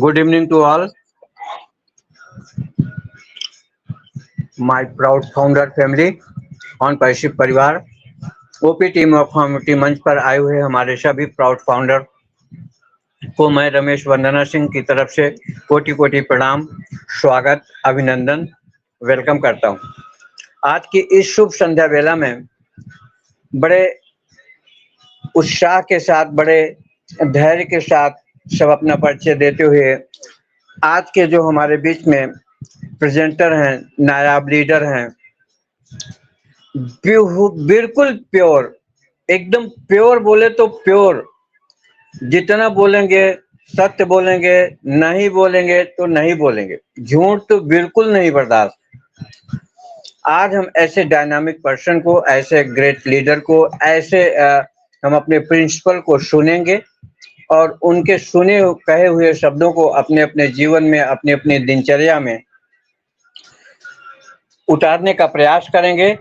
Good evening to all. My proud founder family on पैशिप परिवार OP team of community मंच पर आए हुए हमारे सभी प्राउड फाउंडर को मैं रमेश वंदना सिंह की तरफ से कोटि कोटि प्रणाम, स्वागत, अभिनंदन, वेलकम करता हूं। आज की इस शुभ संध्या वेला में बड़े उत्साह के साथ, बड़े धैर्य के साथ सब अपना परिचय देते हुए आज के जो हमारे बीच में प्रेजेंटर हैं, नायाब लीडर हैं, बिल्कुल प्योर, एकदम प्योर, बोले तो प्योर, जितना बोलेंगे सत्य बोलेंगे, नहीं बोलेंगे तो नहीं बोलेंगे, झूठ तो बिल्कुल नहीं बर्दाश्त। आज हम ऐसे डायनामिक पर्सन को, ऐसे ग्रेट लीडर को, ऐसे हम अपने प्रिंसिपल को सुनेंगे और उनके सुने कहे हुए शब्दों को अपने अपने जीवन में, अपनी अपनी दिनचर्या में उतारने का प्रयास करेंगे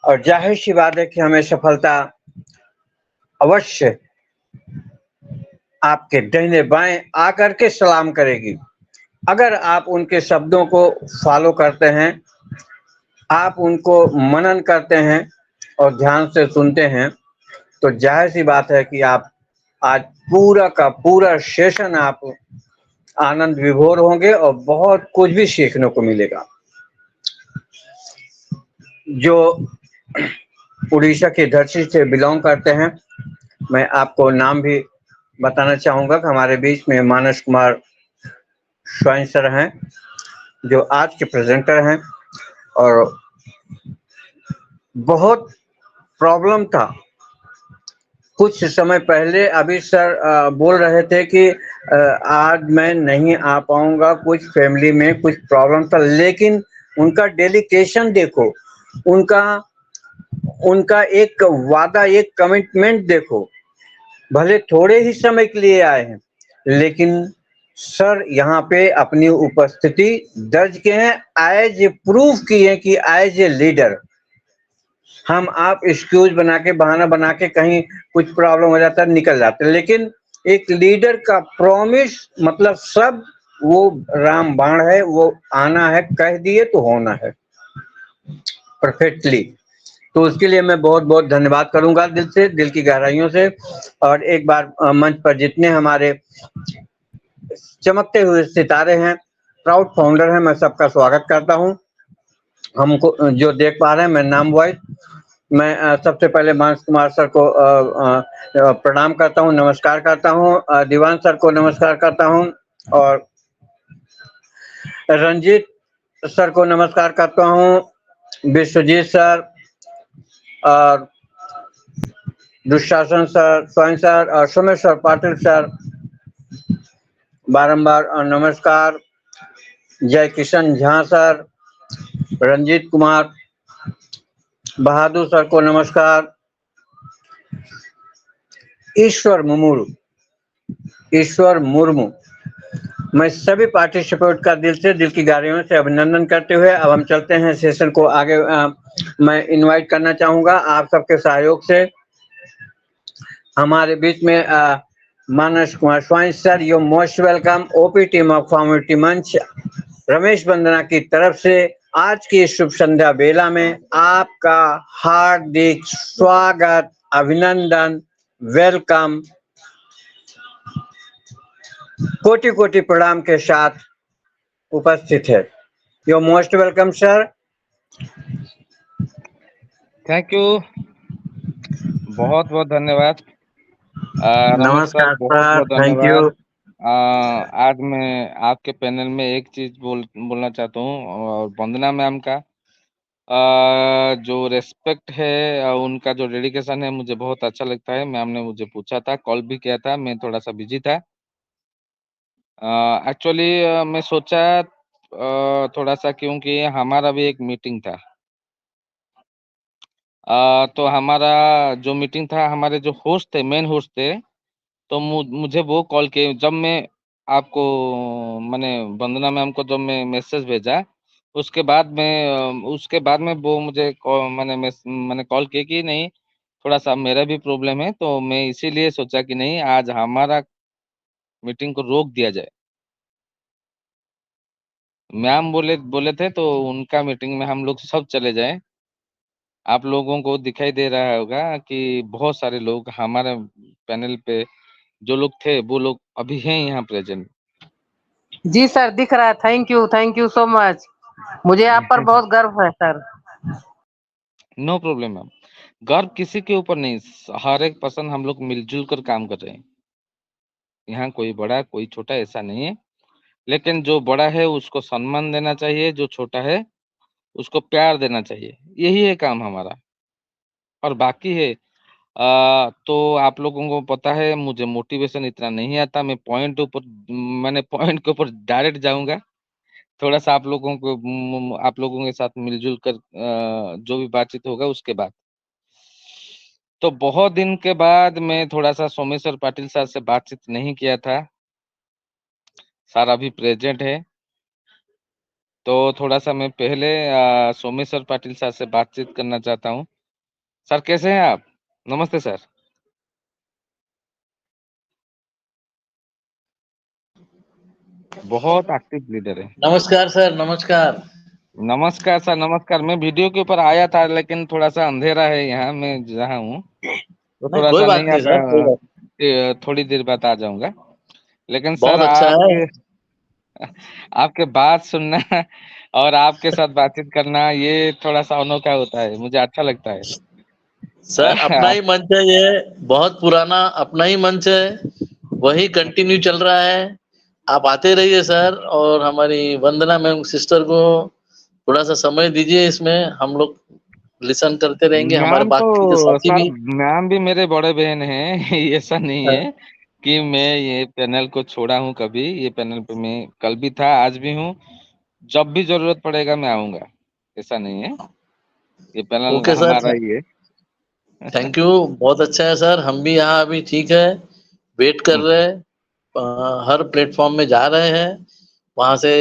और जाहिर सी बात है कि हमें सफलता अवश्य आपके दाहिने बाएं आकर के सलाम करेगी। अगर आप उनके शब्दों को फॉलो करते हैं, आप उनको मनन करते हैं और ध्यान से सुनते हैं, तो जाहिर सी बात है कि आप आज पूरा का पूरा सेशन आप आनंद विभोर होंगे और बहुत कुछ भी सीखने को मिलेगा। जो उड़ीसा की धरती से बिलोंग करते हैं, मैं आपको नाम भी बताना चाहूँगा कि हमारे बीच में मानस कुमार स्वयं सर हैं, जो आज के प्रेजेंटर हैं। और बहुत प्रॉब्लम था कुछ समय पहले, अभी सर बोल रहे थे कि आज मैं नहीं आ पाऊंगा, कुछ फैमिली में कुछ प्रॉब्लम था, लेकिन उनका डेडिकेशन देखो, उनका उनका एक वादा, एक कमिटमेंट देखो। भले थोड़े ही समय के लिए आए हैं, लेकिन सर यहाँ पे अपनी उपस्थिति दर्ज किए हैं, एज ए प्रूफ किए कि एज ए लीडर हम आप एक्सक्यूज बना के, बहाना बना के कहीं कुछ प्रॉब्लम हो जाता है निकल जाते हैं, लेकिन एक लीडर का प्रॉमिस मतलब सब वो राम बाण है, वो आना है, कह दिए तो होना है परफेक्टली। तो उसके लिए मैं बहुत बहुत धन्यवाद करूंगा दिल से, दिल की गहराइयों से। और एक बार मंच पर जितने हमारे चमकते हुए सितारे हैं, प्राउड फाउंडर हैं, मैं सबका स्वागत करता हूं। हमको जो देख पा रहे हैं, मैं नाम वाइज मैं सबसे पहले मानस कुमार सर को प्रणाम करता हूं, नमस्कार करता हूं। दीवान सर को नमस्कार करता हूं और रंजीत सर को नमस्कार करता हूं, विश्वजीत सर और दुशासन सर, स्वयं सर और सोमेश्वर पाटिल सर, बारंबार नमस्कार। जय किशन झा सर, रंजीत कुमार बहादुर सर को नमस्कार। ईश्वर मुर्मू, मैं सभी पार्टिसिपेंट का दिल से, दिल की गहराइयों से अभिनंदन करते हुए अब हम चलते हैं सेशन को आगे। मैं इनवाइट करना चाहूंगा आप सबके सहयोग से हमारे बीच में मानस Kumar Swayam sir, you most welcome. OP team of community मंच रमेश वंदना की तरफ से आज की शुभ संध्या बेला में आपका हार्दिक स्वागत, अभिनंदन, वेलकम, कोटि कोटि प्रणाम के साथ उपस्थित है। You most welcome sir. Thank you, बहुत बहुत धन्यवाद रमेश सर, नमस्कार बहुत सर, बहुत थैंक यू। धन्यवाद। आज मैं आपके पैनल में एक चीज बोलना चाहता हूँ, और वंदना मैम का जो रेस्पेक्ट है, उनका जो डेडिकेशन है, मुझे बहुत अच्छा लगता है। मैम ने मुझे पूछा था, कॉल भी किया था, मैं थोड़ा सा बिजी था। एक्चुअली मैं सोचा थोड़ा सा, क्योंकि हमारा भी एक मीटिंग था। तो हमारा जो मीटिंग था, हमारे जो होस्ट थे, मेन होस्ट थे, तो मुझे वो कॉल किए। जब मैं आपको मैंने वंदना मैम को जब मैं मैसेज भेजा, उसके बाद में वो मुझे मैंने कॉल किया कि नहीं, थोड़ा सा मेरा भी प्रॉब्लम है, तो मैं इसीलिए सोचा कि नहीं, आज हमारा मीटिंग को रोक दिया जाए। मैम बोले बोले थे तो उनका मीटिंग में हम लोग सब चले जाएं। आप लोगों को दिखाई दे रहा होगा कि बहुत सारे लोग हमारे पैनल पे जो लोग थे वो लोग अभी हैं यहाँ प्रेजेंट। जी सर, दिख रहा है। Thank you so much. मुझे आप पर बहुत गर्व है सर। No problem ma'am. गर्व किसी के ऊपर नहीं, हर एक पर्सन हम लोग मिलजुल कर काम कर रहे हैं। यहाँ कोई बड़ा कोई छोटा ऐसा नहीं है, लेकिन जो बड़ा है उसको सम्मान देना चाहिए, जो छोटा है उसको प्यार देना चाहिए, यही है काम हमारा। और बाकी है तो आप लोगों को पता है मुझे मोटिवेशन इतना नहीं आता, मैं पॉइंट के ऊपर डायरेक्ट जाऊंगा। थोड़ा सा आप लोगों को आप लोगों के साथ मिलजुल कर जो भी बातचीत होगा उसके बाद। तो बहुत दिन के बाद मैं थोड़ा सा सोमेश्वर पाटिल सर से बातचीत नहीं किया था। सर अभी प्रेजेंट है, तो थोड़ा सा मैं पहले सोमेश्वर पाटिल सर से बातचीत करना चाहता हूँ। सर कैसे हैं आप? नमस्ते सर। बहुत एक्टिव लीडर है। नमस्कार सर, नमस्कार। नमस्कार सर, नमस्कार। मैं वीडियो के ऊपर आया था, लेकिन थोड़ा सा अंधेरा है यहाँ मैं जहाँ हूँ, तो नहीं, थोड़ा कोई सा बात नहीं आ नहीं सर, कोई बात पाया। थोड़ी देर बाद आ जाऊंगा। लेकिन नहीं। सर बहुत अच्छा है। आपके बात सुनना और आपके साथ बातचीत करना ये थोड़ा सा अनोखा होता है, मुझे अच्छा लगता है। सर अपना ही मंच है ये, बहुत पुराना अपना ही मंच है, वही कंटिन्यू चल रहा है। आप आते रहिए सर, और हमारी वंदना मैम सिस्टर को थोड़ा सा समय दीजिए, इसमें हम लोग लिसन करते रहेंगे, हमारे मैम बाकी के तो साथी सर, भी। मैम भी मेरे बड़े बहन हैं ऐसा नहीं हाँ, है कि मैं ये पैनल को छोड़ा हूँ कभी। ये पैनल पे मैं कल भी था, आज भी हूँ। जब भी जरूरत पड़ेगा मैं आऊंगा, ऐसा नहीं है। ये पैनल ओके सर, हमारा ही है। Thank you. बहुत अच्छा है सर, हम भी यहाँ अभी ठीक है, वेट कर रहे हैं। हर प्लेटफॉर्म में जा रहे हैं, वहां से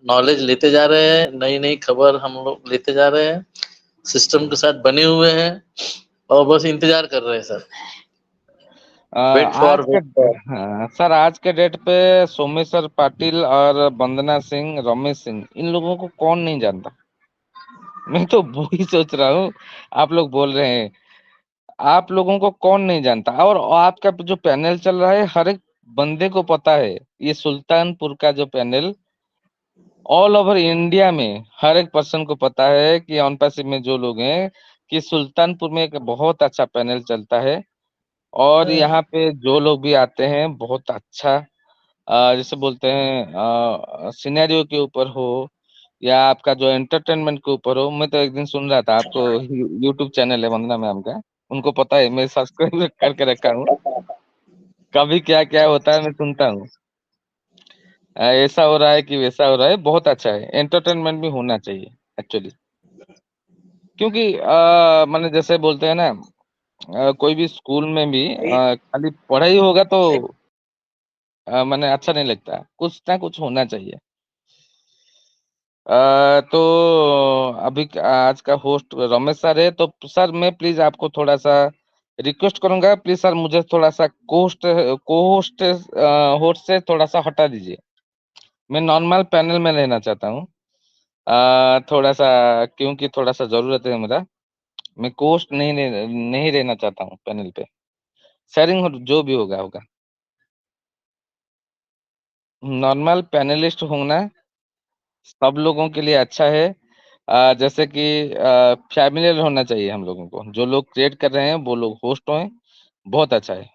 नॉलेज लेते जा रहे हैं, नई नई खबर हम लोग लेते जा रहे हैं, सिस्टम के साथ बने हुए हैं, और बस इंतजार कर रहे हैं सर। आज के वेट फॉर। हाँ, सर आज के डेट पे सोमेश्वर पाटिल और वंदना सिंह, रमेश सिंह, इन लोगों को कौन नहीं जानता? मैं तो वही सोच रहा हूँ। आप लोग बोल रहे हैं, आप लोगों को कौन नहीं जानता? और आपका जो पैनल चल रहा है हर एक बंदे को पता है। ये सुल्तानपुर का जो पैनल ऑल ओवर इंडिया में हर एक पर्सन को पता है कि ऑन पैसिव में जो लोग हैं कि सुल्तानपुर में एक बहुत अच्छा पैनल चलता है। और यहाँ पे जो लोग भी आते हैं बहुत अच्छा जैसे बोलते हैं सिनेरियो के ऊपर हो या आपका जो एंटरटेनमेंट के ऊपर हो। मैं तो एक दिन सुन रहा था, आपको यूट्यूब चैनल है वंदना मैम का, उनको पता है, मैं सब्सक्राइब करके रखा हूँ। कभी क्या क्या होता है मैं सुनता हूँ। ऐसा हो रहा है कि वैसा हो रहा है, बहुत अच्छा है। एंटरटेनमेंट भी होना चाहिए एक्चुअली, क्योंकि माने जैसे बोलते हैं ना, कोई भी स्कूल में भी खाली पढ़ाई होगा तो माने अच्छा नहीं लगता, कुछ ना कुछ होना चाहिए। तो अभी आज का होस्ट रमेश सर है, तो सर मैं प्लीज आपको थोड़ा सा रिक्वेस्ट करूंगा, प्लीज सर मुझे थोड़ा सा को होस्ट होस्ट से थोड़ा सा हटा दीजिए। मैं नॉर्मल पैनल में रहना चाहता हूँ थोड़ा सा, क्योंकि थोड़ा सा जरूरत है मेरा। मैं कोस्ट नहीं रहना चाहता हूँ पैनल पे। शेयरिंग जो भी होगा होगा, नॉर्मल पैनलिस्ट होना सब लोगों के लिए अच्छा है। जैसे कि फैमिलियर होना चाहिए हम लोगों को, जो लोग क्रिएट कर रहे हैं वो लोग होस्ट हों, बहुत अच्छा है।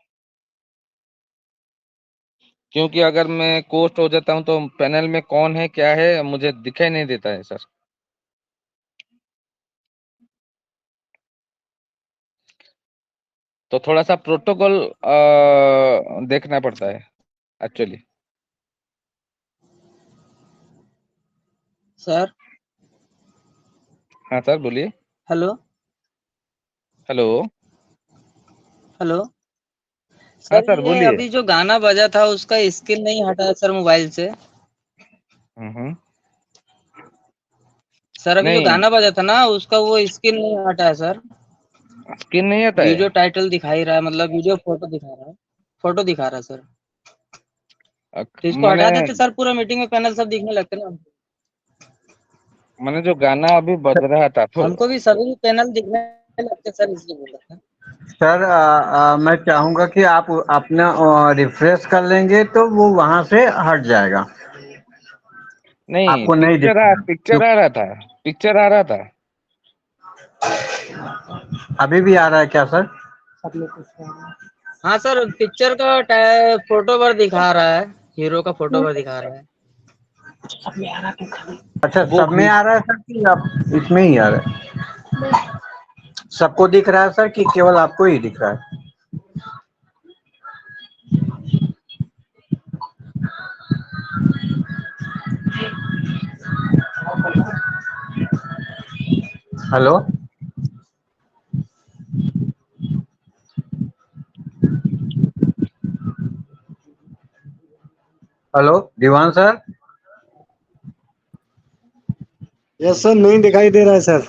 क्योंकि अगर मैं कोस्ट हो जाता हूँ तो पैनल में कौन है क्या है मुझे दिखाई नहीं देता है सर। तो थोड़ा सा प्रोटोकॉल देखना पड़ता है एक्चुअली। सर हाँ सर बोलिए। Hello hello. हेलो। हाँ सर सर ये बोलिए। अभी जो गाना बजा था उसका स्क्रीन नहीं हटा है सर मोबाइल से। हम्म। सर अभी जो नहीं, गाना बजा था ना उसका वो स्क्रीन नहीं हटा है सर। स्किन नहीं आता है। वीडियो टाइटल दिखा ही रहा है, मतलब वीडियो फोटो दिखा रहा है, फोटो दिखा रहा है सर। तो इसको मैंने हटा देते सर, पूरा मीटिंग में पैनल सब दिखने लगते ना। मैंने जो गाना अभी बज रहा था तो हमको भी सभी पैनल दिखने लगते सर, इसलिए बोल रहा था। सर मैं चाहूंगा कि आप अपना रिफ्रेश कर लेंगे तो वो वहां से हट जाएगा, नहीं, आपको नहीं दिखेगा। पिक्चर आ रहा था, पिक्चर आ रहा था। अभी भी आ रहा है क्या सर? हाँ सर, पिक्चर का फोटो पर दिखा रहा है, हीरो का फोटो पर दिखा रहा है। अच्छा, वो सब में आ रहा है सर कि आप इसमें ही आ रहा है? सबको दिख रहा है सर कि केवल आपको ही दिख रहा है? हेलो, हेलो दीवान सर। यस सर, नहीं दिखाई दे रहा है सर।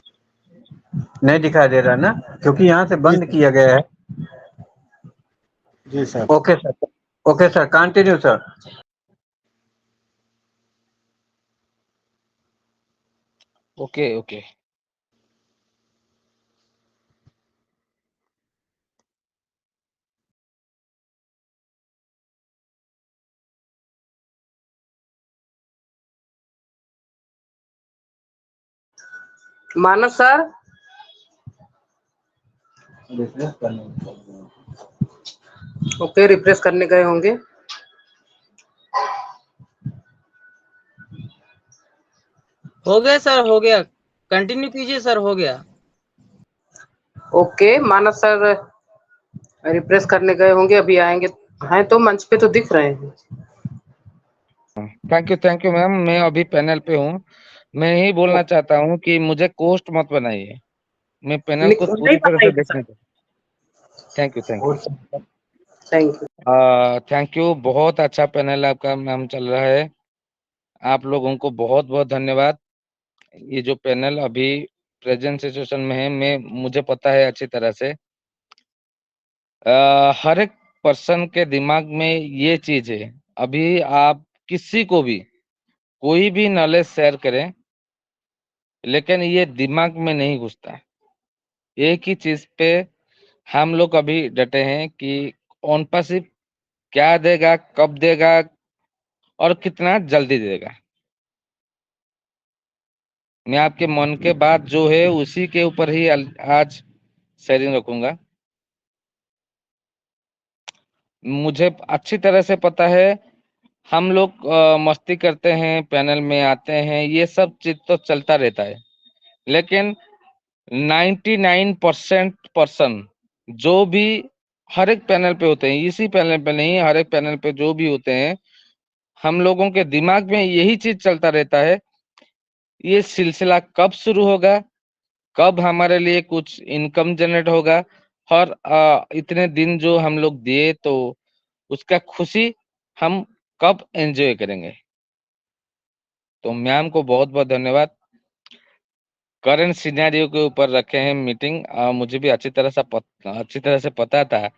नहीं दिखाई दे रहा ना, क्योंकि यहाँ से जी बंद सर। किया गया है। जी sir. Okay sir, okay sir, continue sir. Okay okay. Manas sir, okay, refresh करने गए होंगे। हो गया सर, हो गया, कंटिन्यू कीजिए सर, हो गया। ओके, मानस सर रिफ्रेश करने गए होंगे, अभी आएंगे। हैं तो मंच पे तो दिख रहे हैं। थैंक यू मैम, मैं अभी पैनल पे हूँ। मैं यही बोलना चाहता हूँ कि मुझे कोस्ट मत बनाइए, मैं पैनल को नहीं पूरी तरह से बताइए सर। देखने दो। Thank you. Thank you. Thank you, बहुत अच्छा पैनल आपका मैम चल रहा है। आप लोगों को बहुत बहुत धन्यवाद। ये जो पैनल अभी प्रेजेंट सिचुएशन में है, मैं मुझे पता है अच्छी तरह से। हर एक पर्सन के दिमाग में ये चीज है, अभी आप किसी को भी कोई भी नॉलेज शेयर करें, लेकिन ये दिमाग में नहीं घुसता। एक ही चीज पे हम लोग अभी डटे हैं कि ऑन पासिव क्या देगा, कब देगा और कितना जल्दी देगा। मैं आपके मन के बात जो है उसी के ऊपर ही आज शेयरिंग रखूंगा। मुझे अच्छी तरह से पता है, हम लोग मस्ती करते हैं, पैनल में आते हैं, ये सब चीज तो चलता रहता है, लेकिन 99% पर्सन जो भी हर एक पैनल पे होते हैं, इसी पैनल पे नहीं, हर एक पैनल पे जो भी होते हैं, हम लोगों के दिमाग में यही चीज चलता रहता है, ये सिलसिला कब शुरू होगा, कब हमारे लिए कुछ इनकम जनरेट होगा, और इतने दिन जो हम लोग दिए तो उसका खुशी हम कब एंजॉय करेंगे। तो मैम को बहुत बहुत धन्यवाद। करंट सिनेरियो के ऊपर रखे हैं मीटिंग। मुझे भी अच्छी तरह से पता था।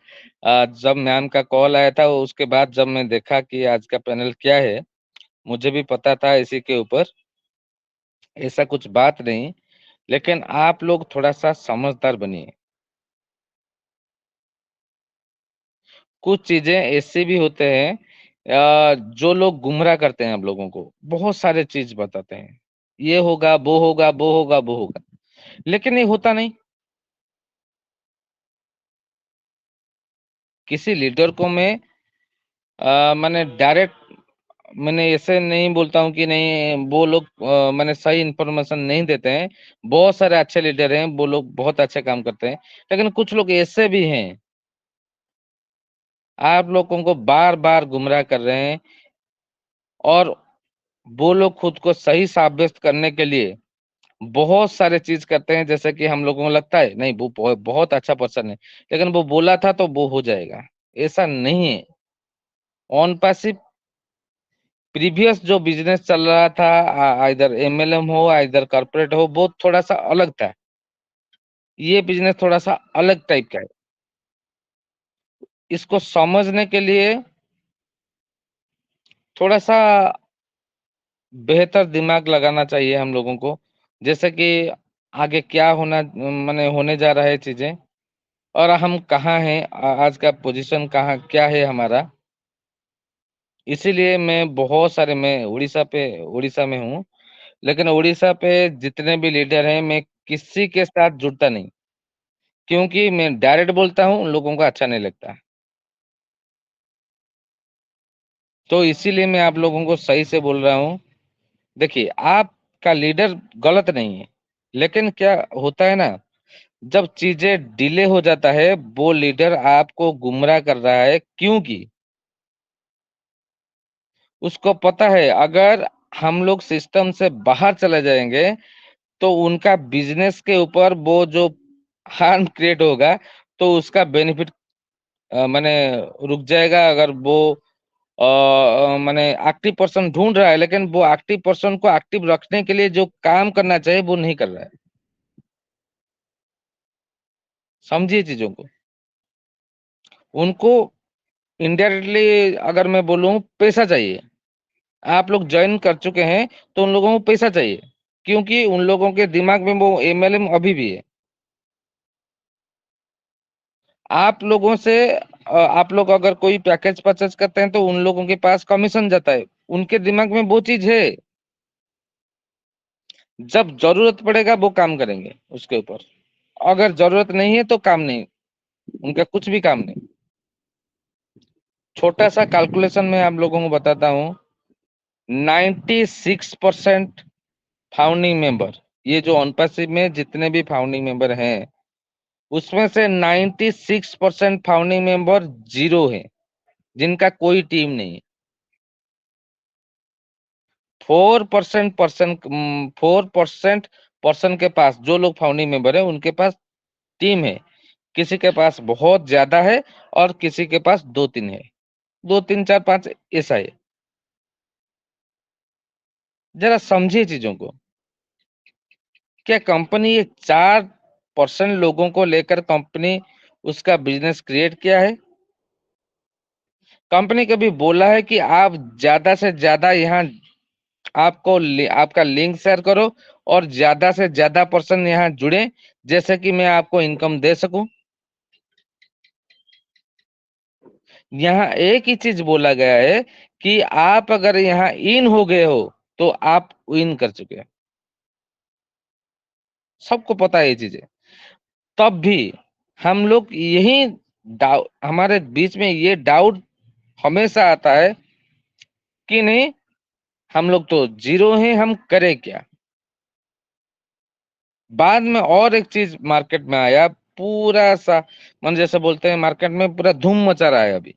जब मैम का कॉल आया था उसके बाद जब मैं देखा कि आज का पैनल क्या है, मुझे भी पता था इसी के ऊपर। ऐसा कुछ बात नहीं, लेकिन आप लोग थोड़ा सा समझदार बनिए। कुछ चीजें ऐसे भी होते हैं जो लोग गुमराह करते हैं, हम लोगों को बहुत सारे चीज बताते हैं, ये होगा, वो होगा, वो होगा, वो होगा, लेकिन ये होता नहीं। किसी लीडर को मैं मैंने डायरेक्ट, मैंने ऐसे नहीं बोलता हूँ कि नहीं वो लोग मैंने सही इन्फॉर्मेशन नहीं देते हैं। बहुत सारे अच्छे लीडर हैं, वो लोग बहुत अच्छे काम करते हैं, लेकिन कुछ लोग ऐसे भी हैं, आप लोगों को बार बार गुमराह कर रहे हैं, और वो लोग खुद को सही साबित करने के लिए बहुत सारे चीज करते हैं, जैसे कि हम लोगों को लगता है नहीं वो बहुत अच्छा पर्सन है, लेकिन वो बोला था तो वो हो जाएगा, ऐसा नहीं है। ऑन पैसिव प्रीवियस जो बिजनेस चल रहा था, इधर एमएलएम हो इधर कॉर्पोरेट हो, वो थोड़ा सा अलग था। ये बिजनेस थोड़ा सा अलग टाइप का है। इसको समझने के लिए थोड़ा सा बेहतर दिमाग लगाना चाहिए हम लोगों को, जैसे कि आगे क्या होना माने होने जा रहा है चीजें, और हम कहाँ हैं, आज का पोजीशन कहाँ क्या है हमारा। इसीलिए मैं उड़ीसा में हूँ, लेकिन उड़ीसा पे जितने भी लीडर हैं मैं किसी के साथ जुड़ता नहीं, क्योंकि मैं डायरेक्ट बोलता हूँ, उन लोगों को अच्छा नहीं लगता। तो इसीलिए मैं आप लोगों को सही से बोल रहा हूँ। देखिए, आपका लीडर गलत नहीं है, लेकिन क्या होता है ना, जब चीजें डिले हो जाता है, वो लीडर आपको गुमराह कर रहा है, क्योंकि उसको पता है अगर हम लोग सिस्टम से बाहर चले जाएंगे तो उनका बिजनेस के ऊपर वो जो हार्म क्रिएट होगा, तो उसका बेनिफिट माने रुक जाएगा। अगर वो माने एक्टिव पर्सन ढूंढ रहा है, लेकिन वो एक्टिव पर्सन को एक्टिव रखने के लिए जो काम करना चाहिए वो नहीं कर रहा है। समझिए चीजों को। उनको इनडायरेक्टली अगर मैं बोलूं, पैसा चाहिए। आप लोग ज्वाइन कर चुके हैं तो उन लोगों को पैसा चाहिए, क्योंकि उन लोगों के दिमाग में वो एमएलएम अभी भी है। आप लोगों से आप लोग अगर कोई पैकेज परचेज करते हैं तो उन लोगों के पास कमीशन जाता है, उनके दिमाग में वो चीज है। जब जरूरत पड़ेगा वो काम करेंगे उसके ऊपर, अगर जरूरत नहीं है तो काम नहीं, उनका कुछ भी काम नहीं। छोटा सा कैलकुलेशन में आप लोगों को बताता हूँ। 96% फाउंडिंग मेंबर, ये जो ऑनपासिव में जितने भी फाउंडिंग मेंबर हैं, उसमें से 96% फाउंडिंग मेंबर जीरो है, जिनका कोई टीम नहीं है। 4% पर्सन के पास, जो लोग फाउंडिंग मेंबर है उनके पास टीम है। किसी के पास बहुत ज्यादा है और किसी के पास 2-3 है, 2-3-4-5 ऐसा है। जरा समझिए चीजों को। क्या कंपनी ये 4% लोगों को लेकर कंपनी उसका बिजनेस क्रिएट किया है? कंपनी कभी बोला है कि आप ज्यादा से ज्यादा यहाँ आपका लिंक शेयर करो और ज्यादा से ज्यादा पर्सन यहाँ जुड़े, जैसे कि मैं आपको इनकम दे सकूं? यहाँ एक ही चीज बोला गया है कि आप अगर यहाँ इन हो गए हो तो आप विन कर चुके हैं। सबको पता है ये चीजें। तब भी हम लोग यही हमारे बीच में ये डाउट हमेशा आता है कि नहीं, हम लोग तो जीरो हैं, हम करें क्या। बाद में और एक चीज मार्केट में आया, पूरा सा मन जैसे बोलते हैं मार्केट में पूरा धूम मचा रहा है अभी,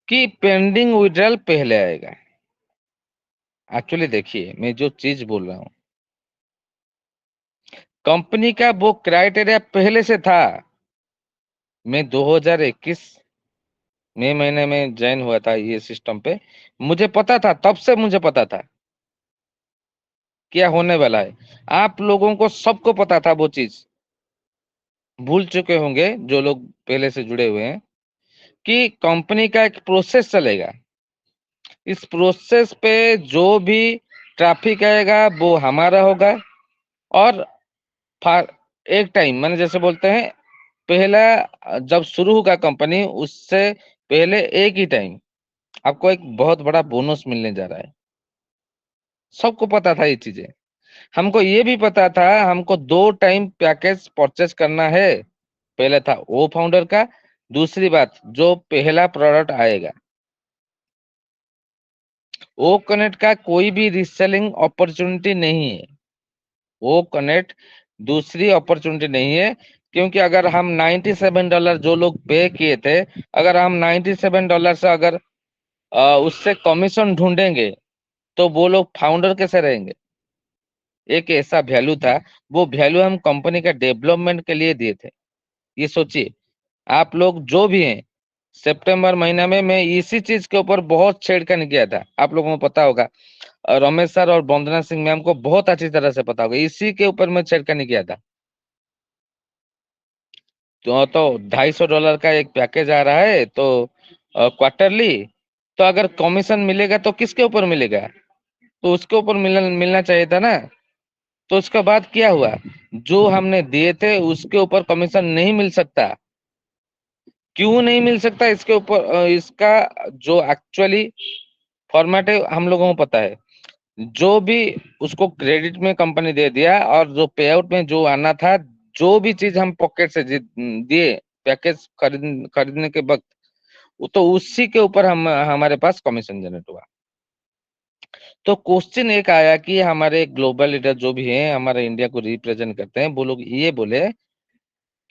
कि पेंडिंग विड्रॉल पहले आएगा। एक्चुअली देखिए, मैं जो चीज बोल रहा हूँ, कंपनी का वो क्राइटेरिया पहले से था। मैं 2021 मई महीने में ज्वाइन हुआ था ये सिस्टम पे, मुझे पता था, तब से मुझे पता था क्या होने वाला है। आप लोगों को सबको पता था वो चीज, भूल चुके होंगे जो लोग पहले से जुड़े हुए हैं, कि कंपनी का एक प्रोसेस चलेगा। इस प्रोसेस पे जो भी ट्रैफिक आएगा वो हमारा होगा। और एक टाइम मैंने जैसे बोलते हैं, पहला जब शुरू होगा कंपनी, उससे पहले एक ही टाइम आपको एक बहुत बड़ा बोनस मिलने जा रहा है। सबको पता था ये चीजें। हमको ये भी पता था हमको 2 टाइम पैकेज परचेस करना है। पहले था वो फाउंडर का, दूसरी बात जो पहला प्रोडक्ट आएगा, वो कनेक्ट का कोई भी रीसेलिंग अपॉर्चुनिटी नहीं है। वो कनेक्ट दूसरी अपॉर्चुनिटी नहीं है, क्योंकि अगर हम $97 जो लोग पे किए थे, अगर हम $97 से अगर उससे कमीशन ढूंढेंगे तो वो लोग फाउंडर कैसे रहेंगे। एक ऐसा वैल्यू था, वो वैल्यू हम कंपनी का डेवलपमेंट के लिए दिए थे। ये सोचिए, आप लोग जो भी हैं, सितंबर महीना में मैं इसी चीज के ऊपर बहुत छेड़खानी किया था। आप लोगों को पता होगा, रमेश सर और वंदना सिंह मैम को बहुत अच्छी तरह से पता होगा, इसी के ऊपर मैं छेड़खानी किया था। तो $250 का एक पैकेज आ रहा है, तो क्वार्टरली, तो अगर कमीशन मिलेगा तो किसके ऊपर मिलेगा? तो उसके ऊपर मिलना चाहिए था ना। तो उसके बाद क्या हुआ, जो हमने दिए थे उसके ऊपर कमीशन नहीं मिल सकता। क्यों नहीं मिल सकता, इसके ऊपर इसका जो एक्चुअली फॉर्मेट है हम लोगों को पता है। जो भी उसको क्रेडिट में कंपनी दे दिया और जो पे आउट में जो आना था, जो भी चीज हम पॉकेट से दिए पैकेज खरीदने के वक्त, वो तो उसी के ऊपर हम हमारे पास कमीशन जनरेट हुआ। तो क्वेश्चन एक आया कि हमारे ग्लोबल लीडर जो भी हैं, हमारे इंडिया को रिप्रेजेंट करते हैं, वो लोग ये बोले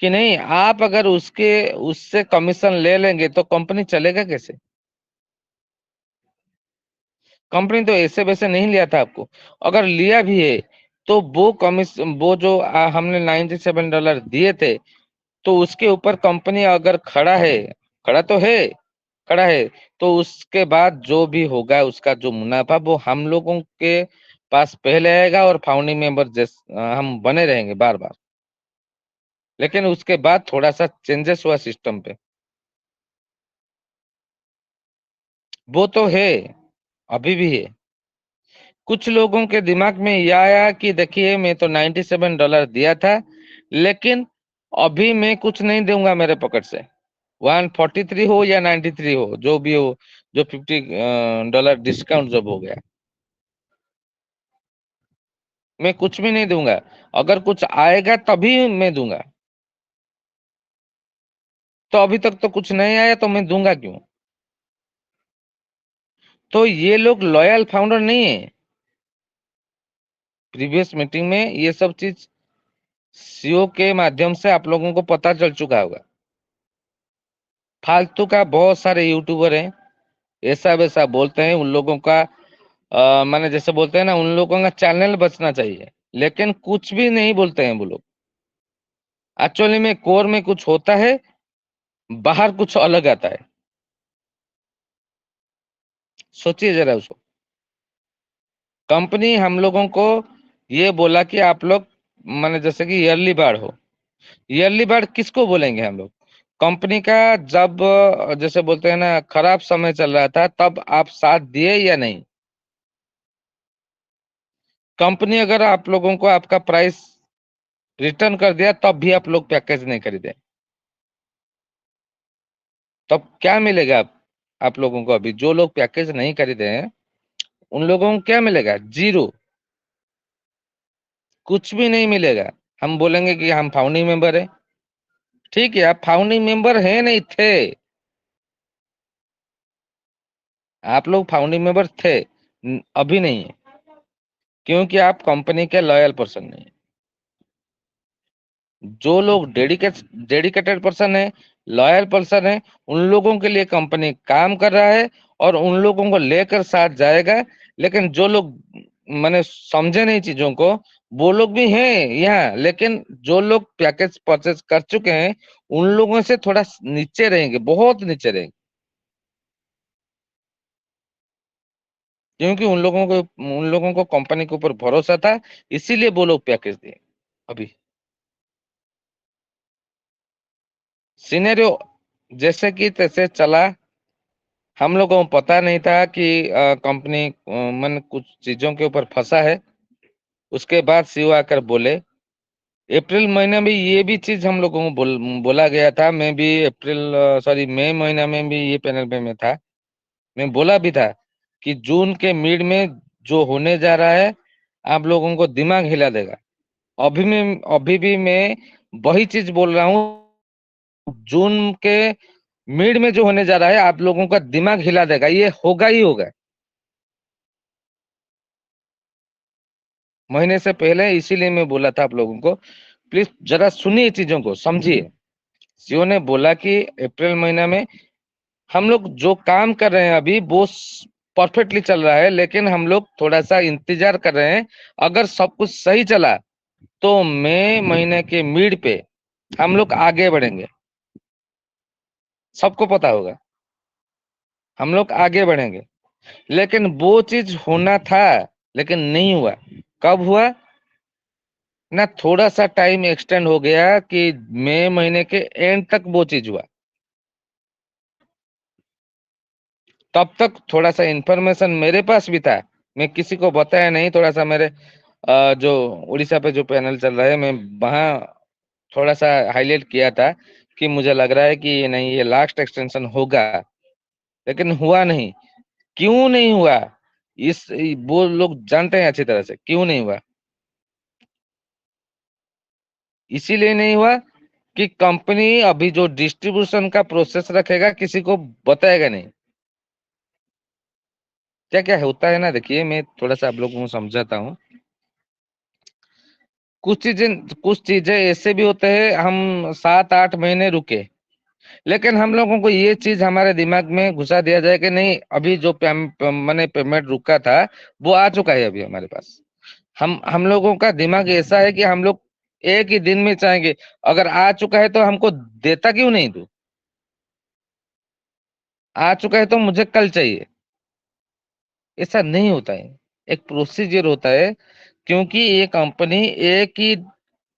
कि नहीं, आप अगर उससे कमीशन ले लेंगे तो कंपनी चलेगा कैसे। कंपनी तो ऐसे वैसे नहीं लिया था आपको, अगर लिया भी है तो वो कमीशन, वो जो हमने $97 दिए थे, तो उसके ऊपर कंपनी अगर खड़ा है, खड़ा तो है, खड़ा है, तो उसके बाद जो भी होगा उसका जो मुनाफा वो हम लोगों के पास पहले आएगा और फाउंडिंग मेंबर हम बने रहेंगे बार बार। लेकिन उसके बाद थोड़ा सा चेंजेस हुआ सिस्टम पे, वो तो है, अभी भी है। कुछ लोगों के दिमाग में यह आया कि देखिए मैं तो $97 दिया था, लेकिन अभी मैं कुछ नहीं दूंगा मेरे पॉकेट से, 143 हो या 93 हो, जो भी हो, जो $50 डिस्काउंट जब हो गया, मैं कुछ भी नहीं दूंगा। अगर कुछ आएगा तभी मैं दूंगा, तो अभी तक तो कुछ नहीं आया तो मैं दूंगा क्यों। तो ये लोग लॉयल फाउंडर नहीं है। प्रीवियस मीटिंग में ये सब चीज सीओ के माध्यम से आप लोगों को पता चल चुका होगा। फालतू का बहुत सारे यूट्यूबर हैं, ऐसा वैसा बोलते हैं, उन लोगों का माने जैसे बोलते हैं ना, उन लोगों का चैनल बचना चाहिए, लेकिन कुछ भी नहीं बोलते हैं वो लोग। एक्चुअली में कोर में कुछ होता है, बाहर कुछ अलग आता है। सोचिए जरा उसको। कंपनी हम लोगों को ये बोला कि आप लोग माने जैसे कि ईयरली बाड़ हो, ईयरली बाड़ किसको बोलेंगे हम लोग। कंपनी का जब जैसे बोलते हैं ना खराब समय चल रहा था, तब आप साथ दिए या नहीं। कंपनी अगर आप लोगों को आपका प्राइस रिटर्न कर दिया तब भी आप लोग पैकेज नहीं खरीदे, तब क्या मिलेगा आप लोगों को। अभी जो लोग पैकेज नहीं खरीदे हैं उन लोगों को क्या मिलेगा, जीरो, कुछ भी नहीं मिलेगा। हम बोलेंगे कि हम फाउंडिंग मेंबर है, ठीक है, आप फाउंडिंग मेंबर है नहीं थे, आप लोग फाउंडिंग मेंबर थे, अभी नहीं है, क्योंकि आप कंपनी के लॉयल पर्सन नहीं है। जो लोग डेडिकेटेड पर्सन है, लॉयल पर्सन है, उन लोगों के लिए कंपनी काम कर रहा है और उन लोगों को लेकर साथ जाएगा। लेकिन जो लोग मैंने समझे नहीं चीजों को, वो लोग भी हैं यहाँ, लेकिन जो लोग पैकेज परचेज कर चुके हैं उन लोगों से थोड़ा नीचे रहेंगे, बहुत नीचे रहेंगे, क्योंकि उन लोगों को कंपनी के ऊपर भरोसा था, इसीलिए वो लोग पैकेज दिए। अभी सिनेरियो जैसे कि तैसे चला, हम लोगों को पता नहीं था कि कंपनी मन कुछ चीजों के ऊपर फंसा है। उसके बाद सीईओ आकर बोले, अप्रैल महीने में ये भी चीज हम लोगों को बोला गया था। मैं भी मई महीना में भी ये पैनल पे मैं था, मैं बोला भी था कि जून के मिड में जो होने जा रहा है आप लोगों को दिमाग हिला देगा। अभी भी मैं वही चीज बोल रहा हूँ, जून के मिड में जो होने जा रहा है आप लोगों का दिमाग हिला देगा, ये होगा ही होगा। महीने से पहले इसीलिए मैं बोला था आप लोगों को, प्लीज जरा सुनिए, चीजों को समझिए। सीओ ने बोला कि अप्रैल महीना में हम लोग जो काम कर रहे हैं अभी वो परफेक्टली चल रहा है, लेकिन हम लोग थोड़ा सा इंतजार कर रहे हैं। अगर सब कुछ सही चला तो मई महीने के मिड पे हम लोग आगे बढ़ेंगे, सबको पता होगा हम लोग आगे बढ़ेंगे। लेकिन वो चीज होना था, लेकिन नहीं हुआ। कब हुआ ना, थोड़ा सा टाइम एक्सटेंड हो गया कि मई महीने के एंड तक वो चीज हुआ। तब तक थोड़ा सा इंफॉर्मेशन मेरे पास भी था, मैं किसी को बताया नहीं, थोड़ा सा मेरे जो उड़ीसा पे जो पैनल चल रहा है, मैं वहां थोड़ा सा हाईलाइट किया था कि मुझे लग रहा है कि नहीं, ये लास्ट एक्सटेंशन होगा, लेकिन हुआ नहीं। क्यों नहीं हुआ, इस वो लोग जानते हैं अच्छी तरह से क्यों नहीं हुआ। इसीलिए नहीं हुआ कि कंपनी अभी जो डिस्ट्रीब्यूशन का प्रोसेस रखेगा किसी को बताएगा नहीं। क्या क्या होता है ना, देखिए मैं थोड़ा सा आप लोगों को समझाता हूँ। कुछ चीजें ऐसे भी होते हैं, हम 7-8 महीने रुके, लेकिन हम लोगों को ये चीज हमारे दिमाग में घुसा दिया जाए कि नहीं, अभी जो मैंने पेमेंट रुका था वो आ चुका है अभी हमारे पास। हम लोगों का दिमाग ऐसा है कि हम लोग एक ही दिन में चाहेंगे, अगर आ चुका है तो हमको देता क्यों नहीं तू, आ चुका है तो मुझे कल चाहिए। ऐसा नहीं होता है, एक प्रोसीजर होता है, क्योंकि ये कंपनी एक ही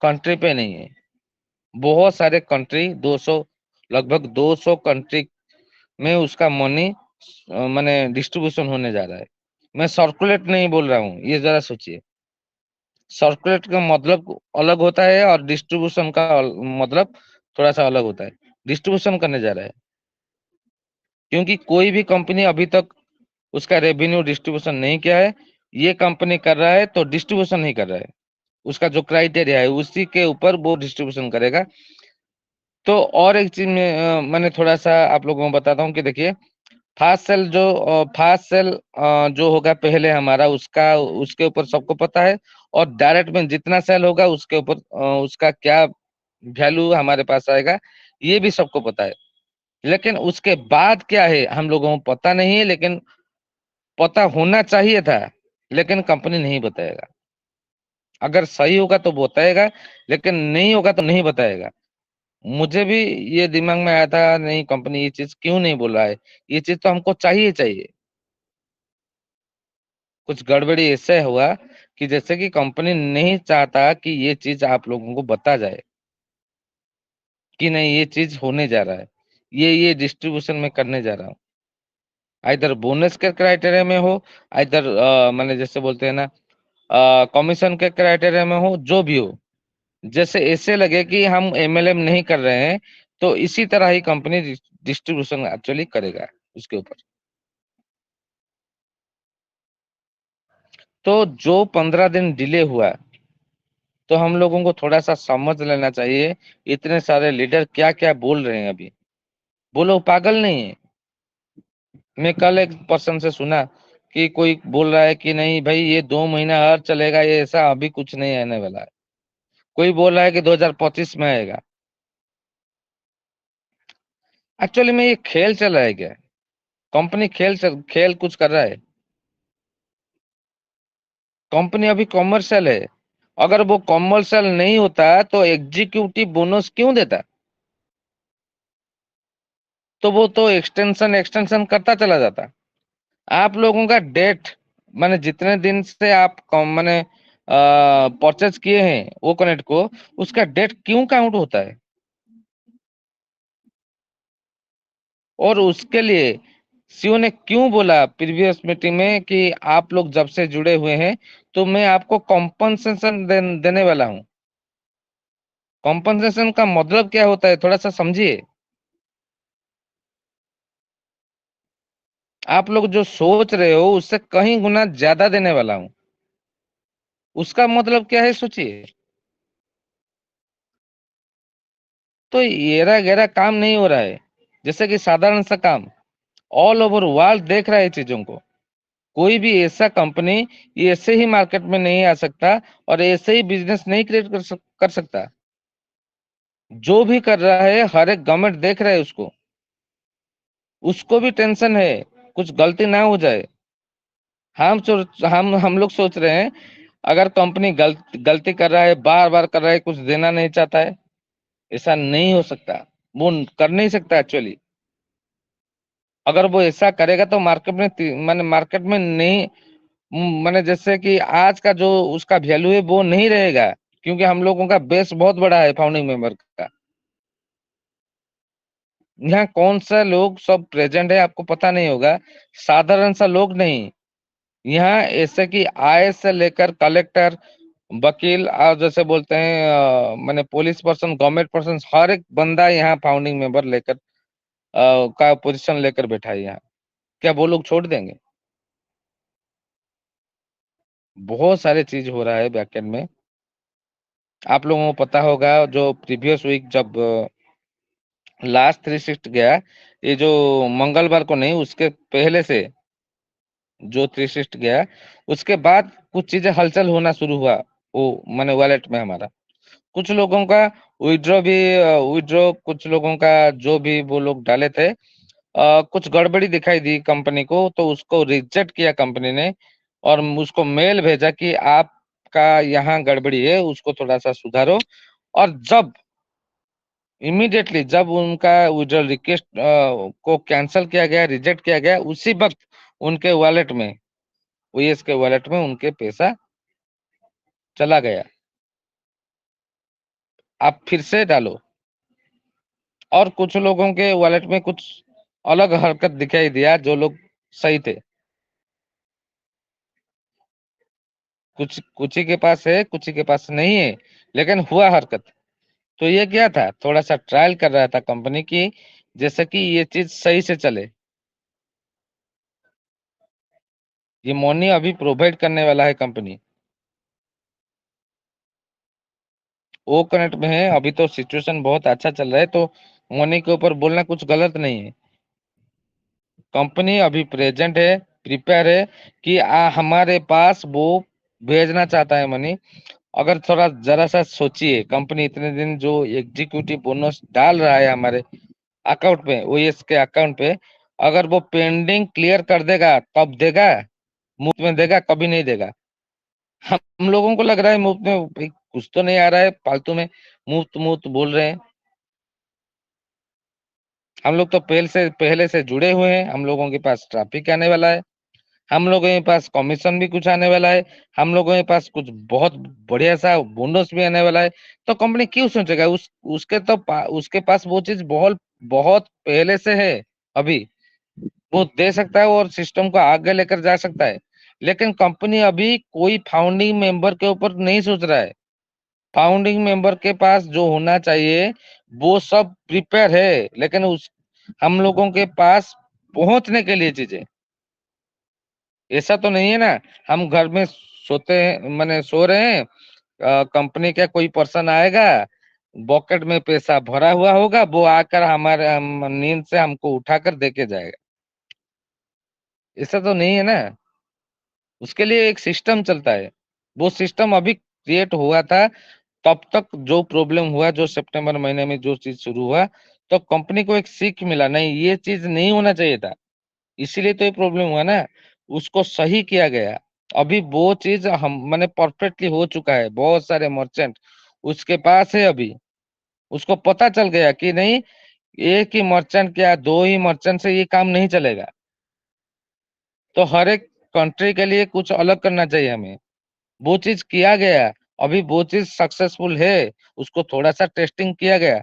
कंट्री पे नहीं है, बहुत सारे कंट्री, 200, लगभग 200 कंट्री में उसका मनी माने डिस्ट्रीब्यूशन होने जा रहा है। मैं सर्कुलेट नहीं बोल रहा हूँ, ये जरा सोचिए। सर्कुलेट का मतलब अलग होता है और डिस्ट्रीब्यूशन का मतलब थोड़ा सा अलग होता है। डिस्ट्रीब्यूशन करने जा रहा है, क्योंकि कोई भी कंपनी अभी तक उसका रेवेन्यू डिस्ट्रीब्यूशन नहीं किया है। ये कंपनी कर रहा है तो डिस्ट्रीब्यूशन नहीं कर रहा है, उसका जो क्राइटेरिया है उसी के ऊपर वो डिस्ट्रीब्यूशन करेगा। तो और एक चीज में मैंने थोड़ा सा आप लोगों को बताता हूँ कि देखिए, फास्ट सेल जो होगा पहले हमारा, उसका उसके ऊपर सबको पता है, और डायरेक्ट में जितना सेल होगा उसके ऊपर उसका क्या वैल्यू हमारे पास आएगा, ये भी सबको पता है। लेकिन उसके बाद क्या है हम लोगों को पता नहीं है, लेकिन पता होना चाहिए था, लेकिन कंपनी नहीं बताएगा। अगर सही होगा तो बताएगा, लेकिन नहीं होगा तो नहीं बताएगा। मुझे भी ये दिमाग में आया था, नहीं कंपनी ये चीज क्यों नहीं बोल रहा है, ये चीज तो हमको चाहिए चाहिए। कुछ गड़बड़ी ऐसे हुआ कि जैसे कि कंपनी नहीं चाहता कि ये चीज आप लोगों को बता जाए कि नहीं ये चीज होने जा रहा है, ये डिस्ट्रीब्यूशन में करने जा रहा हूँ। इधर बोनस के क्राइटेरिया में हो, इधर मैंने जैसे बोलते हैं ना कमीशन के क्राइटेरिया में हो, जो भी हो, जैसे ऐसे लगे कि हम एमएलएम नहीं कर रहे हैं, तो इसी तरह ही कंपनी डिस्ट्रीब्यूशन एक्चुअली करेगा उसके ऊपर। तो जो 15 दिन डिले हुआ, तो हम लोगों को थोड़ा सा समझ लेना चाहिए, इतने सारे लीडर क्या क्या बोल रहे हैं अभी, वो लोग पागल नहीं है। मैं कल एक पर्सन से सुना कि कोई बोल रहा है कि नहीं भाई ये 2 महीना और चलेगा, ये ऐसा अभी कुछ नहीं आने वाला है। कोई बोल रहा है कि 2025 में आएगा। एक्चुअली में ये खेल चल रहा है क्या, कंपनी खेल कुछ कर रहा है? कंपनी अभी कॉमर्शियल है, अगर वो कॉमर्शियल नहीं होता तो एग्जीक्यूटिव बोनस क्यों देता? तो वो तो एक्सटेंशन एक्सटेंशन करता चला जाता। आप लोगों का डेट, माने जितने दिन से आप माने परचेज किए हैं वो कनेक्ट को, उसका डेट क्यों काउंट होता है? और उसके लिए सीईओ ने क्यों बोला प्रीवियस मीटिंग में कि आप लोग जब से जुड़े हुए हैं तो मैं आपको कॉम्पनसेशन देने वाला हूं। कॉम्पनसेशन का मतलब क्या होता है, थोड़ा सा समझिए। आप लोग जो सोच रहे हो उससे कहीं गुना ज्यादा देने वाला हूं, उसका मतलब क्या है सोचिए। तो येरा गहरा काम नहीं हो रहा है, जैसे कि साधारण सा काम ऑल ओवर वर्ल्ड देख रहा है चीजों को। कोई भी ऐसा कंपनी ये ऐसे ही मार्केट में नहीं आ सकता और ऐसे ही बिजनेस नहीं क्रिएट कर सकता। जो भी कर रहा है हर एक गवर्नमेंट देख रहा है उसको, उसको भी टेंशन है कुछ गलती ना हो जाए। हम लोग सोच रहे हैं अगर कंपनी गलती कर रहा है, बार बार कर रहा है, कुछ देना नहीं चाहता है, ऐसा नहीं हो सकता। वो कर नहीं सकता एक्चुअली। अगर वो ऐसा करेगा तो मार्केट में माने मार्केट में नहीं, माने जैसे कि आज का जो उसका वैल्यू है वो नहीं रहेगा, क्योंकि हम लोगों का बेस बहुत बड़ा है फाउंडिंग मेंबर का। यहाँ कौन सा लोग सब प्रेजेंट है आपको पता नहीं होगा, साधारण सा लोग नहीं, यहाँ ऐसे कि आय से लेकर कलेक्टर, वकील और जैसे बोलते हैं मैंने पुलिस पर्सन, गवर्नमेंट पर्सन, हर एक बंदा यहाँ फाउंडिंग मेंबर लेकर का पोजीशन लेकर बैठा है यहाँ। क्या वो लोग छोड़ देंगे? बहुत सारे चीज हो रहा है बैकएंड में। आप लोगों को पता होगा जो प्रीवियस वीक जब लास्ट 360 गया, ये जो मंगलवार को नहीं, उसके पहले से जो 360 गया, उसके बाद कुछ चीजें हलचल होना शुरू हुआ वो मैंने वॉलेट में हमारा। कुछ लोगों का विड्रॉ, कुछ लोगों का जो भी वो लोग डाले थे, कुछ गड़बड़ी दिखाई दी कंपनी को, तो उसको रिजेक्ट किया कंपनी ने और उसको मेल भेजा कि आपका यहाँ गड़बड़ी है, उसको थोड़ा सा सुधारो। और जब इमीडिएटली जब उनका विड्रॉल रिक्वेस्ट को कैंसिल किया गया, रिजेक्ट किया गया, उसी वक्त उनके वॉलेट में, ओएस के वॉलेट में उनके पैसा चला गया। आप फिर से डालो। और कुछ लोगों के वॉलेट में कुछ अलग हरकत दिखाई दिया, जो लोग सही थे। कुछ ही के पास है, कुछ ही के पास नहीं है, लेकिन हुआ हरकत। तो ये क्या था, थोड़ा सा ट्रायल कर रहा था कंपनी की, जैसे कि ये चीज सही से चले। ये मनी अभी प्रोवाइड करने वाला है कंपनी, वो कनेक्ट में है। अभी तो सिचुएशन बहुत अच्छा चल रहा है, तो मनी के ऊपर बोलना कुछ गलत नहीं है। कंपनी अभी प्रेजेंट है, प्रिपेयर है कि हमारे पास वो भेजना चाहता है मनी। अगर थोड़ा जरा सा सोचिए, कंपनी इतने दिन जो एग्जीक्यूटिव बोनस डाल रहा है हमारे अकाउंट पे, ओएस के अकाउंट पे, अगर वो पेंडिंग क्लियर कर देगा तब देगा, मुफ्त में देगा? कभी नहीं देगा। हम लोगों को लग रहा है मुफ्त में भाई कुछ तो नहीं आ रहा है, फालतू में मुफ्त मुफ्त बोल रहे हैं। हम लोग तो पहले से जुड़े हुए हैं, हम लोगों के पास ट्रैफिक आने वाला है, हम लोगों के पास कमीशन भी कुछ आने वाला है, हम लोगों के पास कुछ बहुत बढ़िया सा बोनस भी आने वाला है। तो कंपनी क्यों सोचेगा? उसके पास वो चीज बहुत बहुत पहले से है। अभी वो दे सकता है और सिस्टम को आगे लेकर जा सकता है, लेकिन कंपनी अभी कोई फाउंडिंग मेंबर के ऊपर नहीं सोच रहा है। फाउंडिंग मेंबर के पास जो होना चाहिए वो सब प्रिपेयर है, लेकिन उस हम लोगों के पास पहुंचने के लिए चीजें ऐसा तो नहीं है ना। हम घर में सोते हैं, मैंने सो रहे हैं, कंपनी का कोई पर्सन आएगा, बॉकेट में पैसा भरा हुआ होगा, वो आकर हमारे नींद से हमको उठाकर देके जाएगा। ऐसा तो नहीं है ना। उसके लिए एक सिस्टम चलता है, वो सिस्टम अभी क्रिएट हुआ था। तब तक जो प्रॉब्लम हुआ, जो सितंबर महीने में जो चीज शुरू हुआ, तो कंपनी को एक सीख मिला, नहीं ये चीज नहीं होना चाहिए था, इसीलिए तो ये प्रॉब्लम हुआ ना। उसको सही किया गया। अभी वो चीज हम मैंने परफेक्टली हो चुका है। बहुत सारे मर्चेंट उसके पास है अभी, उसको पता चल गया कि नहीं, एक ही मर्चेंट क्या, दो ही मर्चेंट से ये काम नहीं चलेगा। तो हर एक कंट्री के लिए कुछ अलग करना चाहिए हमें। वो चीज किया गया, अभी वो चीज सक्सेसफुल है। उसको थोड़ा सा टेस्टिंग किया गया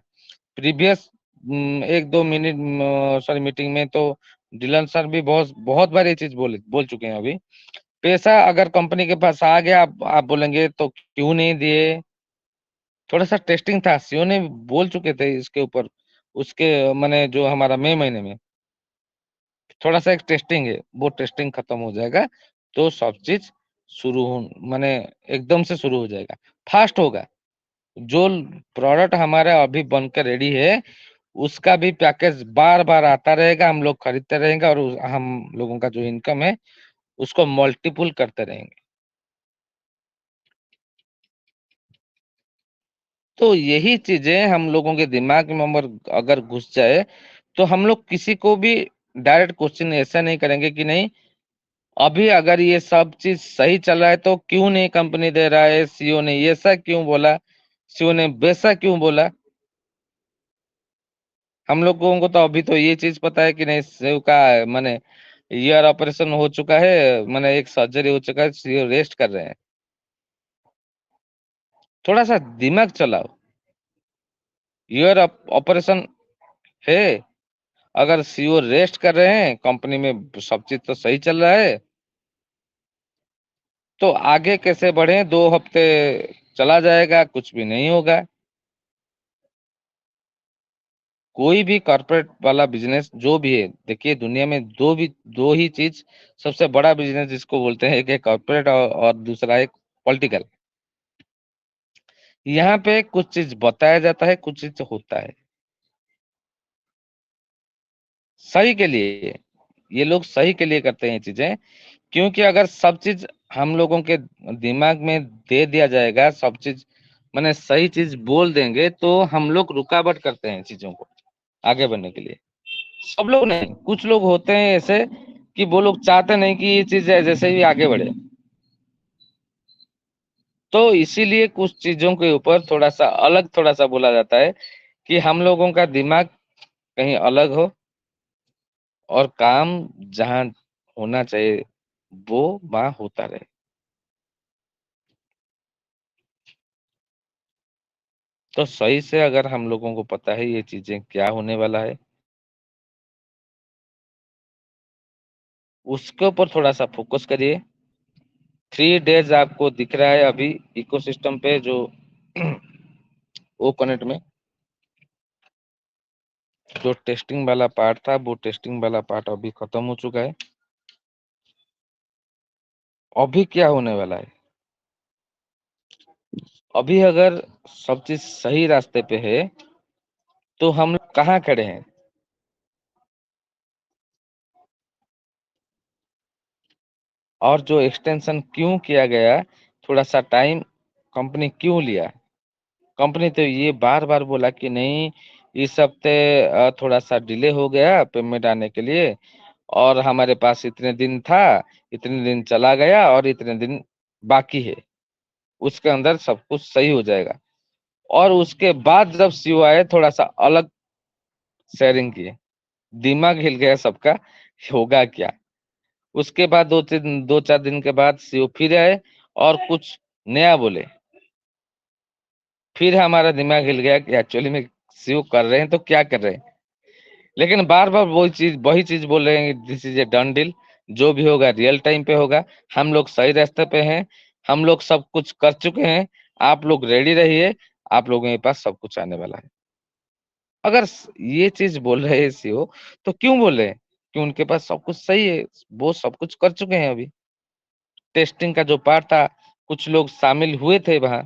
प्रीवियस 1-2 मिनट सॉरी मीटिंग में। तो डिलन सर भी बहुत बहुत बार ये चीज बोल चुके हैं। अभी पैसा अगर कंपनी के पास आ गया, आप बोलेंगे तो क्यों नहीं दिए। थोड़ा सा टेस्टिंग था, सीओ ने बोल चुके थे इसके ऊपर, उसके मैंने जो हमारा मई महीने में थोड़ा सा एक टेस्टिंग है, वो टेस्टिंग खत्म हो जाएगा तो सब चीज शुरू हो, माने एकदम से शुरू हो जाएगा, फास्ट होगा। जो प्रोडक्ट हमारा अभी बनकर रेडी है, उसका भी पैकेज बार बार आता रहेगा, हम लोग खरीदते रहेंगे और हम लोगों का जो इनकम है उसको मल्टीपुल करते रहेंगे। तो यही चीजें हम लोगों के दिमाग में अगर घुस जाए, तो हम लोग किसी को भी डायरेक्ट क्वेश्चन ऐसा नहीं करेंगे कि नहीं, अभी अगर ये सब चीज सही चल रहा है तो क्यों नहीं कंपनी दे रहा है, सीईओ ने ऐसा क्यों बोला, सीईओ ने वैसा क्यों बोला। हम लोगों को तो अभी तो ये चीज पता है कि नहीं, सीईओ का माने ईयर ऑपरेशन हो चुका है, माने एक सर्जरी हो चुका है, सीईओ रेस्ट कर रहे हैं। थोड़ा सा दिमाग चलाओ। ईयर ऑपरेशन है, अगर सीईओ रेस्ट कर रहे हैं, कंपनी में सब चीज तो सही चल रहा है, तो आगे कैसे बढ़े? 2 हफ्ते चला जाएगा, कुछ भी नहीं होगा। कोई भी कॉर्पोरेट वाला बिजनेस जो भी है, देखिए दुनिया में दो ही चीज सबसे बड़ा बिजनेस जिसको बोलते हैं, एक है कॉर्पोरेट और दूसरा है पॉलिटिकल। यहाँ पे कुछ चीज बताया जाता है, कुछ चीज होता है सही के लिए। ये लोग सही के लिए करते हैं ये चीजें, क्योंकि अगर सब चीज हम लोगों के दिमाग में दे दिया जाएगा, सब चीज माने सही चीज बोल देंगे, तो हम लोग रुकावट करते हैं चीजों को आगे बढ़ने के लिए। सब लोग नहीं, कुछ लोग होते हैं ऐसे कि वो लोग चाहते नहीं कि ये चीज जैसे ही आगे बढ़े। तो इसीलिए कुछ चीजों के ऊपर थोड़ा सा बोला जाता है कि हम लोगों का दिमाग कहीं अलग हो और काम जहां होना चाहिए वो वहां होता रहे। तो सही से अगर हम लोगों को पता है ये चीजें क्या होने वाला है, उसके ऊपर थोड़ा सा फोकस करिए। 3 डेज आपको दिख रहा है अभी इकोसिस्टम पे जो वो कनेक्ट में जो टेस्टिंग वाला पार्ट था, वो टेस्टिंग वाला पार्ट अभी खत्म हो चुका है। अभी क्या होने वाला है? अभी अगर सब चीज सही रास्ते पे है तो हम लोग कहाँ खड़े हैं? और जो एक्सटेंशन क्यों किया गया, थोड़ा सा टाइम कंपनी क्यों लिया? कंपनी तो ये बार बार बोला कि नहीं, इस हफ्ते थोड़ा सा डिले हो गया पेमेंट आने के लिए, और हमारे पास इतने दिन था, इतने दिन चला गया और इतने दिन बाकी है, उसके अंदर सब कुछ सही हो जाएगा। और उसके बाद जब सीओ आए, थोड़ा सा अलग शेयरिंग किए, दिमाग हिल गया सबका, होगा क्या? उसके बाद 2-4 दिन के बाद सीओ फिर आए और कुछ नया बोले, फिर हमारा दिमाग हिल गया कि एक्चुअली में सीओ कर रहे हैं तो क्या कर रहे हैं। लेकिन बार बार वही चीज बोल रहे हैं, this is a done deal, जो भी होगा रियल टाइम पे होगा, हम लोग सही रास्ते पे हैं, हम लोग सब कुछ कर चुके हैं, आप लोग रेडी रहिए, आप लोगों के पास सब कुछ आने वाला है। अगर ये चीज बोल रहे हैं सीओ, तो क्यों बोल रहे हैं? कि उनके पास सब कुछ सही है, वो सब कुछ कर चुके हैं। अभी टेस्टिंग का जो पार्ट था, कुछ लोग शामिल हुए थे वहां,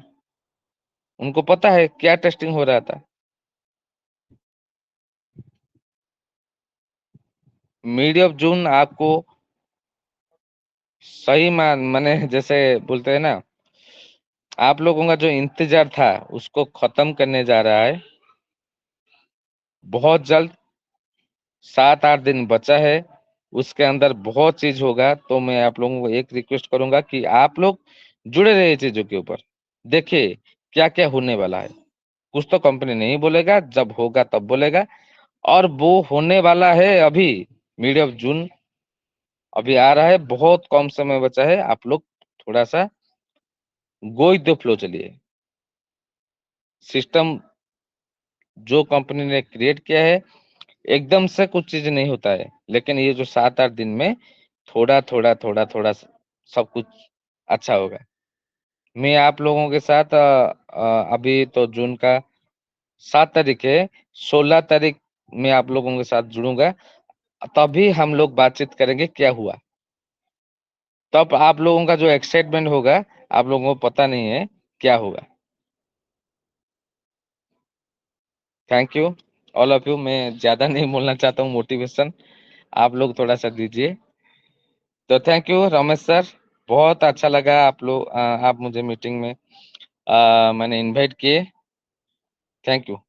उनको पता है क्या टेस्टिंग हो रहा था। मिड ऑफ जून आपको सही माने जैसे बोलते हैं ना, आप लोगों का जो इंतजार था उसको खत्म करने जा रहा है बहुत जल्द। 7-8 दिन बचा है, उसके अंदर बहुत चीज होगा। तो मैं आप लोगों को एक रिक्वेस्ट करूंगा कि आप लोग जुड़े रहिए चीजों के ऊपर, देखिए क्या क्या होने वाला है। कुछ तो कंपनी नहीं बोलेगा, जब होगा तब बोलेगा, और वो होने वाला है अभी। मिड ऑफ जून अभी आ रहा है, बहुत कम समय बचा है। आप लोग थोड़ा सा गो विद द फ्लो चलिए। सिस्टम जो कंपनी ने क्रिएट किया है, एकदम से कुछ चीज नहीं होता है, लेकिन ये जो 7-8 दिन में थोड़ा सब कुछ अच्छा होगा। मैं आप लोगों के साथ अभी तो जून का 7 तारीख है, 16 तारीख में आप लोगों के साथ जुड़ूंगा, तभी हम लोग बातचीत करेंगे क्या हुआ। तब आप लोगों का जो एक्साइटमेंट होगा, आप लोगों को पता नहीं है क्या होगा। Thank you all of you. मैं ज्यादा नहीं बोलना चाहता हूँ, मोटिवेशन आप लोग थोड़ा सा दीजिए। तो थैंक यू रमेश सर, बहुत अच्छा लगा आप मुझे मीटिंग में मैंने इनवाइट किए। Thank you.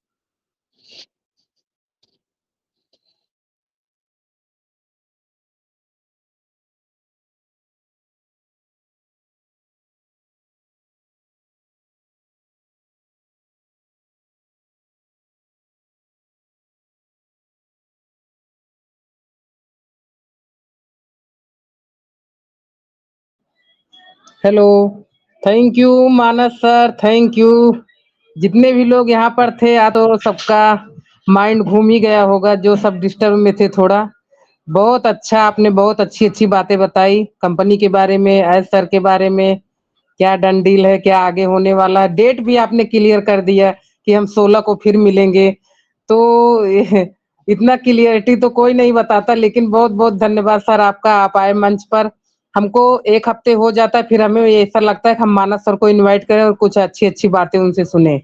Hello, thank you Manas sir, thank you. जितने भी लोग यहाँ पर थे, या तो सबका माइंड घूम ही गया होगा, जो सब डिस्टर्ब में थे थोड़ा। बहुत अच्छा, आपने बहुत अच्छी अच्छी बातें बताई कंपनी के बारे में, एस सर के बारे में, क्या डन डील है, क्या आगे होने वाला है। डेट भी आपने क्लियर कर दिया कि हम 16 को फिर मिलेंगे। तो इतना क्लियरिटी तो कोई नहीं बताता, लेकिन बहुत बहुत धन्यवाद सर आपका, आप आए मंच पर। हमको 1 हफ्ते हो जाता है, फिर हमें ऐसा लगता है कि हम मानस सर को इनवाइट करें और कुछ अच्छी अच्छी बातें उनसे सुने,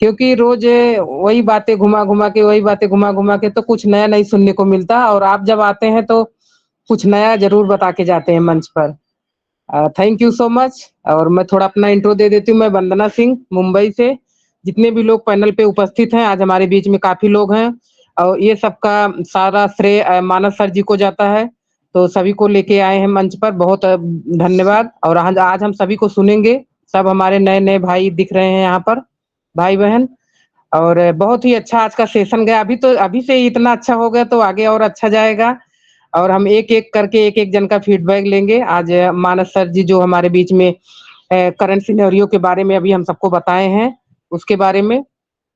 क्योंकि रोज वही बातें घुमा घुमा के, वही बातें घुमा घुमा के तो कुछ नया नहीं सुनने को मिलता। और आप जब आते हैं तो कुछ नया जरूर बता के जाते हैं मंच पर। Thank you so much. और मैं थोड़ा अपना इंट्रो दे देती हूँ। मैं वंदना सिंह, मुंबई से। जितने भी लोग पैनल पे उपस्थित हैं, आज हमारे बीच में काफी लोग हैं, और ये सबका सारा श्रेय मानस सर जी को जाता है। तो सभी को लेके आए हैं मंच पर, बहुत धन्यवाद। और आज हम सभी को सुनेंगे। सब हमारे नए नए भाई दिख रहे हैं यहाँ पर, भाई बहन। और बहुत ही अच्छा आज का सेशन गया। अभी से ही इतना अच्छा हो गया तो आगे और अच्छा जाएगा। और हम एक एक करके एक एक जन का फीडबैक लेंगे। आज मानस सर जी जो हमारे बीच में करंट सिनेरियो के बारे में अभी हम सबको बताए हैं, उसके बारे में।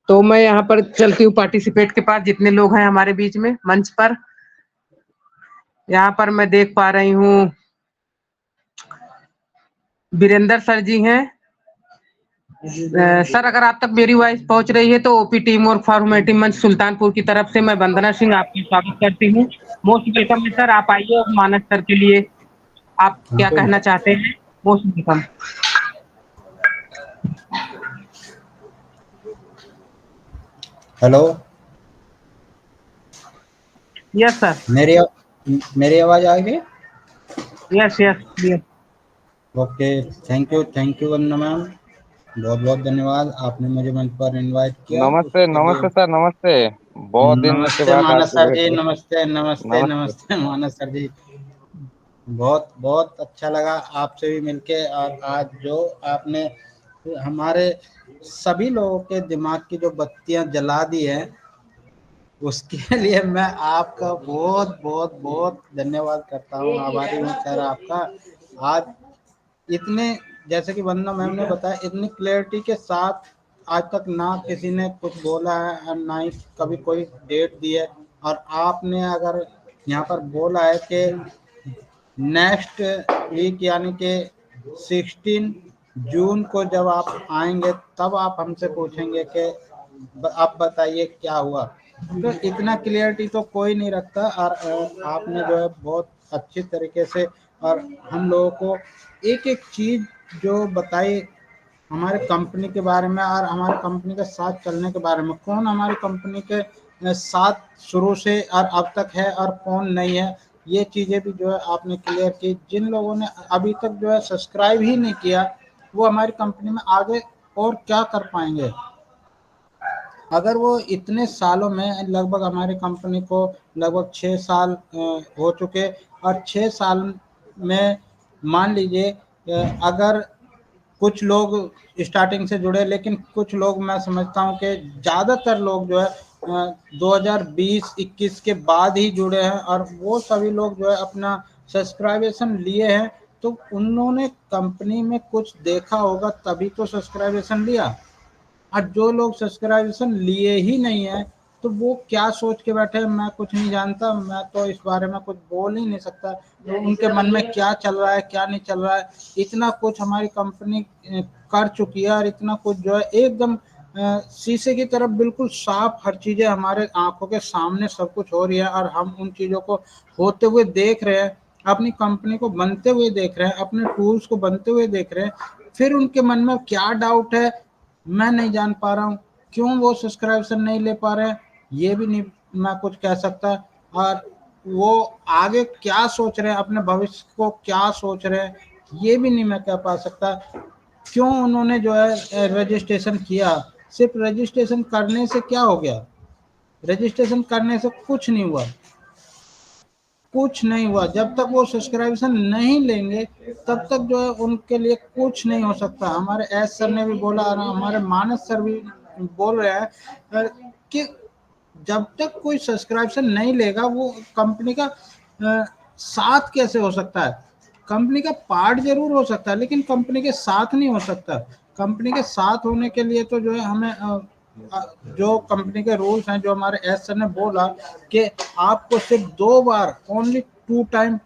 तो मैं यहाँ पर चलती हूँ पार्टिसिपेट के पास, जितने लोग हैं हमारे बीच में मंच पर। यहाँ पर मैं देख पा रही हूँ वीरेंद्र सर जी हैं। सर, अगर आप तक मेरी वॉइस पहुंच रही है तो ओपी टीम और फॉर्मेटिव मंच सुल्तानपुर की तरफ से मैं वंदना सिंह आपकी स्वागत करती हूँ। मोस्ट वेलकम है सर, आप आइए और मानस सर के लिए आप क्या कहना चाहते हैं? Most welcome. Hello, yes sir. मेरी मेरी आवाज आ गई? Yes yes yes. Okay, thank you Vandana ma'am, बहुत बहुत धन्यवाद, आपने मुझे मंच पर इनवाइट किया नमस्ते उसके लिए। नमस्ते सर, नमस्ते। बहुत दिन के नमस्ते बाद मानस आपसे सर भेंट जी, हुई। नमस्ते नमस्ते नमस्ते। नमस्ते मानस सर जी। बहुत बहुत अच्छा लगा आपसे भी मिलके। और आज जो आपने हमारे सभी लोगों के दिमाग की जो बत्तियां जला दी है, उसके लिए मैं आपका बहुत बहुत बहुत धन्यवाद करता हूँ, आभारी हूँ सर आपका। आज इतने, जैसे कि वंदना मैम ने बताया, इतनी क्लैरिटी के साथ आज तक ना किसी ने कुछ बोला है और ना ही कभी कोई डेट दी है। और आपने अगर यहाँ पर बोला है कि नेक्स्ट वीक यानी कि 16 जून को जब आप आएंगे तब आप हमसे पूछेंगे कि आप बताइए क्या हुआ। तो इतना क्लियरिटी तो कोई नहीं रखता। और आपने जो है बहुत अच्छी तरीके से और हम लोगों को एक एक चीज़ जो बताई हमारे कंपनी के बारे में और हमारे कंपनी के साथ चलने के बारे में, कौन हमारी कंपनी के साथ शुरू से और अब तक है और कौन नहीं है, ये चीज़ें भी जो है आपने क्लियर की। जिन लोगों ने अभी तक जो है सब्सक्राइब ही नहीं किया, वो हमारी कंपनी में आगे और क्या कर पाएंगे। अगर वो इतने सालों में, लगभग हमारी कंपनी को लगभग 6 साल हो चुके, और 6 साल में मान लीजिए अगर कुछ लोग स्टार्टिंग से जुड़े, लेकिन कुछ लोग, मैं समझता हूँ कि ज़्यादातर लोग जो है 2020-21 के बाद ही जुड़े हैं। और वो सभी लोग जो है अपना सब्सक्राइबेशन लिए हैं, तो उन्होंने कंपनी में कुछ देखा होगा तभी तो सब्सक्राइबेशन लिया। और जो लोग सब्सक्राइबेशन लिए ही नहीं है, तो वो क्या सोच के बैठे हैं, मैं कुछ नहीं जानता, मैं तो इस बारे में कुछ बोल ही नहीं सकता। तो उनके मन में क्या चल रहा है, क्या नहीं चल रहा है। इतना कुछ हमारी कंपनी कर चुकी है, और इतना कुछ जो है एकदम शीशे की तरफ बिल्कुल साफ, हर चीज़ें हमारे आंखों के सामने सब कुछ हो रही है, और हम उन चीज़ों को होते हुए देख रहे हैं, अपनी कंपनी को बनते हुए देख रहे हैं, अपने टूल्स को बनते हुए देख रहे हैं। फिर उनके मन में क्या डाउट है, मैं नहीं जान पा रहा हूँ। क्यों वो सब्सक्रिप्शन नहीं ले पा रहे हैं, ये भी नहीं मैं कुछ कह सकता। और वो आगे क्या सोच रहे हैं, अपने भविष्य को क्या सोच रहे हैं, ये भी नहीं मैं कह पा सकता। क्यों उन्होंने जो है रजिस्ट्रेशन किया, सिर्फ रजिस्ट्रेशन करने से क्या हो गया? रजिस्ट्रेशन करने से कुछ नहीं हुआ, कुछ नहीं हुआ। जब तक वो सब्सक्रिप्शन नहीं लेंगे तब तक जो है उनके लिए कुछ नहीं हो सकता। हमारे एस सर ने भी बोला और हमारे मानस सर भी बोल रहे हैं कि जब तक कोई सब्सक्रिप्शन नहीं लेगा, वो कंपनी का साथ कैसे हो सकता है? कंपनी का पार्ट जरूर हो सकता है, लेकिन कंपनी के साथ नहीं हो सकता। कंपनी के साथ होने के लिए तो जो है हमें जो कंपनी के रूल्स हैं, जो हमारे एस सर ने बोला कि आपको सिर्फ 2 बार, ओनली 2 टाइम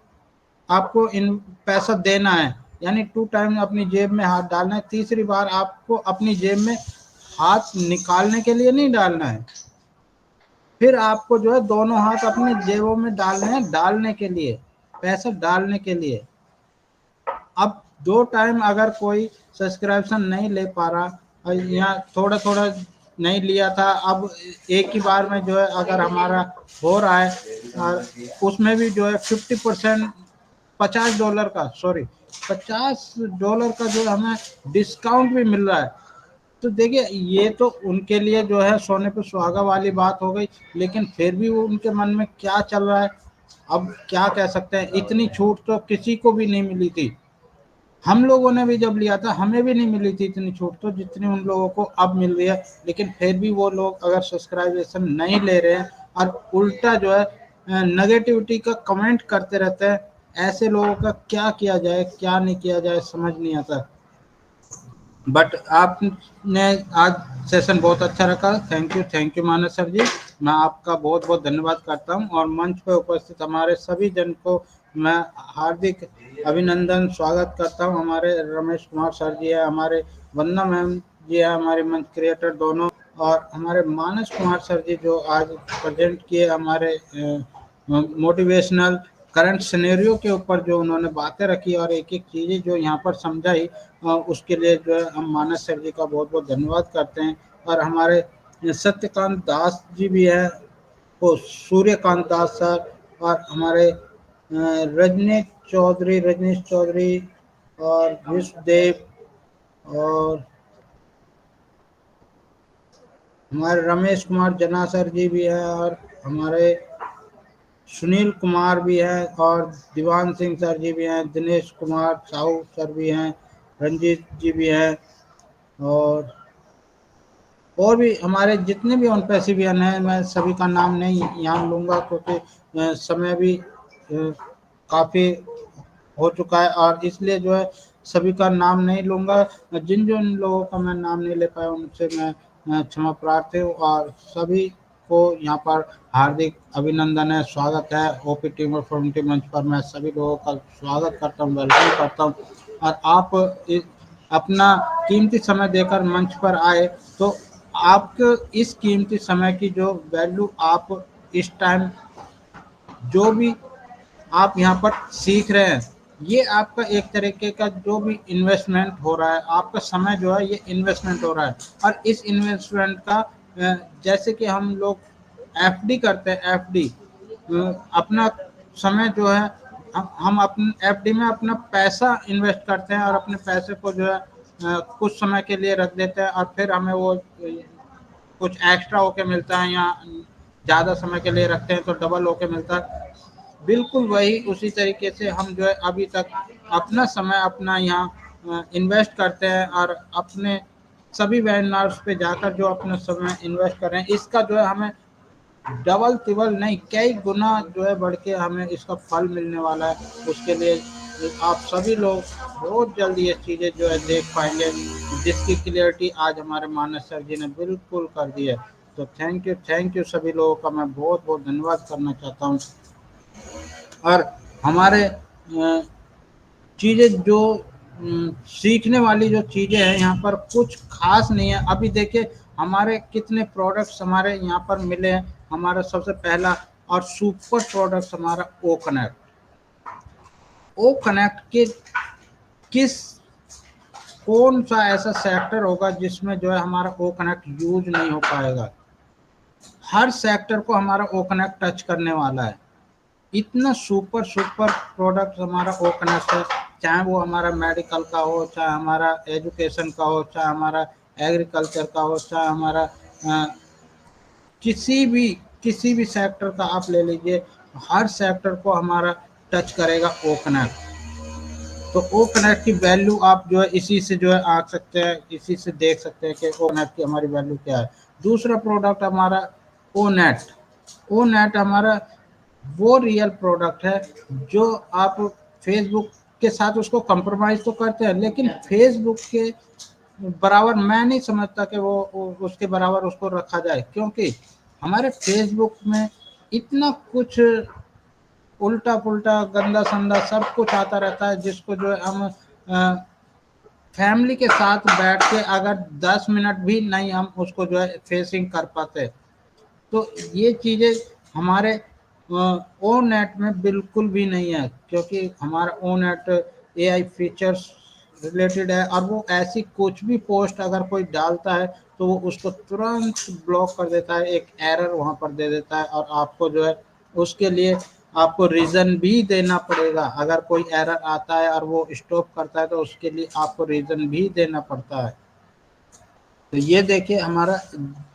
आपको इन पैसा देना है, यानी 2 टाइम अपनी जेब में हाथ डालना है। तीसरी बार आपको अपनी जेब में हाथ निकालने के लिए नहीं डालना है, फिर आपको जो है दोनों हाथ अपनी जेबों में डालने हैं, डालने के लिए, पैसा डालने के लिए। अब 2 टाइम अगर कोई सब्सक्रिप्शन नहीं ले पा रहा या थोड़ा थोड़ा नहीं लिया था, अब एक ही बार में जो है अगर हमारा हो रहा है, और उसमें भी जो है 50%, $50 का, सॉरी $50 का जो है हमें डिस्काउंट भी मिल रहा है। तो देखिए, ये तो उनके लिए जो है सोने पे सुहागा वाली बात हो गई, लेकिन फिर भी वो उनके मन में क्या चल रहा है, अब क्या कह सकते हैं। इतनी छूट तो किसी को भी नहीं मिली थी। हम लोगों ने भी जब लिया था, हमें भी नहीं मिली थी इतनी छूट तो जितनी उन लोगों को अब मिल रही है। लेकिन फिर भी वो लोग अगर सब्सक्राइबेशन नहीं ले रहे हैं और उल्टा जो है नेगेटिविटी का कमेंट करते रहते हैं, ऐसे लोगों का क्या किया जाए, क्या नहीं किया जाए, समझ नहीं आता। बट आपने आज सेशन बहुत अच्छा रखा। थैंक यू मानस सर जी। मैं आपका बहुत बहुत धन्यवाद करता हूं, और मंच पर उपस्थित हमारे सभी जन को मैं हार्दिक अभिनंदन स्वागत करता हूं। हमारे रमेश कुमार सर जी है, हमारे वंदना मैम जी है, हमारे मंच क्रिएटर दोनों, और हमारे मानस कुमार सर जी जो आज प्रेजेंट किए हमारे मोटिवेशनल करंट सिनेरियो के ऊपर जो उन्होंने बातें रखी और एक एक चीज़ें जो यहाँ पर समझाई, उसके लिए जो है हम मानस सर जी का बहुत बहुत धन्यवाद करते हैं। और हमारे सत्यकांत दास जी भी हैं, वो सूर्यकांत दास सर, और हमारे रजनीश चौधरी और विश्वदेव, और हमारे रमेश कुमार जना सर जी भी हैं, और हमारे सुनील कुमार भी हैं, और दीवान सिंह सर जी भी हैं, दिनेश कुमार साहू सर भी हैं, रंजीत जी भी हैं, और भी हमारे जितने भी ऑन पैसिवियन हैं, मैं सभी का नाम नहीं यहाँ लूँगा क्योंकि समय भी काफ़ी हो चुका है, और इसलिए जो है सभी का नाम नहीं लूँगा। जिन जिन लोगों का मैं नाम नहीं ले पाया उनसे मैं क्षमा प्रार्थी हूँ, और सभी को यहाँ पर हार्दिक अभिनंदन है, स्वागत है। ओपी टीम और फॉर्मेटिव मंच पर मैं सभी लोगों का स्वागत करता हूँ, वेलकम करता हूँ। और आप अपना कीमती समय देकर मंच पर आए, तो आपके इस कीमती समय की जो वैल्यू आप इस टाइम जो भी आप यहाँ पर सीख रहे हैं, ये आपका एक तरीके का जो भी इन्वेस्टमेंट हो रहा है, आपका समय जो है ये इन्वेस्टमेंट हो रहा है। और इस इन्वेस्टमेंट का जैसे कि हम लोग एफडी करते हैं, एफडी अपना समय जो है हम अपने एफडी में अपना पैसा इन्वेस्ट करते हैं, और अपने पैसे को जो है कुछ समय के लिए रख देते हैं, और फिर हमें वो कुछ एक्स्ट्रा होके मिलता है, या ज़्यादा समय के लिए रखते हैं तो डबल होके मिलता है। बिल्कुल वही उसी तरीके से हम जो है अभी तक अपना समय अपना यहाँ इन्वेस्ट करते हैं, और अपने सभी वेबिनार्स पे जाकर जो अपना समय इन्वेस्ट कर रहे हैं, इसका जो है हमें डबल तिबल नहीं, कई गुना जो है बढ़ के हमें इसका फल मिलने वाला है। उसके लिए आप सभी लोग बहुत जल्दी ये चीज़ें जो है देख पाएंगे, जिसकी क्लियरिटी आज हमारे मानस सर जी ने बिल्कुल कर दी है। तो थैंक यू सभी लोगों का मैं बहुत बहुत धन्यवाद करना चाहता हूँ। और हमारे चीज़ें जो सीखने वाली जो चीज़ें हैं यहाँ पर कुछ खास नहीं है। अभी देखिए हमारे कितने प्रोडक्ट्स हमारे यहाँ पर मिले हैं। हमारा सबसे पहला और सुपर प्रोडक्ट हमारा ओ कनेक्ट के किस कौन सा ऐसा सेक्टर होगा जिसमें जो है हमारा ओ कनेक्ट यूज नहीं हो पाएगा। हर सेक्टर को हमारा ओ कनेक्ट टच करने वाला है। इतना सुपर प्रोडक्ट हमारा ओ कनेक्ट है, चाहे वो हमारा मेडिकल का हो, चाहे हमारा एजुकेशन का हो, चाहे हमारा एग्रीकल्चर का हो, चाहे हमारा किसी भी सेक्टर का आप ले लीजिए, हर सेक्टर को हमारा टच करेगा ओ कनेक्ट। तो ओ कनेक्ट की वैल्यू आप जो है इसी से जो है आ सकते हैं, इसी से देख सकते हैं कि ओ कनेक्ट की हमारी वैल्यू क्या है। दूसरा प्रोडक्ट हमारा ओ नेट हमारा वो रियल प्रोडक्ट है जो आप फेसबुक के साथ उसको कंप्रोमाइज तो करते हैं, लेकिन फेसबुक के बराबर मैं नहीं समझता कि वो उसके बराबर उसको रखा जाए, क्योंकि हमारे फेसबुक में इतना कुछ उल्टा पुल्टा गंदा संदा सब कुछ आता रहता है, जिसको जो है हम फैमिली के साथ बैठ के अगर 10 मिनट भी नहीं हम उसको जो है फेसिंग कर पाते, तो ये चीज़ें हमारे ओ नेट में बिल्कुल भी नहीं है, क्योंकि हमारा ओ नेट एआई फीचर्स रिलेटेड है, और वो ऐसी कुछ भी पोस्ट अगर कोई डालता है तो वो उसको तुरंत ब्लॉक कर देता है, एक एरर वहाँ पर दे देता है, और आपको जो है उसके लिए आपको रीज़न भी देना पड़ेगा। अगर कोई एरर आता है और वो स्टॉप करता है तो उसके लिए आपको रीज़न भी देना पड़ता है। तो ये देखिए हमारा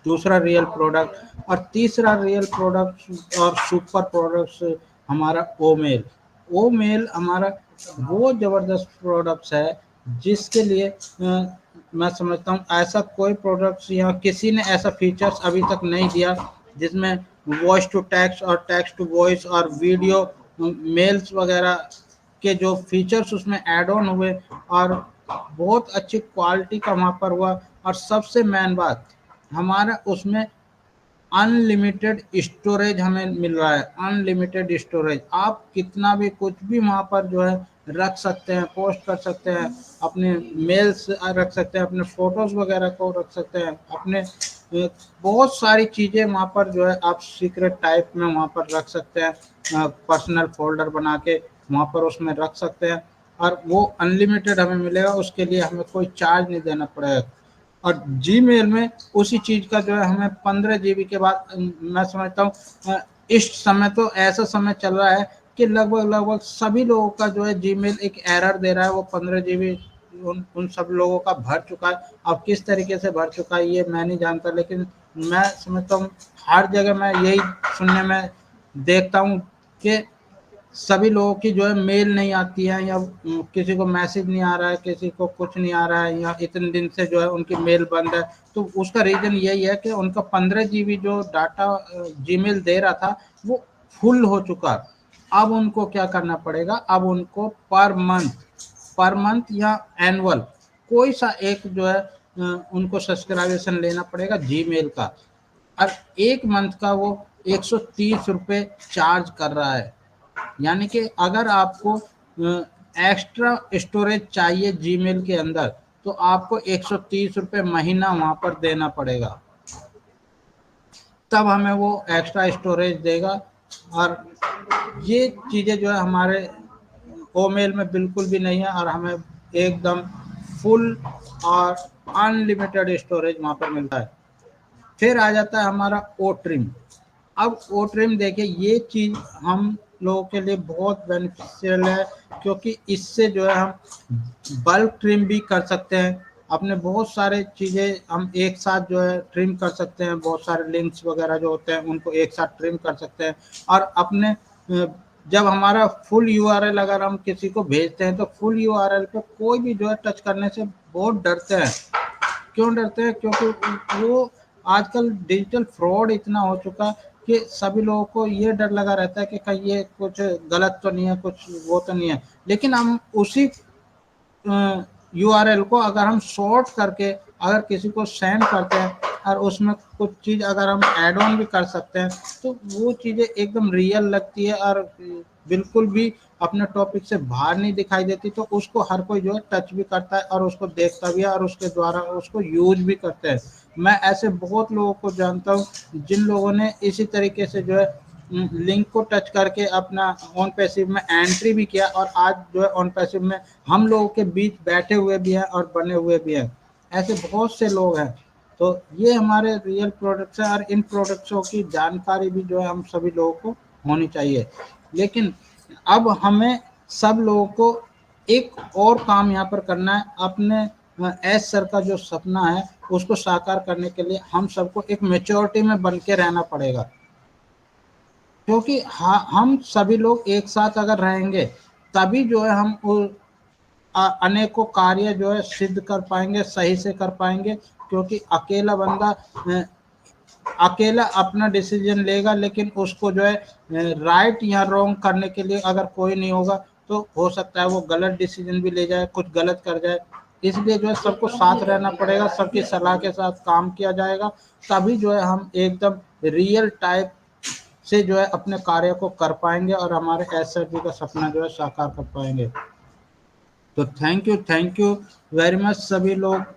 दूसरा रियल प्रोडक्ट, और तीसरा रियल प्रोडक्ट और सुपर प्रोडक्ट्स हमारा ओमेल। ओमेल हमारा वो ज़बरदस्त प्रोडक्ट्स है जिसके लिए मैं समझता हूँ ऐसा कोई प्रोडक्ट्स या किसी ने ऐसा फीचर्स अभी तक नहीं दिया जिसमें वॉइस टू टेक्स्ट और टेक्स्ट टू वॉइस और वीडियो मेल्स वगैरह के जो फीचर्स उसमें ऐड ऑन हुए, और बहुत अच्छी क्वालिटी का वहाँ पर हुआ। और सबसे मेन बात, हमारा उसमें अनलिमिटेड स्टोरेज हमें मिल रहा है। अनलिमिटेड स्टोरेज, आप कितना भी कुछ भी वहाँ पर जो है रख सकते हैं, पोस्ट कर सकते हैं, अपने मेल्स रख सकते हैं, अपने फोटोज वगैरह को रख सकते हैं, अपने बहुत सारी चीज़ें वहाँ पर जो है आप सीक्रेट टाइप में वहाँ पर रख सकते हैं, पर्सनल फोल्डर बना के वहाँ पर उसमें रख सकते हैं, और वो अनलिमिटेड हमें मिलेगा, उसके लिए हमें कोई चार्ज नहीं देना पड़ेगा। और जीमेल में उसी चीज़ का जो है हमें 15 GB के बाद, मैं समझता हूँ इस समय तो ऐसा समय चल रहा है कि लगभग लगभग सभी लोगों का जो है जीमेल एक एरर दे रहा है, वो 15 GB उन सब लोगों का भर चुका है। अब किस तरीके से भर चुका है ये मैं नहीं जानता, लेकिन मैं समझता हूँ हर जगह मैं यही सुनने में देखता हूँ कि सभी लोगों की जो है मेल नहीं आती है, या किसी को मैसेज नहीं आ रहा है, किसी को कुछ नहीं आ रहा है, या इतने दिन से जो है उनकी मेल बंद है। तो उसका रीज़न यही है कि उनका 15 GB जो डाटा जीमेल दे रहा था वो फुल हो चुका। अब उनको क्या करना पड़ेगा, अब उनको पर मंथ या एनुअल कोई सा एक जो है उनको सब्सक्रिप्शन लेना पड़ेगा जीमेल का, और एक मंथ का वो 130 रुपये चार्ज कर रहा है। यानी कि अगर आपको एक्स्ट्रा स्टोरेज चाहिए जीमेल के अंदर तो आपको 130 रुपये महीना वहाँ पर देना पड़ेगा, तब हमें वो एक्स्ट्रा स्टोरेज देगा। और ये चीज़ें जो है हमारे ओमेल में बिल्कुल भी नहीं है, और हमें एकदम फुल और अनलिमिटेड स्टोरेज वहाँ पर मिलता है। फिर आ जाता है हमारा ओ ट्रिम। अब ओ ट्रिम देखिए, ये चीज़ हम लोगों के लिए बहुत बेनिफिशियल है, क्योंकि इससे जो है हम बल्क ट्रिम भी कर सकते हैं, अपने बहुत सारे चीज़ें हम एक साथ जो है ट्रिम कर सकते हैं, बहुत सारे लिंक्स वगैरह जो होते हैं उनको एक साथ ट्रिम कर सकते हैं। और अपने जब हमारा फुल यूआरएल अगर हम किसी को भेजते हैं तो फुल यूआरएल पे कोई भी जो है टच करने से बहुत डरते हैं। क्यों डरते हैं? क्योंकि वो आजकल डिजिटल फ्रॉड इतना हो चुका है कि सभी लोगों को ये डर लगा रहता है कि कहीं ये कुछ गलत तो नहीं है, कुछ वो तो नहीं है। लेकिन हम उसी यूआरएल को अगर हम शॉर्ट करके अगर किसी को सेंड करते हैं और उसमें कुछ चीज़ अगर हम ऐड ऑन भी कर सकते हैं तो वो चीज़ें एकदम रियल लगती है, और बिल्कुल भी अपने टॉपिक से बाहर नहीं दिखाई देती, तो उसको हर कोई जो है टच भी करता है और उसको देखता भी है और उसके द्वारा उसको यूज भी करते हैं। मैं ऐसे बहुत लोगों को जानता हूँ जिन लोगों ने इसी तरीके से जो है लिंक को टच करके अपना ऑन पैसिव में एंट्री भी किया, और आज जो है ऑन पैसिव में हम लोगों के बीच बैठे हुए भी हैं और बने हुए भी हैं। ऐसे बहुत से लोग हैं। तो ये हमारे रियल प्रोडक्ट्स हैं, और इन प्रोडक्ट्सों की जानकारी भी जो है हम सभी लोगों को होनी चाहिए। लेकिन अब हमें सब लोगों को एक और काम यहाँ पर करना है, अपने एस सर का जो सपना है उसको साकार करने के लिए हम सबको एक मेच्योरिटी में बन के रहना पड़ेगा, क्योंकि हम सभी लोग एक साथ अगर रहेंगे तभी जो है हम अनेकों कार्य जो है सिद्ध कर पाएंगे, सही से कर पाएंगे। क्योंकि अकेला बंदा अकेला अपना डिसीजन लेगा, लेकिन उसको जो है राइट या रॉन्ग करने के लिए अगर कोई नहीं होगा तो हो सकता है वो गलत डिसीजन भी ले जाए, कुछ गलत कर जाए। इसलिए जो है सबको साथ रहना पड़ेगा, सबकी सलाह के साथ काम किया जाएगा, तभी जो है हम एकदम रियल टाइप से जो है अपने कार्य को कर पाएंगे और हमारे एसआरबी का सपना जो है साकार कर पाएंगे। तो थैंक यू वेरी मच सभी लोग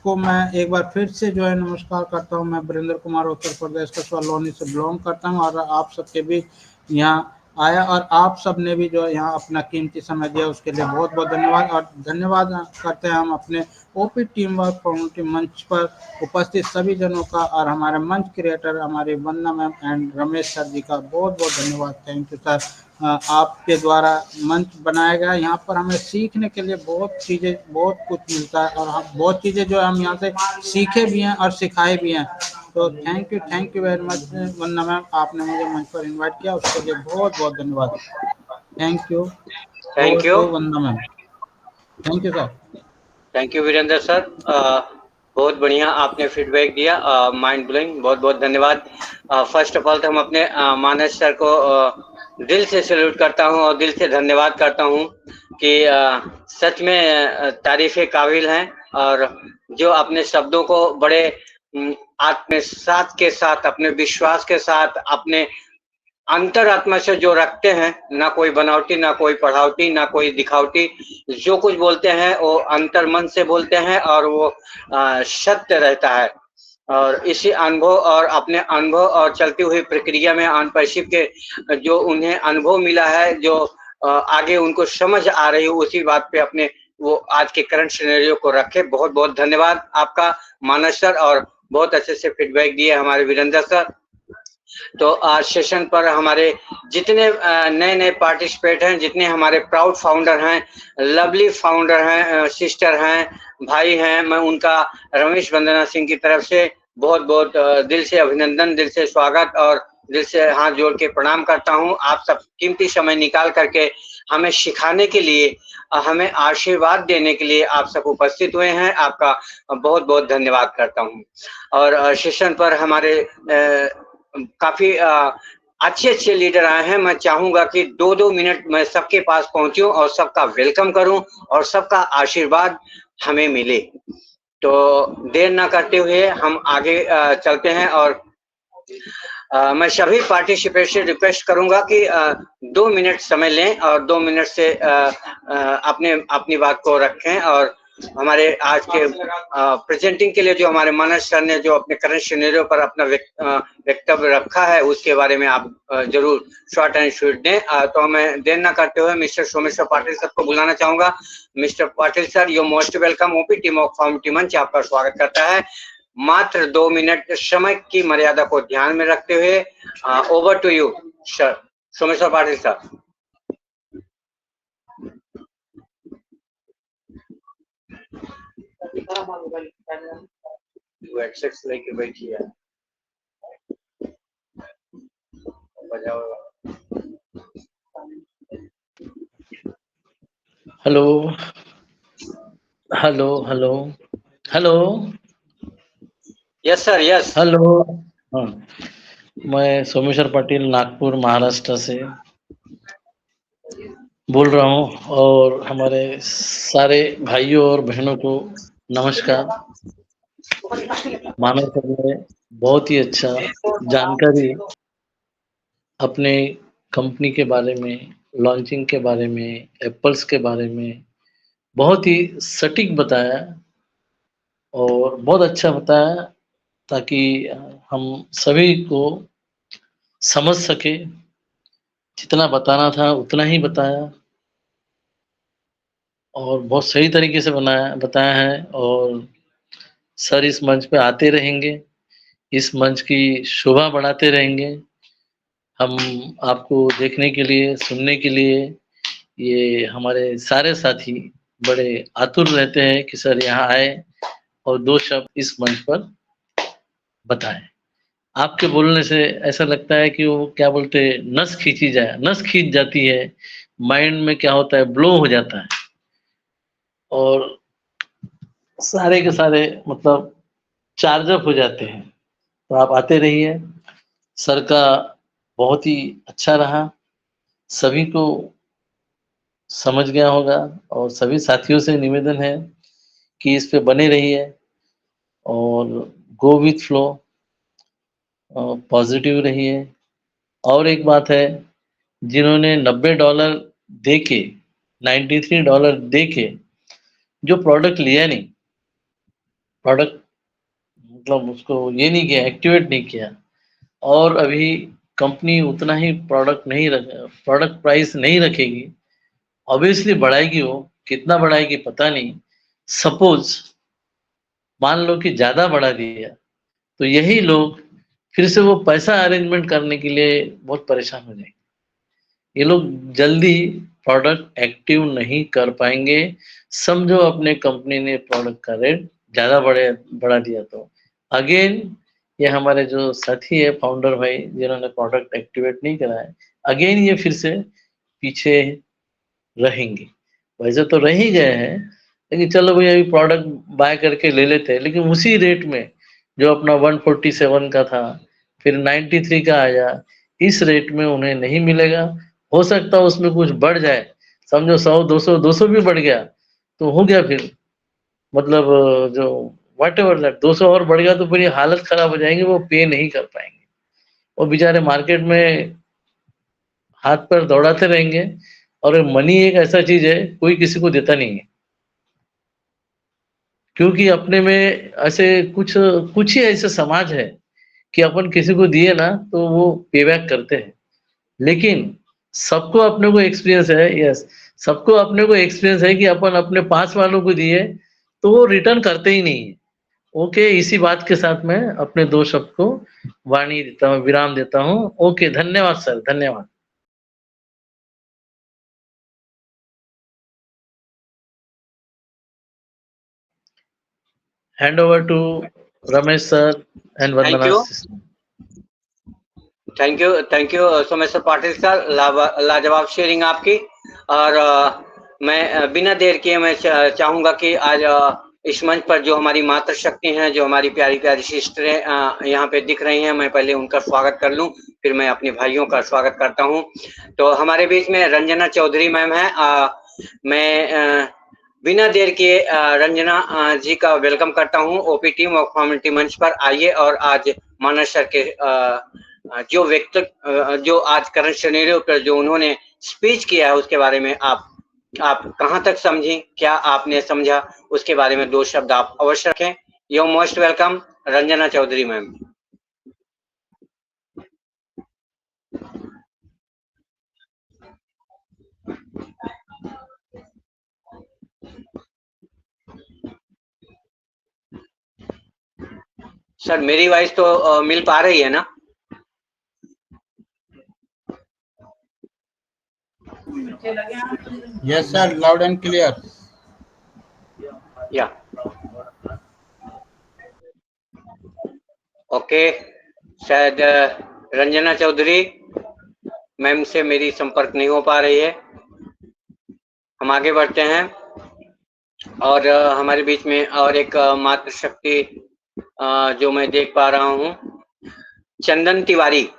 को मैं एक बार फिर से जो है नमस्कार करता हूं। मैं वीरेंद्र कुमार उत्तर प्रदेश के सलोनी से बिलोंग करता हूं और आप सबके भी यहाँ आया और आप सब ने भी जो है यहाँ अपना कीमती समय दिया, उसके लिए बहुत बहुत धन्यवाद। और धन्यवाद करते हैं हम अपने ओपी टीम वर्क कम्युनिटी मंच पर उपस्थित सभी जनों का और हमारे मंच क्रिएटर हमारे वंदना मैम एंड रमेश सर जी का बहुत बहुत धन्यवाद। थैंक यू सर, आपके द्वारा मंच बनाया गया, यहाँ पर हमें सीखने के लिए बहुत चीज़ें बहुत कुछ मिलता है और हम बहुत चीज़ें जो हम यहाँ से सीखे भी हैं और सिखाए भी हैं। तो thank you very much Vandana ma'am, आपने मुझे मंच पर इनवाइट किया, उसके लिए बहुत बहुत धन्यवाद। Thank you Vandana ma'am, thank you sir. Thank you Virendra sir, बहुत बढ़िया आपने फीडबैक दिया, माइंड ब्लोइंग, बहुत बहुत धन्यवाद। फर्स्ट ऑफ ऑल तो हम अपने मानस सर को दिल से सैल्यूट करता हूं और दिल से धन्यवाद करता हूं कि सच में तारीफ़े काबिल हैं और जो अपने शब्दों को बड़े आत्मसात के साथ, अपने विश्वास के साथ, अपने अंतरात्मा से जो रखते हैं, ना कोई बनावटी, ना कोई पढ़ावटी, ना कोई दिखावटी, जो कुछ बोलते हैं वो अंतर मन से बोलते हैं और वो सत्य रहता है। और इसी अनुभव और अपने अनुभव और चलती हुई प्रक्रिया में अनपर्शिप के जो उन्हें अनुभव मिला है, जो आगे उनको समझ आ रही है, उसी बात पे अपने वो आज के करंट सिनेरियो को रखे। बहुत बहुत धन्यवाद आपका मानस सर, और बहुत अच्छे से फीडबैक दिए हमारे वीरेंद्र सर। तो आज सेशन पर हमारे जितने नए नए पार्टिसिपेट हैं, जितने हमारे प्राउड फाउंडर हैं, लवली फाउंडर हैं, सिस्टर हैं, भाई हैं, मैं उनका रमेश वंदना सिंह की तरफ से बहुत बहुत दिल से अभिनंदन, दिल से स्वागत और दिल से हाथ जोड़ के प्रणाम करता हूं। आप सब कीमती समय निकाल करके हमें सिखाने के लिए, हमें आशीर्वाद देने के लिए आप सब उपस्थित हुए हैं, आपका बहुत बहुत धन्यवाद करता हूं। और सेशन पर हमारे काफी अच्छे लीडर आए हैं। मैं चाहूंगा कि 2-2 मिनट मैं सबके पास पहुंचूं और सबका वेलकम करूं और सबका आशीर्वाद हमें मिले। तो देर ना करते हुए हम आगे चलते हैं और मैं सभी पार्टिसिपेट से रिक्वेस्ट करूंगा कि 2 मिनट समय लें और 2 मिनट से अपनी बात को रखें। और हमारे आज के प्रेजेंटिंग के लिए जो हमारे मानस सर ने जो अपने करंट सिनेरियो पर अपना वक्तव्य रखा है, उसके बारे में आप जरूर शॉर्ट एंड स्वीट दें। तो मैं देर न करते हुए मिस्टर सोमेश्वर पाटिल सर को बुलाना चाहूंगा। Mister Patil sir, you most welcome. OP team of community मंच आपका स्वागत करता है। मात्र 2 मिनट समय की मर्यादा को ध्यान में रखते हुए over to you sir, Someshwar Patil sir. Headset लेके बैठिए, बजाओ। Hello hello hello hello, yes sir, yes hello. हाँ, मैं सोमेश्वर पाटिल नागपुर महाराष्ट्र से बोल रहा हूँ और हमारे सारे भाइयों और बहनों को नमस्कार। मानव सर ने बहुत ही अच्छा जानकारी अपने कंपनी के बारे में, लॉन्चिंग के बारे में, एप्पल्स के बारे में बहुत ही सटीक बताया और बहुत अच्छा बताया, ताकि हम सभी को समझ सके। जितना बताना था उतना ही बताया और बहुत सही तरीके से बताया है। और सर इस मंच पे आते रहेंगे, इस मंच की शोभा बढ़ाते रहेंगे। हम आपको देखने के लिए, सुनने के लिए, ये हमारे सारे साथी बड़े आतुर रहते हैं कि सर यहाँ आए और 2 शब्द इस मंच पर बताएं। आपके बोलने से ऐसा लगता है कि वो क्या बोलते हैं, नस खींच जाती है, माइंड में क्या होता है, ब्लो हो जाता है और सारे के सारे मतलब चार्ज अप हो जाते हैं। तो आप आते रहिए। सर का बहुत ही अच्छा रहा, सभी को समझ गया होगा और सभी साथियों से निवेदन है कि इस पे बने रहिए और गो विथ फ्लो, पॉजिटिव रहिए। और एक बात है, जिन्होंने $90 दे के, $93 दे के जो प्रोडक्ट लिया नहीं, प्रोडक्ट मतलब उसको ये नहीं किया, एक्टिवेट नहीं किया, और अभी कंपनी उतना ही प्रोडक्ट प्राइस नहीं रखेगी, ऑब्वियसली बढ़ाएगी। वो कितना बढ़ाएगी पता नहीं। सपोज मान लो कि ज्यादा बढ़ा दिया, तो यही लोग फिर से वो पैसा अरेंजमेंट करने के लिए बहुत परेशान हो जाएंगे। ये लोग जल्दी प्रोडक्ट एक्टिव नहीं कर पाएंगे। समझो अपने कंपनी ने प्रोडक्ट का रेट ज्यादा बढ़ा दिया तो अगेन ये हमारे जो साथी है फाउंडर भाई जिन्होंने प्रोडक्ट एक्टिवेट नहीं करा है, अगेन ये फिर से पीछे रहेंगे। वैसे तो रह ही गए हैं, लेकिन चलो भैया अभी प्रोडक्ट बाय करके ले लेते हैं, लेकिन उसी रेट में जो अपना 147 का था, फिर 93 का आया, इस रेट में उन्हें नहीं मिलेगा। हो सकता है उसमें कुछ बढ़ जाए, समझो 100 200 भी बढ़ गया तो हो गया। फिर मतलब जो व्हाटएवर दैट 200 और बढ़ गया तो फिर ये हालत खराब हो जाएंगे, वो पे नहीं कर पाएंगे, वो बेचारे मार्केट में हाथ पैर दौड़ाते रहेंगे। और मनी एक ऐसा चीज है, कोई किसी को देता नहीं है, क्योंकि अपने में ऐसे कुछ ही ऐसे समाज है कि अपन किसी को दिए ना तो वो पे बैक करते हैं। लेकिन सबको अपने को एक्सपीरियंस है, यस, सबको अपने को एक्सपीरियंस है कि अपन अपने पास वालों को दिए तो वो रिटर्न करते ही नहीं है। ओके, इसी बात के साथ मैं अपने 2 शब्द को वाणी देता हूँ, विराम देता हूँ। ओके, धन्यवाद सर, धन्यवाद। Hand over to Ramesh sir and Vandana sister. Thank you Someshwar Patil sir, लाजवाब शेयरिंग आपकी। और मैं बिना देर किए मैं चाहूंगा कि आज इस मंच पर जो हमारी मातृशक्ति हैं, जो हमारी प्यारी प्यारी सिस्टरें यहाँ पे दिख रही हैं, मैं पहले उनका स्वागत कर लूं, फिर मैं अपने भाइयों का स्वागत करता हूं। तो हमारे बीच में रंजना चौधरी मैम है। मैं बिना देर किए रंजना जी का वेलकम करता हूं ओपी टीम और कम्युनिटी मंच पर। आइए और आज मानस सर के जो व्यक्तित्व, जो आज करंट सिनेरियो पर जो उन्होंने स्पीच किया है उसके बारे में आप कहां तक समझी, क्या आपने समझा, उसके बारे में 2 शब्द आप अवश्य रखें। You most welcome Ranjana Chaudhary ma'am. Sir मेरी वॉइस तो मिल पा रही है ना? Yes sir, loud and clear. या ओके, शायद रंजना चौधरी मैम से मेरी संपर्क नहीं हो पा रही है। हम आगे बढ़ते हैं और हमारे बीच में और एक मातृशक्ति जो मैं देख पा रहा हूँ, चंदन तिवारी।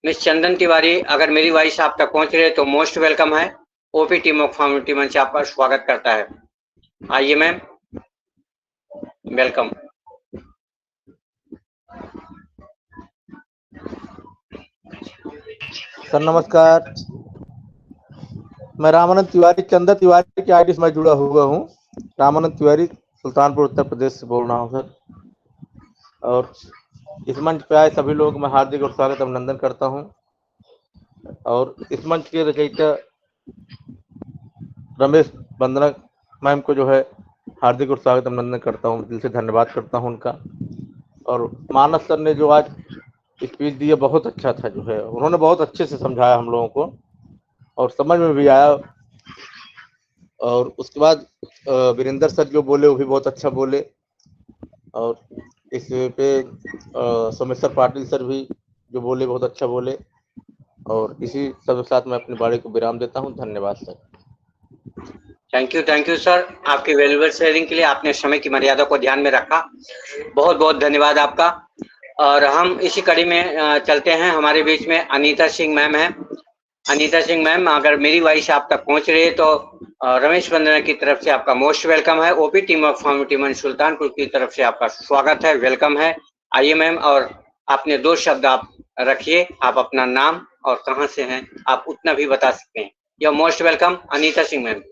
मिस चंदन तिवारी, अगर मेरी वॉइस आप तक पहुंच रही है तो मोस्ट वेलकम है। ओपी टीम ऑफ कम्युनिटी मंच आपका स्वागत करता है। आइए मैम, वेलकम। सर नमस्कार, मैं रामानंद तिवारी, चंदन तिवारी के आईडी से मैं जुड़ा हुआ हूँ। रामानंद तिवारी, सुल्तानपुर उत्तर प्रदेश से बोल रहा हूँ सर। और इस मंच पे आए सभी लोग मैं हार्दिक और स्वागत अभिनंदन करता हूँ। और इस मंच के रचयिता रमेश वंदना मैम को जो है हार्दिक और स्वागत अभिनंदन करता हूँ, दिल से धन्यवाद करता हूँ उनका। और मानस सर ने जो आज स्पीच दी है बहुत अच्छा था, जो है उन्होंने बहुत अच्छे से समझाया हम लोगों को और समझ में भी आया। और उसके बाद वीरेंद्र सर जो बोले वो भी बहुत अच्छा बोले। और इस पे सोमेश्वर पाटिल सर भी जो बोले बहुत अच्छा बोले। और इसी सब के साथ मैं अपनी बाड़ी को विराम देता हूँ। धन्यवाद सर। थैंक यू सर, आपकी वैल्यूएबल शेयरिंग के लिए। आपने समय की मर्यादा को ध्यान में रखा, बहुत बहुत धन्यवाद आपका। और हम इसी कड़ी में चलते हैं। हमारे बीच में अनीता सिंह मैम है। अनीता सिंह मैम, अगर मेरी वॉइस आप तक पहुंच रही है तो रमेश वंदना की तरफ से आपका मोस्ट वेलकम है। ओपी टीम ऑफ फार्मेटी मंच सुल्तानपुर की तरफ से आपका स्वागत है, वेलकम है। आइए मैम, और आपने 2 शब्द आप रखिए, आप अपना नाम और कहाँ से हैं आप उतना भी बता सकते हैं। You most welcome Anita Singh ma'am.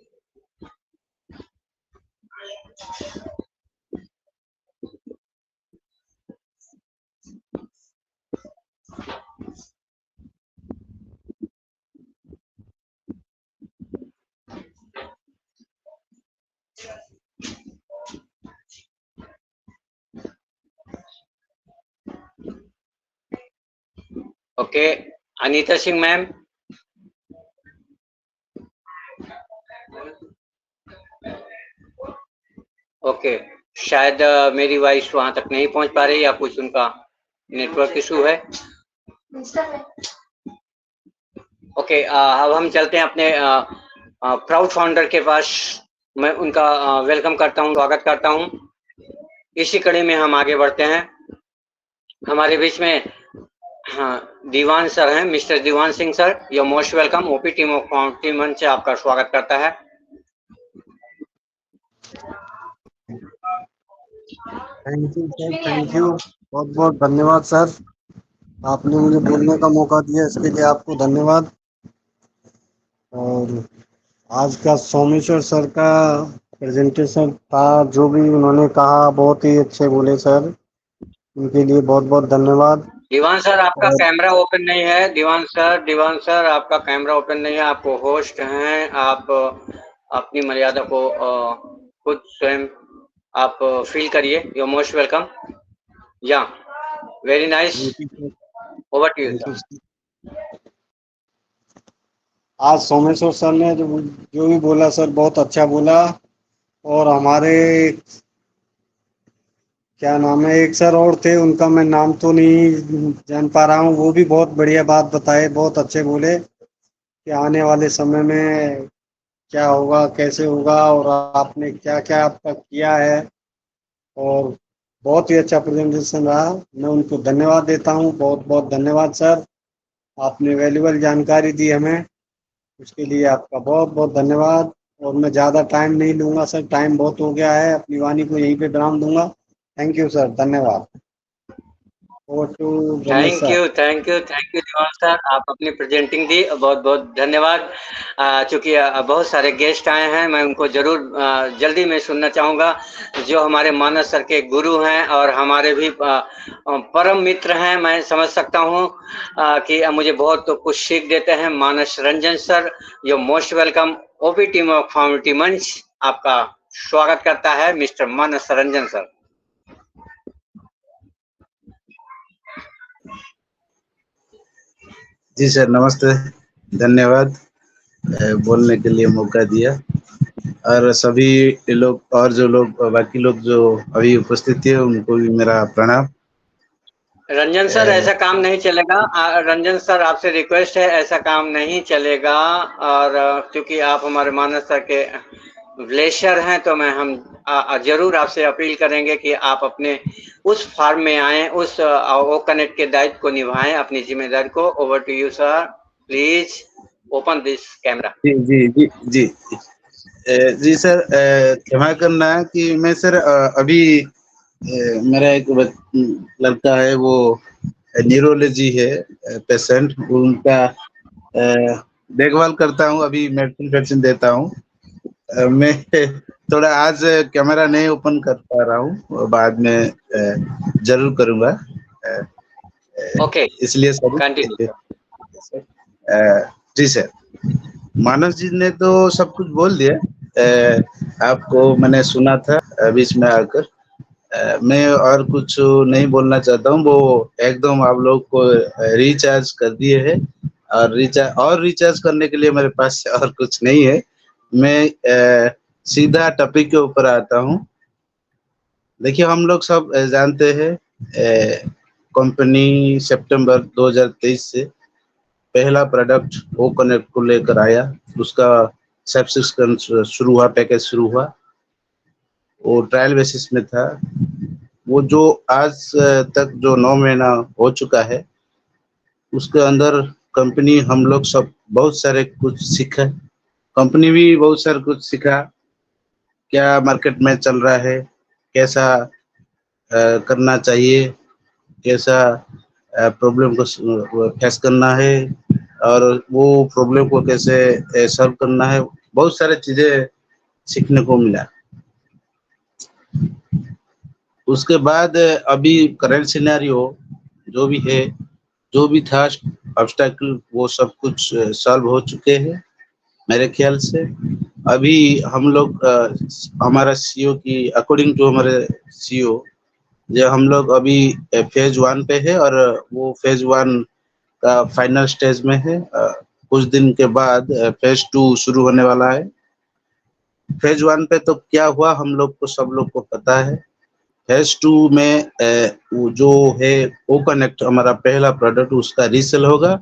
Okay, Anita Singh ma'am. Okay, शायद मेरी वॉइस वहां तक नहीं पहुंच पा रही, या कुछ उनका नेटवर्क इशू है। ओके, अब हम चलते हैं अपने प्राउड फाउंडर के पास। मैं उनका वेलकम करता हूं, स्वागत करता हूं। इसी कड़ी में हम आगे बढ़ते हैं। हमारे बीच में दीवान सर हैं, mister Diwan Singh sir. You most welcome. OP team of फाउंडेटी मंच से आपका स्वागत करता है। Thank you sir, thank you, बहुत बहुत धन्यवाद सर। आपने मुझे बोलने का मौका दिया, इसके लिए आपको धन्यवाद। और आज का सोमेश्वर सर का प्रेजेंटेशन था, जो भी उन्होंने कहा बहुत ही अच्छे बोले सर, उनके लिए बहुत बहुत धन्यवाद। दीवान सर, आपका और कैमरा ओपन नहीं है। दीवान सर आपका कैमरा ओपन नहीं है। आपको होस्ट हैं, आप अपनी मर्यादा को खुद स्वयं आप फील करिए। You most welcome. Yeah very nice, over to you. आज सोमेश्वर सर ने जो भी बोला सर, बहुत अच्छा बोला। और हमारे क्या नाम है, एक सर और थे, उनका मैं नाम तो नहीं जान पा रहा हूँ, वो भी बहुत बढ़िया बात बताए, बहुत अच्छे बोले कि आने वाले समय में क्या होगा, कैसे होगा, और आपने क्या क्या अब तक किया है। और बहुत ही अच्छा प्रेजेंटेशन रहा। मैं उनको धन्यवाद देता हूँ, बहुत बहुत धन्यवाद सर। आपने वैल्यूबल जानकारी दी हमें, उसके लिए आपका बहुत बहुत धन्यवाद। और मैं ज़्यादा टाइम नहीं लूँगा सर, टाइम बहुत हो गया है, अपनी वाणी को यहीं पे विराम दूंगा। थैंक यू सर, धन्यवाद। Over to Ramesh sir. Thank you Diwan sir, आप अपनी प्रेजेंटिंग दी, बहुत बहुत धन्यवाद। चूंकि बहुत सारे गेस्ट आए हैं, मैं उनको जरूर जल्दी में सुनना चाहूँगा। जो हमारे मानस सर के गुरु हैं और हमारे भी परम मित्र हैं, मैं समझ सकता हूँ कि मुझे बहुत कुछ सीख देते हैं। Manas Ranjan sir, you most welcome. OP team of फाउंडेटी मंच आपका स्वागत करता है, मिस्टर मानस रंजन सर। जी सर, नमस्ते, धन्यवाद बोलने के लिए मौका दिया। और सभी लोग और जो लोग बाकी लोग जो अभी उपस्थित थे, उनको भी मेरा प्रणाम। रंजन सर, ऐसा काम नहीं चलेगा। रंजन सर, आपसे रिक्वेस्ट है, ऐसा काम नहीं चलेगा। और क्योंकि आप हमारे मानस सर के ग्लेशियर हैं, तो हम जरूर आपसे अपील करेंगे कि आप अपने उस फार्म में आए, उस वो कनेक्ट के दायित्व को निभाएं, अपनी जिम्मेदारी को। Over to you sir, please open this camera. जी जी जी जी जी सर, क्षमा करना कि मैं सर अभी मेरा एक लड़का है, वो न्यूरोलॉजी है पेशेंट, उनका देखभाल करता हूँ, अभी मेडिसिन वेडिसिन देता हूँ। मैं थोड़ा आज कैमरा नहीं ओपन कर पा रहा हूँ, बाद में जरूर करूँगा। ओके, इसलिए सर कंटिन्यू। जी सर, मानस जी ने तो सब कुछ बोल दिया। आपको मैंने सुना था बीच में आकर। मैं और कुछ नहीं बोलना चाहता हूँ, वो एकदम आप लोग को रिचार्ज कर दिए है। और रिचार्ज करने के लिए मेरे पास और कुछ नहीं है। मैं सीधा टॉपिक के ऊपर आता हूँ। देखिए, हम लोग सब जानते हैं, कंपनी सितंबर 2023 से पहला प्रोडक्ट ओ कनेक्ट को लेकर आया। उसका सब्सक्रिप्शन शुरू हुआ, पैकेज शुरू हुआ, वो ट्रायल बेसिस में था। वो जो आज तक जो 9 महीना हो चुका है, उसके अंदर कंपनी हम लोग सब बहुत सारे कुछ सीखा, कंपनी भी बहुत सारा कुछ सीखा, क्या मार्केट में चल रहा है, कैसा करना चाहिए, कैसा प्रॉब्लम को फेस करना है और वो प्रॉब्लम को कैसे सॉल्व करना है, बहुत सारी चीजें सीखने को मिला। उसके बाद अभी करंट सिनेरियो जो भी है, जो भी था ऑब्स्टेकल, वो सब कुछ सॉल्व हो चुके हैं मेरे ख्याल से। अभी हम लोग हमारा सीईओ की अकॉर्डिंग टू हमारे सीईओ, जो हम लोग अभी फेज 1 पे है और वो फेज 1 का फाइनल स्टेज में है। कुछ दिन के बाद फेज 2 शुरू होने वाला है। फेज 1 पे तो क्या हुआ हम लोग को, सब लोग को पता है। फेज 2 में वो जो है ओ कनेक्ट, हमारा पहला प्रोडक्ट, उसका रीसेल होगा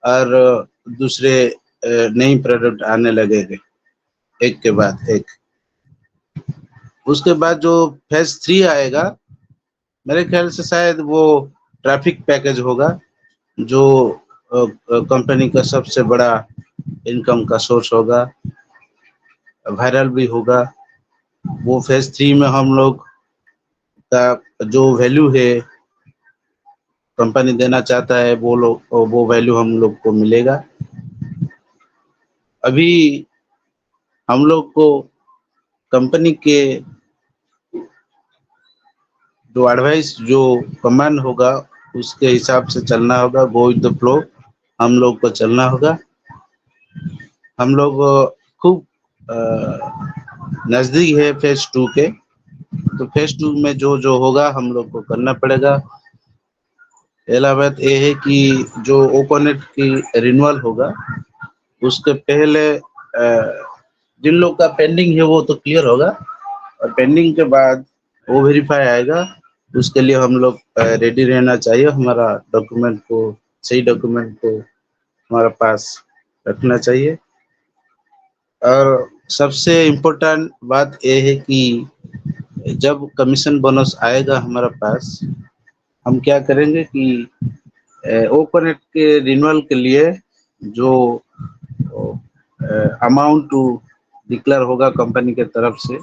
और दूसरे नई प्रोडक्ट आने लगेंगे एक के बाद एक। उसके बाद जो फेज 3 आएगा, मेरे ख्याल से शायद वो ट्रैफिक पैकेज होगा, जो कंपनी का सबसे बड़ा इनकम का सोर्स होगा, वायरल भी होगा। वो फेज 3 में हम लोग का जो वैल्यू है कंपनी देना चाहता है, वो वैल्यू हम लोग को मिलेगा। अभी हम लोग को कंपनी के जो एडवाइस, जो कमांड होगा, उसके हिसाब से चलना होगा। गो विद द फ्लो हम लोग को चलना होगा। हम लोग खूब नजदीक है फेज 2 के, तो फेज 2 में जो जो होगा हम लोग को करना पड़ेगा। पहला बात ये है कि जो ओपनेट की रिन्यूअल होगा, उसके पहले जिन लोग का पेंडिंग है वो तो क्लियर होगा, और पेंडिंग के बाद वो वेरीफाई आएगा। उसके लिए हम लोग रेडी रहना चाहिए। हमारा डॉक्यूमेंट को, सही डॉक्यूमेंट को हमारा पास रखना चाहिए। और सबसे इम्पोर्टेंट बात ये है कि जब कमीशन बोनस आएगा हमारे पास, हम क्या करेंगे कि ओपनेट के रिन्यूअल के लिए जो अमाउंट डिक्लेयर होगा कंपनी के तरफ से,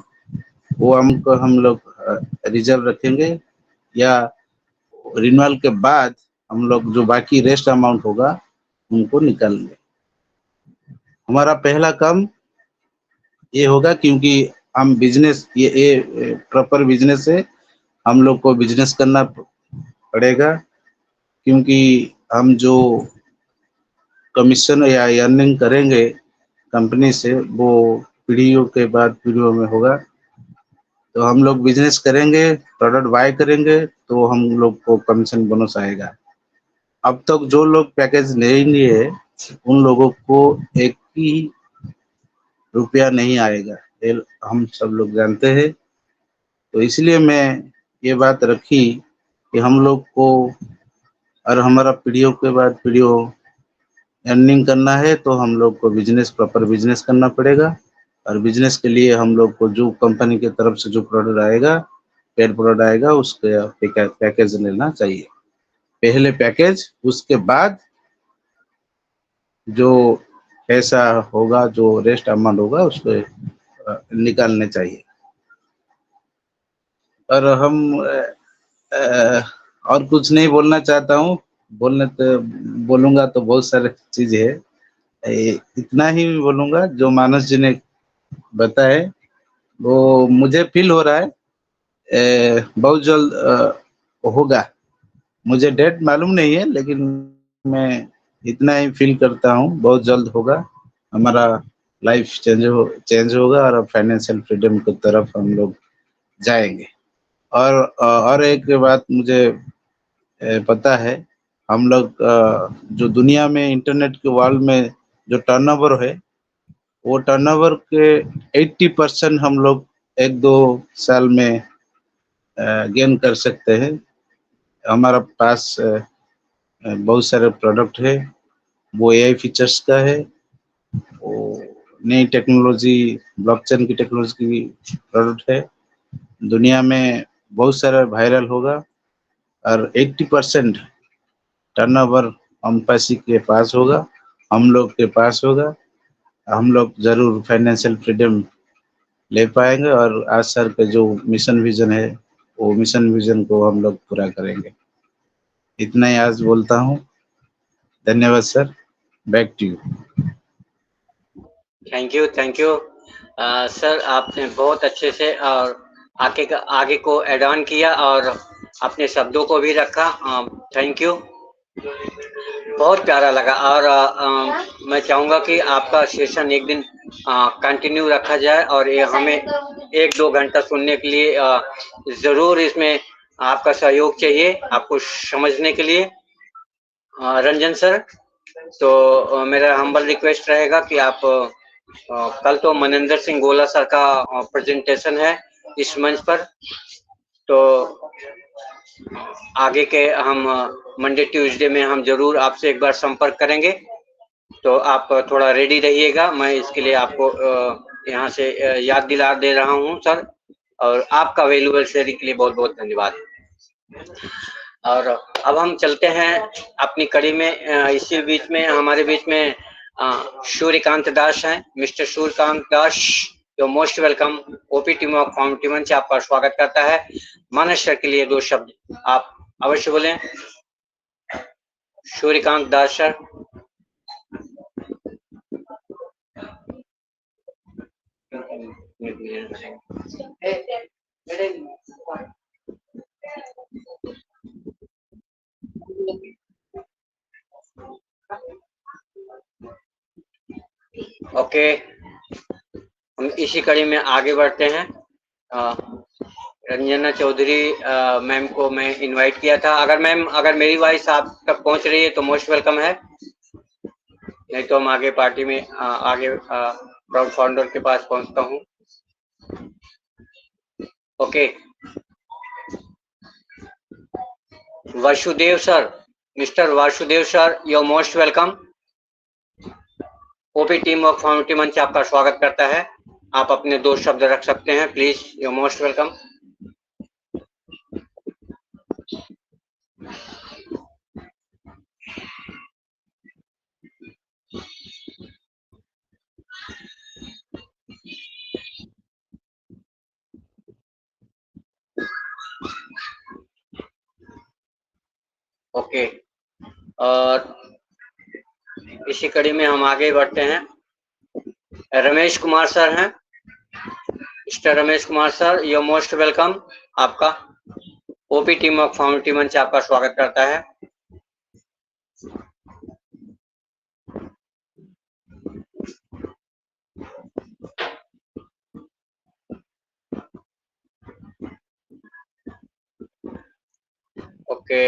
वो हम लोग रिजर्व रखेंगे, या रिन्यूअल के बाद हम लोग जो बाकी रेस्ट अमाउंट होगा उनको निकालेंगे। हमारा पहला काम ये होगा, क्योंकि हम बिजनेस, ये प्रॉपर बिजनेस है, हम लोग को बिजनेस करना पड़ेगा। क्योंकि हम जो कमीशन या अर्निंग करेंगे कंपनी से, वो पीढ़ियों के बाद पीढ़ियों में होगा। तो हम लोग बिजनेस करेंगे, प्रोडक्ट बाय करेंगे, तो हम लोग को कमीशन बोनस आएगा। अब तक जो लोग पैकेज नहीं लिए, उन लोगों को एक ही रुपया नहीं आएगा, ये हम सब लोग जानते हैं। तो इसलिए मैं ये बात रखी कि हम लोग को और हमारा पीढ़ियों के बाद पीढ़ियों अर्निंग करना है, तो हम लोग को बिजनेस, प्रॉपर बिजनेस करना पड़ेगा। और बिजनेस के लिए हम लोग को जो कंपनी की तरफ से जो प्रोडक्ट आएगा, पेड प्रोडक्ट आएगा, उसके पैकेज लेना चाहिए। पहले पैकेज, उसके बाद जो पैसा होगा, जो रेस्ट अमाउंट होगा, उसको निकालने चाहिए। और हम और कुछ नहीं बोलना चाहता हूँ। बोलूंगा तो बहुत सारे चीज है, इतना ही बोलूंगा जो मानस जी ने बताए, वो मुझे फील हो रहा है बहुत जल्द होगा। मुझे डेट मालूम नहीं है, लेकिन मैं इतना ही फील करता हूँ, बहुत जल्द होगा। हमारा लाइफ चेंज होगा और फाइनेंशियल फ्रीडम की तरफ हम लोग जाएंगे। और एक बात मुझे पता है, हम लोग जो दुनिया में इंटरनेट के वर्ल्ड में जो टर्नओवर है, वो टर्नओवर के 80% हम लोग 1-2 साल में गेन कर सकते हैं। हमारा पास बहुत सारे प्रोडक्ट है, वो एआई फीचर्स का है, वो नई टेक्नोलॉजी, ब्लॉकचेन की टेक्नोलॉजी की प्रोडक्ट है। दुनिया में बहुत सारा वायरल होगा और 80% टर्नओवर एम्बेसी के पास होगा, हम लोग के पास होगा। हम लोग जरूर फाइनेंशियल फ्रीडम ले पाएंगे और आज सर का जो मिशन विजन है वो मिशन विजन को हम लोग पूरा करेंगे। इतना ही आज बोलता हूँ। धन्यवाद sir. Back to you. Thank you sir, आपने बहुत अच्छे से और आगे को एड ऑन किया और अपने शब्दों को भी रखा। थैंक यू, बहुत प्यारा लगा। और मैं चाहूँगा कि आपका सेशन एक दिन कंटिन्यू रखा जाए और ये हमें 1-2 घंटा सुनने के लिए ज़रूर इसमें आपका सहयोग चाहिए, आपको समझने के लिए। रंजन सर, तो मेरा हम्बल रिक्वेस्ट रहेगा कि आप कल तो मनिंदर सिंह गोला सर का प्रेजेंटेशन है इस मंच पर, तो आगे के हम मंडे ट्यूसडे में हम जरूर आपसे एक बार संपर्क करेंगे, तो आप थोड़ा रेडी रहिएगा। मैं इसके लिए आपको यहाँ से याद दिला दे रहा हूँ सर, और आपका वैल्यूएबल शेयरिंग के लिए बहुत बहुत धन्यवाद। और अब हम चलते हैं अपनी कड़ी में। इसी बीच में हमारे बीच में सूर्यकांत दास हैं। Mister Suryakant Das, you most welcome. OP team of fountain से आपका स्वागत करता है। मानस सर के लिए 2 शब्द आप अवश्य बोलें। सूर्यकांत दास सर। ओके, हम इसी कड़ी में आगे बढ़ते हैं। रंजना चौधरी मैम को मैं इनवाइट किया था। अगर मेरी वॉइस आप तक पहुंच रही है तो मोस्ट वेलकम है, नहीं तो हम आगे पार्टी में आगे प्राउड फाउंडर के पास पहुंचता हूं। Okay, Vasudev sir, mister Vasudev sir, you most welcome. OP team of foundation मंच आपका स्वागत करता है। आप अपने 2 शब्द रख सकते हैं please, you most welcome. Okay, और इसी कड़ी में हम आगे बढ़ते हैं। रमेश कुमार सर हैं। Mister Ramesh Kumar sir, you most welcome. आपका ओपी टीम ऑफ फाउंडेशन मंच आपका स्वागत करता है। Okay,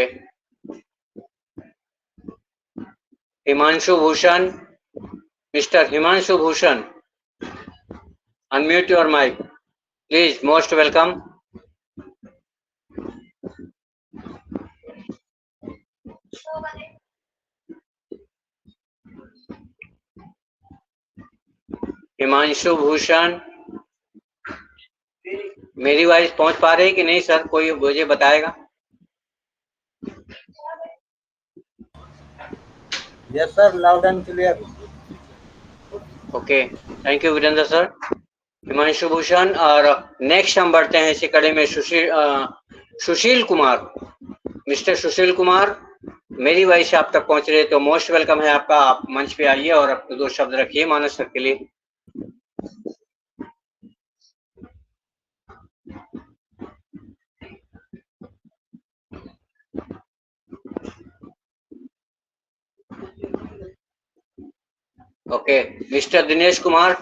Himanshu Bhushan, mister Himanshu Bhushan, unmute your mike please, most welcome. Himanshu Bhushan, मेरी वॉइस पहुंच पा रही कि नहीं सर, कोई मुझे बताएगा? Yes sir, loud and clear. Okay, thank you Virendra sir. Himanshu Bhushan, और नेक्स्ट हम बढ़ते हैं इसी कड़ी में सुशील कुमार। मिस्टर सुशील कुमार, मेरी वॉइस आप तक पहुंच रही है तो मोस्ट वेलकम है आपका। आप मंच पे आइए और अपने 2 शब्द रखिए मानस सर के लिए। Okay, mister Dinesh Kumar.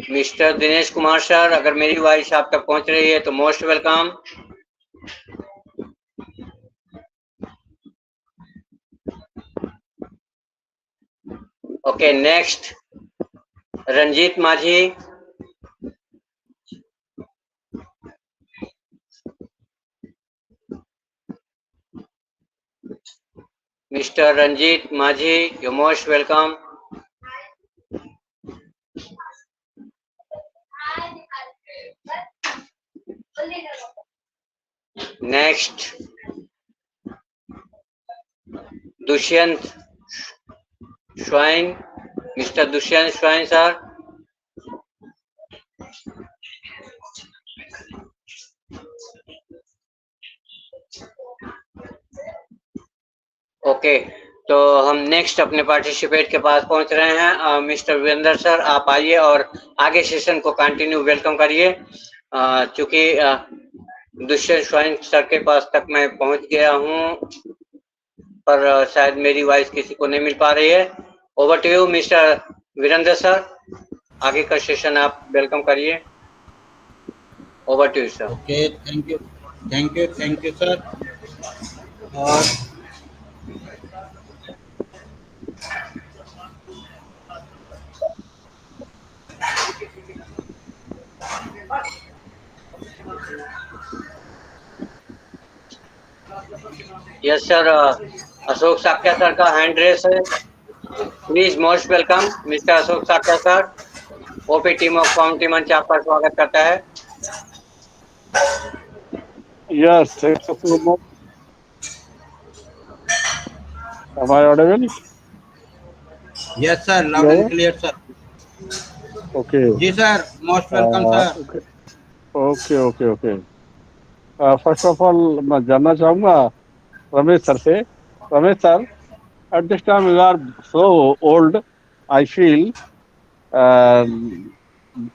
Mister Dinesh Kumar sir, अगर मेरी वॉइस आप तक पहुंच रही है तो most welcome. Okay, next Ranjit Majhi. Mister Ranjit Majhi, you most welcome. Next Dushyant Swain, mister Dushyant Swain sir. Okay, तो हम नेक्स्ट अपने पार्टिसिपेट के पास पहुंच रहे हैं। मिस्टर वीरेंद्र सर, आप आइए और आगे सेशन को कंटिन्यू वेलकम करिए। चूंकि दुष्यंत स्वाइन सर के पास तक मैं पहुंच गया हूं, पर शायद मेरी वॉइस किसी को नहीं मिल पा रही है। Over to you mister Virendra sir, आगे का सेशन आप वेलकम करिए। Over to you sir. Okay, thank you sir. और yes sir, Ashok Sakya sir का हैंड रेस है। Please most welcome mister Ashok Sakya sir. OP team of काउंटी मंच आपका स्वागत करता है। Yes, thanks so much. Am I audible? Yes sir, loud and clear sir. Okay. जी sir, most welcome sir. Okay. First of all, मैं जानना चाहूँगा रमेश सर से। Ramesh sir, at this time you are so old. I feel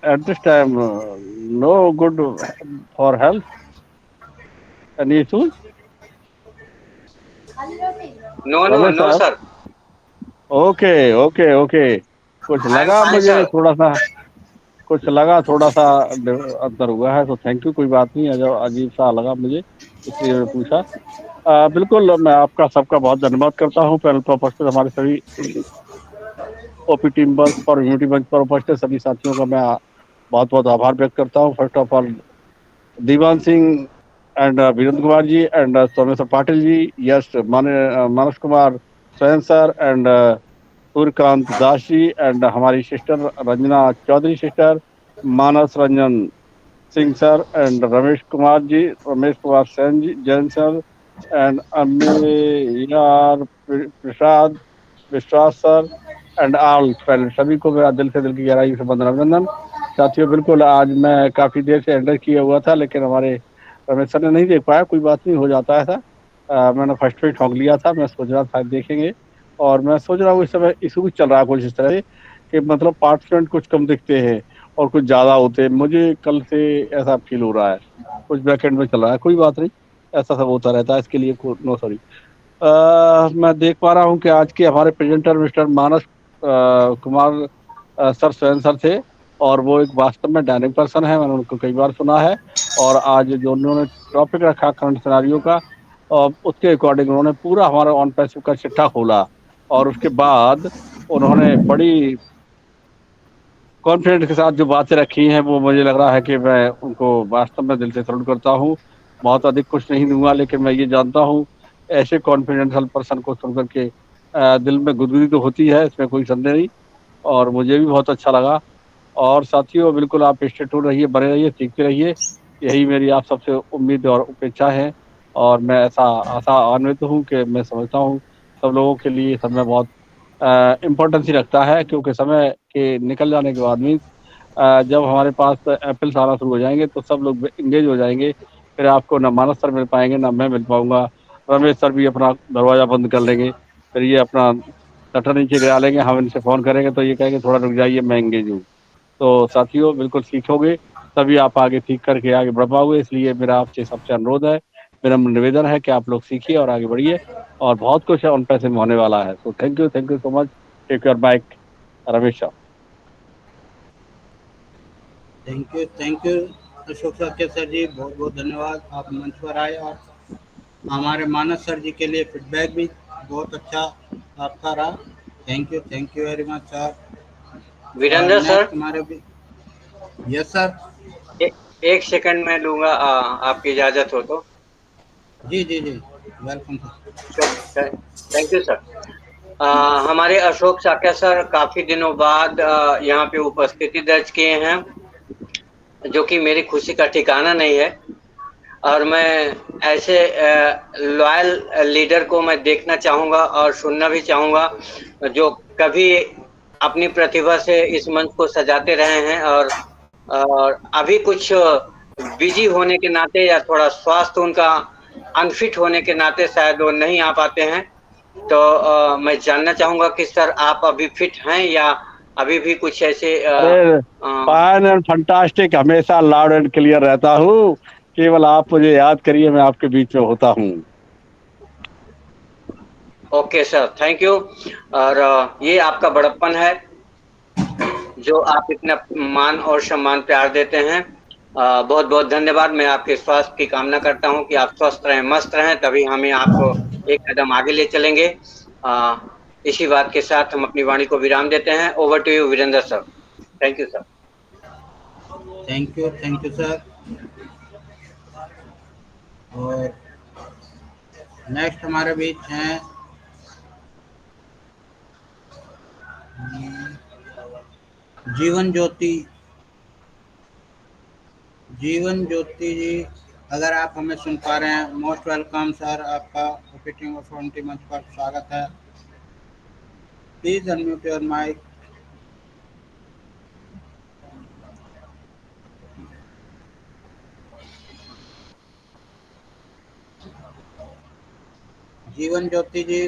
at this time no good for health. Any issues? No Ramesh no sir. Sir. Okay. कुछ लगा fine, मुझे sir. थोड़ा सा अंतर हुआ है, तो थैंक यू। कोई बात नहीं, अजीब सा लगा मुझे, इसलिए मैं पूछा। बिल्कुल, मैं आपका सबका बहुत धन्यवाद करता हूँ। पैनल पर उपस्थित हमारे सभी ओपी टीम वर्क और यूनिटी मंच पर उपस्थित सभी साथियों का मैं बहुत बहुत आभार व्यक्त करता हूँ। First of all Diwan Singh and Virendra Kumar ji and Someshwar Patil ji, yes Manas Kumar Swayam sir and Suryakant Das ji and हमारी sister Ranjana Chaudhary sister, Manas Ranjan Singh sir and Ramesh Kumar Sen ji, Jain sir and Ameyar Prasad Vishwas sir and all panel, सभी को मेरा दिल की गहराई से वंदन अभिनंदन। साथियों, बिल्कुल आज मैं काफ़ी देर से एंटर किया हुआ था, लेकिन हमारे रमेश सर ने नहीं देख पाया। कोई बात नहीं, हो जाता है ऐसा। मैंने फर्स्ट में ठोंक लिया था, मैं सोच रहा था देखेंगे, और मैं सोच रहा हूँ इस समय इशू भी चल रहा है कुछ इस तरह से कि मतलब पार्टिसिपेंट कुछ कम दिखते हैं और कुछ ज़्यादा होते हैं। मुझे कल से ऐसा फील हो रहा है, कुछ बैकएंड में चल रहा है। कोई बात नहीं, ऐसा सब होता रहता है, इसके लिए नो सॉरी। मैं देख पा रहा हूँ कि आज के हमारे प्रेजेंटर मिस्टर मानस कुमार सर स्वयं सर थे, और वो एक वास्तव में डायनेमिक पर्सन है। मैंने उनको कई बार सुना है, और आज जो उन्होंने टॉपिक रखा करंट सिनेरियो का, उसके अकॉर्डिंग उन्होंने पूरा हमारा ऑन पैसिव का चिट्ठा खोला, और उसके बाद उन्होंने बड़ी कॉन्फिडेंस के साथ जो बातें रखी हैं, वो मुझे लग रहा है कि मैं उनको वास्तव में दिल से सैल्यूट करता हूँ। बहुत अधिक कुछ नहीं दूंगा, लेकिन मैं ये जानता हूँ ऐसे कॉन्फिडेंशियल पर्सन को सुनकर के दिल में गुदगुदी तो होती है, इसमें कोई संदेह नहीं, और मुझे भी बहुत अच्छा लगा। और साथियों, बिल्कुल आप स्टे ट्यून रहिए, बने रहिए, सीखते रहिए, यही मेरी आप सबसे उम्मीद और अपेक्षा है। और मैं ऐसा आशान्वित हूँ कि मैं समझता हूँ सब लोगों के लिए समय बहुत इम्पोर्टेंस ही रखता है, क्योंकि समय के निकल जाने के बाद में जब हमारे पास एप्पल्स आना शुरू हो जाएंगे तो सब लोग इंगेज हो जाएंगे। फिर आपको ना मानस सर मिल पाएंगे, ना मैं मिल पाऊंगा। रमेश सर भी अपना दरवाज़ा बंद कर लेंगे, फिर ये अपना शटर नीचे गिरा लेंगे, हम इनसे फ़ोन करेंगे तो ये कहेंगे थोड़ा रुक जाइए, मैं एंगेज हूँ। तो साथियों, बिल्कुल सीखोगे तभी आप आगे सीख करके आगे बढ़ पाओगे। इसलिए मेरा आपसे सबसे अनुरोध है, मेरा निवेदन है कि आप लोग सीखिए और आगे बढ़िए, और बहुत कुछ है उन पैसे में होने वाला है। तो thank you so much. Take your bike, Ramesh sir. Thank you Ashok Sakya sir ji, बहुत बहुत धन्यवाद। आप मंच पर आए, और हमारे मानस सर जी के लिए फीडबैक भी बहुत अच्छा आपका रहा। Thank you very much sir. Virendra sir, हमारे भी, यस सर। एक सेकंड में लूंगा, आपकी इजाजत हो तो। जी welcome sir. Thank you sir. हमारे अशोक साक्या सर काफी दिनों बाद यहाँ पे उपस्थिति दर्ज किए हैं, जो कि मेरी खुशी का ठिकाना नहीं है। और मैं ऐसे लॉयल लीडर को मैं देखना चाहूँगा और सुनना भी चाहूँगा जो कभी अपनी प्रतिभा से इस मंच को सजाते रहे हैं और अभी कुछ बिजी होने के नाते या थोड़ा स्वास्थ्य उनका अनफिट होने के नाते शायद वो नहीं आ पाते हैं। तो मैं जानना चाहूँगा कि सर आप अभी फिट हैं या अभी भी कुछ ऐसे अरे फाइन एंड फंटास्टिक, हमेशा लाउड एंड क्लियर रहता हूँ। केवल आप मुझे याद करिए, मैं आपके बीच में होता हूँ। Okay sir, thank you. और ये आपका बड़प्पन है जो आप इतना मान और सम्मान प्यार देते हैं। बहुत बहुत धन्यवाद। मैं आपके स्वास्थ्य की कामना करता हूं कि आप स्वस्थ रहें, मस्त रहें, तभी हमें आपको एक कदम आगे ले चलेंगे। इसी बात के साथ हम अपनी वाणी को विराम देते हैं। Over to you Virendra sir. Thank you sir. Thank you sir. और नेक्स्ट हमारे बीच हैं जीवन ज्योति जी, अगर आप हमें सुन पा रहे हैं, मोस्ट वेलकम सर, आपका ओपीटी ऑफ मंच पर स्वागत है। Please unmute your mike. Jeevan Jyoti जी।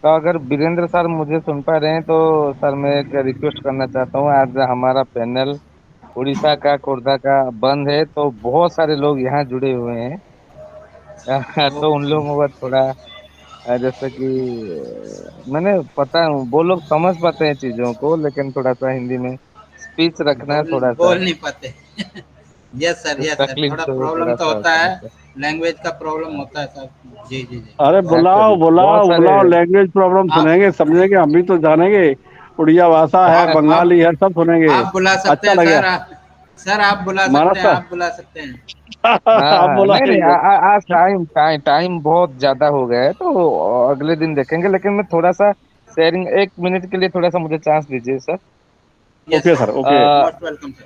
तो अगर वीरेंद्र सर मुझे सुन पा रहे हैं तो सर मैं एक रिक्वेस्ट करना चाहता हूँ। आज हमारा पैनल उड़ीसा का, खुर्दा का बंद है, तो बहुत सारे लोग यहाँ जुड़े हुए हैं। तो उन लोगों का थोड़ा जैसे कि मैंने पता वो लोग समझ पाते हैं चीजों को, लेकिन थोड़ा सा हिंदी में स्पीच रखना है थोड़ा सा बोल नहीं पाते। यस सर, तकलीफ, थोड़ा तो प्रॉब्लम थोड़ा तो सा होता होता है, है सर। लैंग्वेज का प्रॉब्लम होता है सर। जी जी जी। अरे बुलाओ एक्चुअली बहुत सारे बुलाओ, लैंग्वेज प्रॉब्लम आप सुनेंगे, समझेंगे, हम भी तो जानेंगे। उड़िया भाषा है, बंगाली है, सब सुनेंगे। आप बुला सकते अच्छा हैं लगेगा। सर आप बुला सकते मानस हैं, सर। आप बुला सकते हैं। आप हाँ, नहीं नहीं, बुलाएंगे। आज टाइम बहुत ज्यादा हो गया है, तो अगले दिन देखेंगे। लेकिन मैं थोड़ा सा शेयरिंग, 1 मिनट के लिए थोड़ा सा मुझे चांस दीजिए sir. Yes okay sir, sir, okay. Most welcome sir.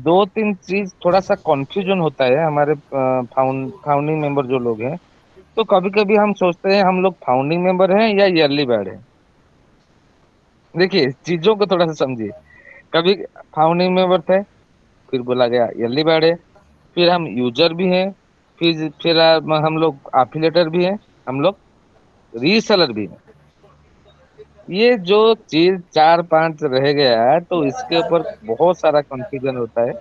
दो तीन चीज थोड़ा सा कंफ्यूजन होता है हमारे फाउंडिंग मेंबर जो लोग हैं। तो कभी कभी हम सोचते हैं हम लोग फाउंडिंग मेंबर हैं या ईयरली बैड है। देखिए चीजों को थोड़ा सा समझिए। कभी फाउंडिंग मेंबर थे, फिर बोला गया ईयरली बैड है, फिर हम यूजर भी हैं, फिर हम लोग एफिलिएटर भी हैं, हम लोग रीसेलर भी हैं। ये जो चीज 4 5 रह गया है, तो इसके ऊपर बहुत सारा कंफ्यूजन होता है।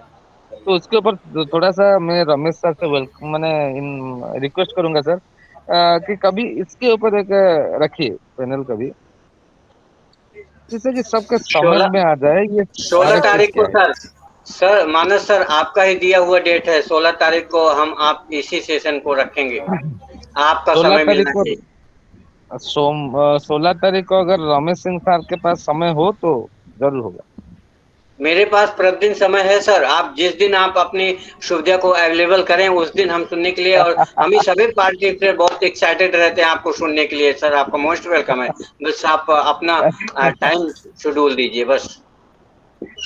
तो उसके ऊपर थोड़ा सा मैं रमेश सर से वेलकम मैंने इन रिक्वेस्ट करूंगा सर, कि कभी इसके ऊपर एक रखिए पैनल कभी, जिससे कि सबके समझ 16 में आ जाए ये 16 सारे चीज तारीख को क्या है। सर मानस सर आपका ही दिया हुआ डेट है। 16 तारीख को हम आप इसी सेशन को रखेंगे। आपका 16 समय तारीख मिलना को चाहिए। 16 तारीख को अगर रमेश सिंह सर के पास समय हो तो जरूर होगा। मेरे पास प्रतिदिन समय है सर। आप जिस दिन आप अपनी सुविधा को अवेलेबल करें उस दिन हम सुनने के लिए, और हम ही सभी पार्टी से बहुत एक्साइटेड रहते हैं आपको सुनने के लिए। सर आपका मोस्ट वेलकम है। बस आप अपना टाइम शेड्यूल दीजिए बस।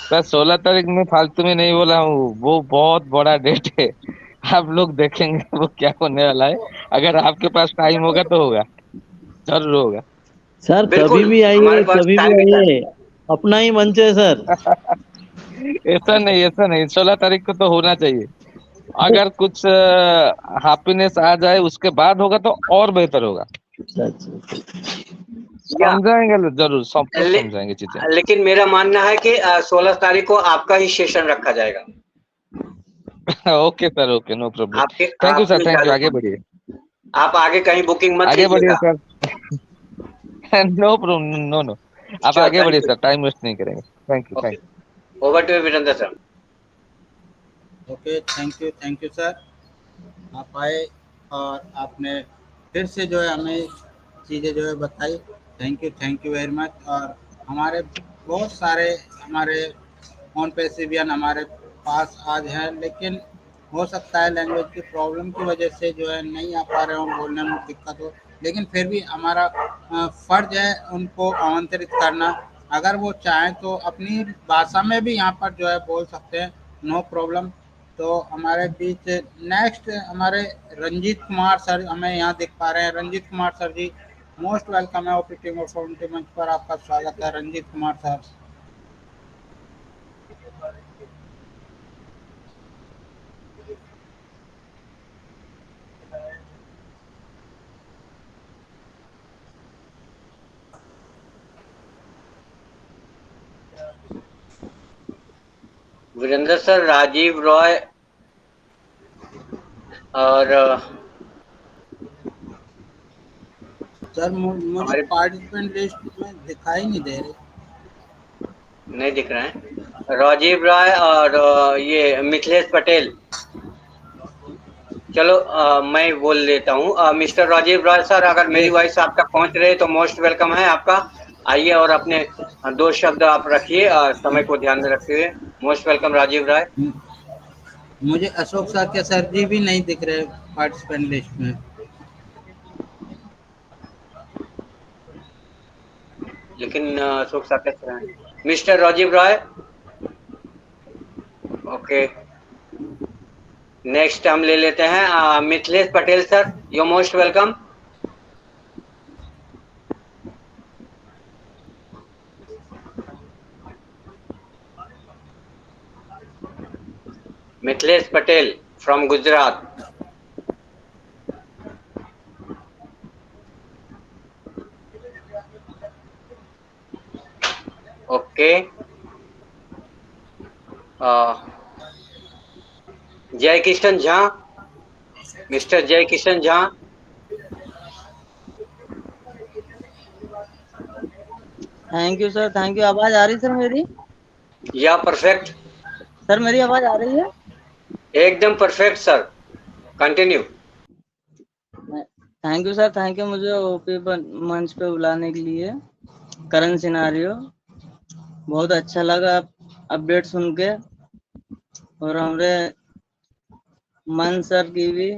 सर 16 तारीख में फालतू में नहीं बोला हूँ, वो बहुत बड़ा डेट है। आप लोग देखेंगे वो क्या होने वाला है। अगर आपके पास टाइम होगा तो होगा, जरूर होगा। सर कभी बिल्कुल भी हमारे आइए, पास कभी भी टाइम ही टाइम। आइए, अपना ही मंच है सर। ऐसा नहीं, ऐसा नहीं, 16 तारीख को तो होना चाहिए। अगर कुछ हैप्पीनेस आ जाए उसके बाद होगा तो और बेहतर होगा। या समझाएंगे जरूर, सब कुछ ले, समझाएंगे चीजें। लेकिन मेरा मानना है कि 16 तारीख को आपका ही सेशन रखा जाएगा। Okay sir, okay, no problem. आपके थैंक यू सर, आपकी थैंक यू, आगे इजाजत बढ़िए। होगी। आप आगे कहीं बुकिंग मत आगे बढ़िए कीजिएगा। Sir. No problem, no no, आप श्योर, आगे थैंक बढ़िए यू। सर, टाइम वेस्ट नहीं करेंगे। Thank you, okay, thank over to Virendra sir. Okay, thank you sir. आप आए और आपने फिर से जो है हमें चीज़ें जो है बताई। Thank you very much. और हमारे बहुत सारे हमारे ऑन पेसिवियन हमारे पास आज हैं, लेकिन हो सकता है लैंग्वेज की प्रॉब्लम की वजह से जो है नहीं आ पा रहे हो, बोलने में दिक्कत हो, लेकिन फिर भी हमारा फ़र्ज है उनको आमंत्रित करना अगर वो चाहें तो अपनी भाषा में भी यहाँ पर जो है बोल सकते हैं, नो प्रॉब्लम। तो हमारे बीच नेक्स्ट हमारे रंजीत कुमार सर हमें यहाँ दिख पा रहे हैं। रंजीत कुमार सर जी, मोस्ट वेलकम है ओपीटी मंच पर, आपका स्वागत है रंजीत कुमार सर। वीरेंद्र सर, राजीव रॉय और सर मुझे हमारे पार्टिसिपेंट लिस्ट में दिखाई नहीं दे रहे। नहीं दिख रहे हैं, राजीव रॉय और ये मिथिलेश पटेल। चलो मैं बोल लेता हूँ। मिस्टर राजीव रॉय सर, अगर मेरी वॉइस आप तक पहुंच रहे तो मोस्ट वेलकम है आपका। आइए और अपने दो शब्द आप रखिए, समय को ध्यान में रखते हुए। Most welcome Rajeev Roy. मुझे अशोक साक्य सर जी भी नहीं दिख रहे पार्टिसिपेंट लिस्ट में। लेकिन अशोक साक्य सर हैं। Mister Rajeev Roy, okay. Next हम ले लेते हैं Mithilesh Patel sir, you most welcome. Mithilesh Patel from Gujarat. Okay. Jai Kishan Jha, mister Jai Kishan Jha. Thank you sir, thank you. आवाज आ रही सर मेरी? या परफेक्ट, सर मेरी आवाज आ रही है? एकदम perfect sir, continue. Thank you sir, thank you मुझे ओपी पर मंच पे बुलाने के लिए। करंट सिनारियो बहुत अच्छा लगा अपडेट सुन के, और हमारे मन सर की भी